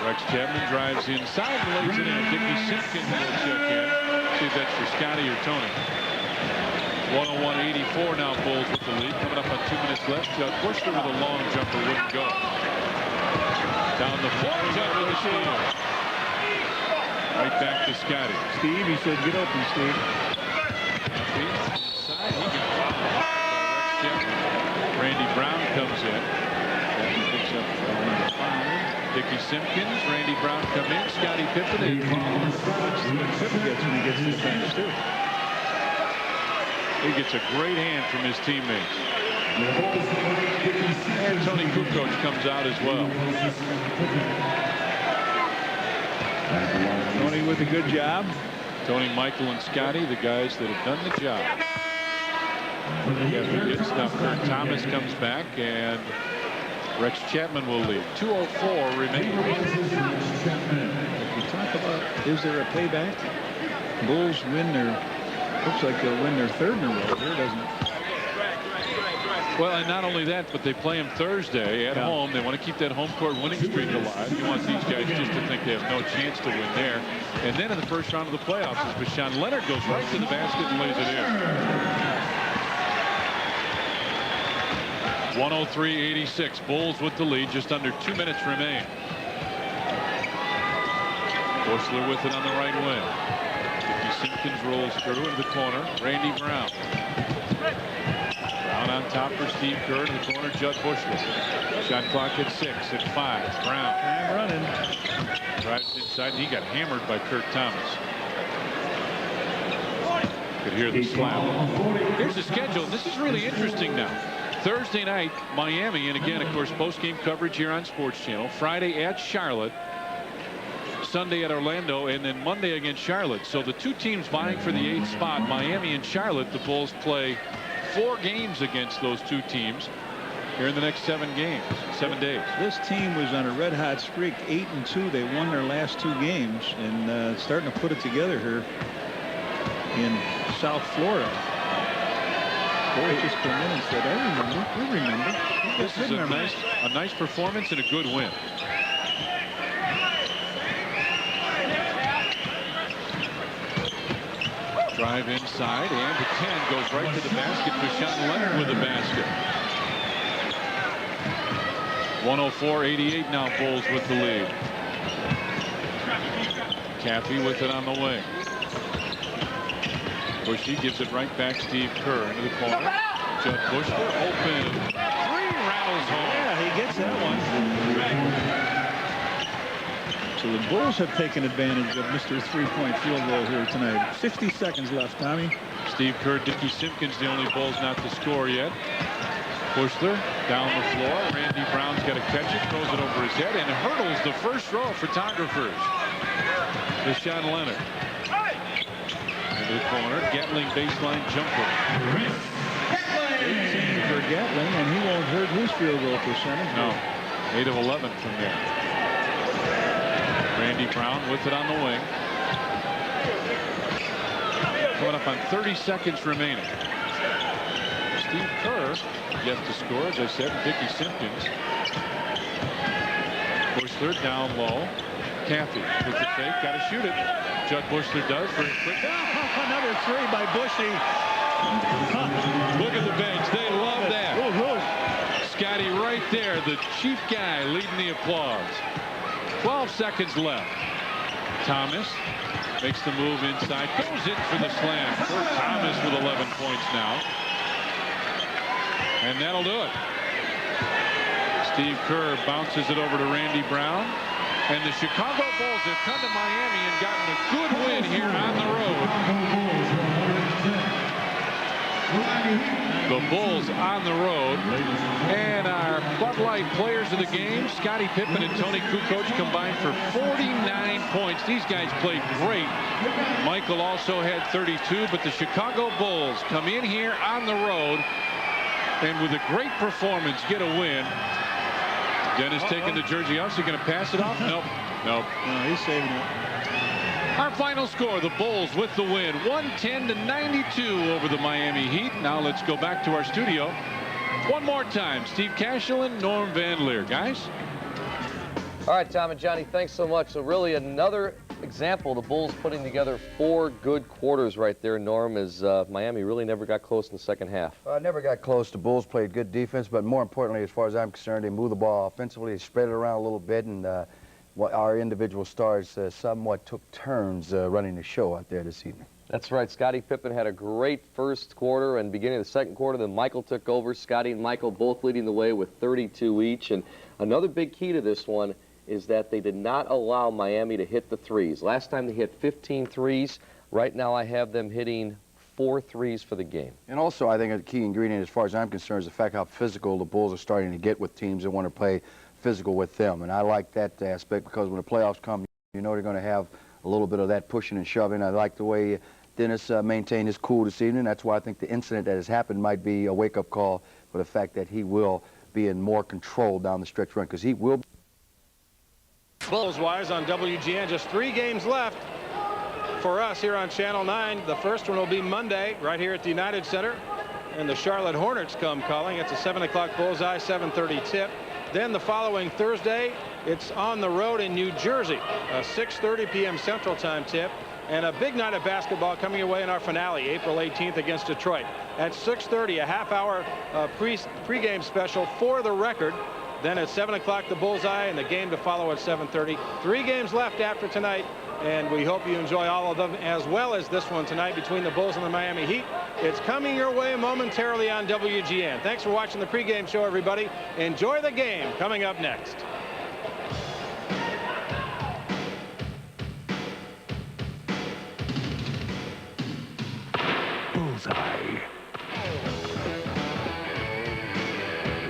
Rex Chapman drives inside and lays it in. Dickie Simpkins will check in. See if that's for Scottie or Tony. 101-84 now, Bulls with the lead. Coming up on 2 minutes left. Judd Bushler with a long jumper wouldn't go. Down the floor, Judd with the steal. Right back to Scottie. Steve, he said, get open, Steve. Steve inside. He can foul by Rex Chapman. Randy Brown comes in. He picks up Dickie Simpkins. Randy Brown come in. Scottie Pippen. Pippen gets when he gets to the bench, too. He gets a great hand from his teammates. And Tony Kukoc comes out as well. Tony with a good job. Tony, Michael, and Scottie, the guys that have done the job. Kurt Thomas comes back, and Rex Chapman will lead. 2:04 remaining. If we talk about, is there a payback? Bulls win their, looks like they'll win their third in a row here, doesn't it? Well, and not only that, but they play him Thursday at home. They want to keep that home court winning streak alive. You want these guys just to think they have no chance to win there. And then in the first round of the playoffs, Sean Leonard goes right to the basket and lays it in. 103-86. Bulls with the lead. Just under 2 minutes remain. Bushler with it on the right wing. Dickie Simpkins rolls through into the corner. Randy Brown. Brown on top for Steve Kerr. In the corner, Judd Bushler. Shot clock at 6, at 5. Brown. Time running. Drives inside. He got hammered by Kurt Thomas. Could hear the slap. Here's the schedule. This is really interesting now. Thursday night, Miami, and again, of course, post-game coverage here on Sports Channel. Friday at Charlotte. Sunday at Orlando, and then Monday against Charlotte. So the two teams vying for the 8th spot, Miami and Charlotte, the Bulls play 4 games against those two teams here in the next 7 days. This team was on a red-hot streak, 8-2. They won their last 2 games, and starting to put it together here in South Florida. Boy just came in and said, I remember. We remember. This is a nice performance and a good win. Drive inside, and the 10 goes right to the basket. Sean Leonard with the basket. 104-88 now. Bulls with the lead. Caffey with it on the wing. Bushy gives it right back. Steve Kerr into the corner. Judd Bushler open. 3 rattles home. Yeah, he gets that one. So the Bulls have taken advantage of Mr. Three-point field goal here tonight. 60 seconds left, Tommy. Steve Kerr, Dickie Simpkins, the only Bulls not to score yet. Bushler down the floor. Randy Brown's got to catch it, throws it over his head, and hurdles the first row of photographers. Sean Leonard. Into the corner. Gatling baseline jumper. 18 for Gatling, and he won't hurt his field goal percentage. No. 8 of 11 from there. Randy Brown with it on the wing. Coming up on 30 seconds remaining. Steve Kerr yet to score, as I said, Dickie Simpkins. Bushler down low. Caffey with the fake, got to shoot it. Judd Bushler does very quick. Another 3 by Bushy. Look at the bench. They love that. Scotty right there, the chief guy leading the applause. 12 seconds left. Thomas makes the move inside, goes in for the slam. Kurt Thomas with 11 points now. And that'll do it. Steve Kerr bounces it over to Randy Brown. And the Chicago Bulls have come to Miami and gotten a good win here on the road. The Bulls on the road. And our Bud Light players of the game, Scottie Pippen and Tony Kukoc, combined for 49 points. These guys played great. Michael also had 32, but the Chicago Bulls come in here on the road and with a great performance get a win. Dennis taking the jersey off. Is he going to pass it off? Nope. No, he's saving it. Our final score, the Bulls with the win, 110-92 over the Miami Heat. Now let's go back to our studio one more time. Steve Cashel and Norm Van Leer. Guys? All right, Tom and Johnny, thanks so much. So really another example, the Bulls putting together 4 good quarters right there, Norm, as Miami really never got close in the second half. Never got close. The Bulls played good defense, but more importantly, as far as I'm concerned, they moved the ball offensively. They spread it around a little bit, and our individual stars somewhat took turns running the show out there this evening. That's right. Scottie Pippen had a great first quarter and beginning of the second quarter. Then Michael took over. Scottie and Michael both leading the way with 32 each. And another big key to this one is that they did not allow Miami to hit the threes. Last time they hit 15 threes. Right now I have them hitting 4 threes for the game. And also I think a key ingredient as far as I'm concerned is the fact how physical the Bulls are starting to get with teams that want to play physical with them. And I like that aspect because when the playoffs come, you know they're going to have a little bit of that pushing and shoving. I like the way Dennis maintained his cool this evening. That's why I think the incident that has happened might be a wake-up call for the fact that he will being more controlled down the stretch run, because he will. Bulls-wise on WGN, just 3 games left for us here on Channel 9. The first one will be Monday right here at the United Center, and the Charlotte Hornets come calling. It's a 7 o'clock bullseye, 7:30 tip. Then the following Thursday, it's on the road in New Jersey, a 6:30 p.m. Central Time tip, and a big night of basketball coming away in our finale, April 18th against Detroit. At 6:30, a half-hour pregame special for the record. Then at 7 o'clock, the bullseye, and the game to follow at 7:30. 3 games left after tonight, and we hope you enjoy all of them, as well as this one tonight between the Bulls and the Miami Heat. It's coming your way momentarily on WGN. Thanks for watching the pregame show, everybody. Enjoy the game coming up next. Bullseye.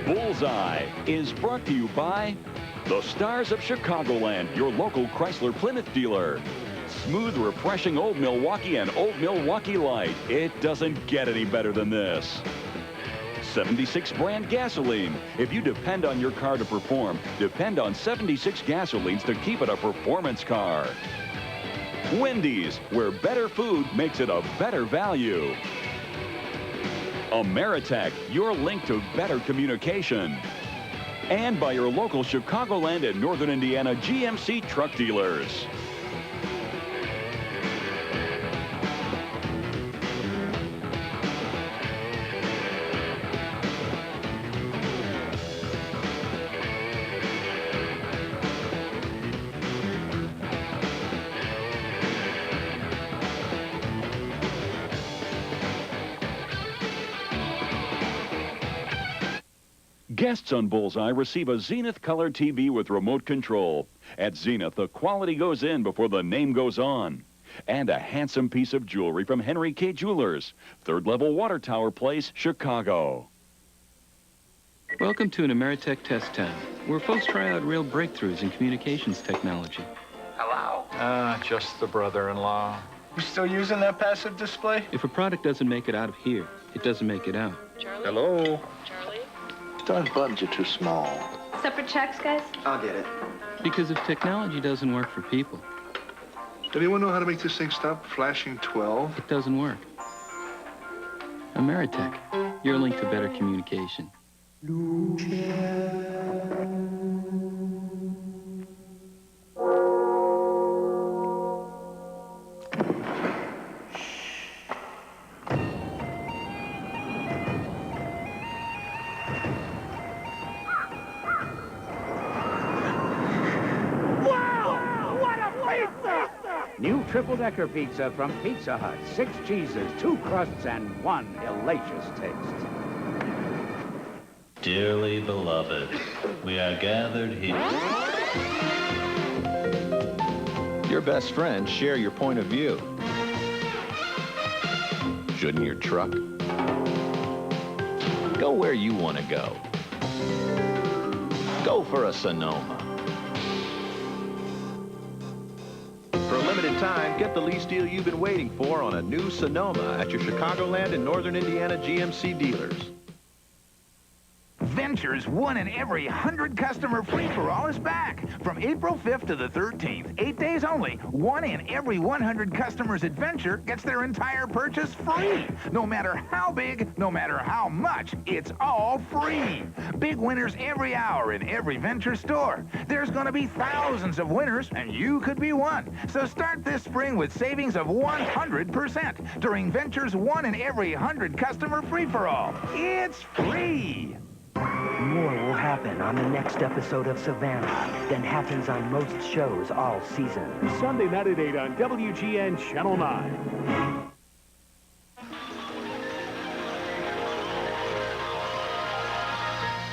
Bullseye is brought to you by the Stars of Chicagoland, your local Chrysler Plymouth dealer. Smooth, refreshing Old Milwaukee and Old Milwaukee Light. It doesn't get any better than this. 76 brand gasoline. If you depend on your car to perform, depend on 76 gasolines to keep it a performance car. Wendy's, where better food makes it a better value. Ameritech, your link to better communication. And by your local Chicagoland and Northern Indiana GMC truck dealers. Guests on Bullseye receive a Zenith Color TV with remote control. At Zenith, the quality goes in before the name goes on. And a handsome piece of jewelry from Henry K. Jewelers, 3rd level Water Tower Place, Chicago. Welcome to an Ameritech test tab, where folks try out real breakthroughs in communications technology. Hello? Just the brother-in-law. You still using that passive display? If a product doesn't make it out of here, it doesn't make it out. Charlie? Hello? Charlie? Darn buttons are too small. Separate checks, guys? I'll get it. Because if technology doesn't work for people, Anyone know how to make this thing stop flashing 12? it doesn't work. Ameritech, your link to better communication. New triple-decker pizza from Pizza Hut. 6 cheeses, 2 crusts, and 1 hellacious taste. Dearly beloved, we are gathered here. Your best friends share your point of view. Shouldn't your truck go where you want to go? Go for a Sonoma. For a limited time, get the lease deal you've been waiting for on a new Sonoma at your Chicagoland and Northern Indiana GMC dealers. Venture's 1 in every 100 customer free-for-all is back. From April 5th to the 13th, 8 days only, 1 in every 100 customers at Venture gets their entire purchase free. No matter how big, no matter how much, it's all free. Big winners every hour in every Venture store. There's going to be thousands of winners, and you could be one. So start this spring with savings of 100% during Venture's 1 in every 100 customer free-for-all. It's free. More will happen on the next episode of Savannah than happens on most shows all season. Sunday night at 8 on WGN Channel 9.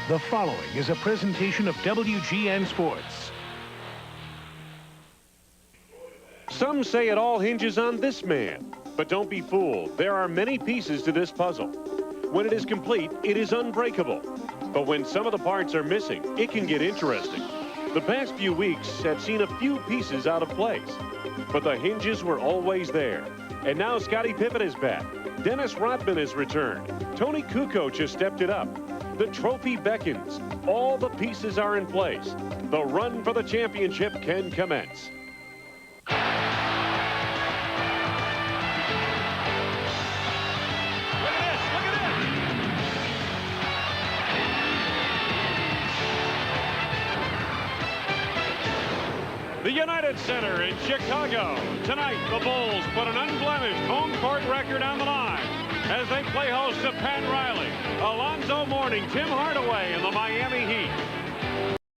The following is a presentation of WGN Sports. Some say it all hinges on this man. But don't be fooled. There are many pieces to this puzzle. When it is complete, it is unbreakable. But when some of the parts are missing, it can get interesting. The past few weeks have seen a few pieces out of place. But the hinges were always there. And now Scottie Pippen is back. Dennis Rodman has returned. Tony Kukoc has stepped it up. The trophy beckons. All the pieces are in place. The run for the championship can commence. The United Center in Chicago. Tonight, the Bulls put an unblemished home court record on the line as they play host to Pat Riley, Alonzo Mourning, Tim Hardaway, and the Miami Heat.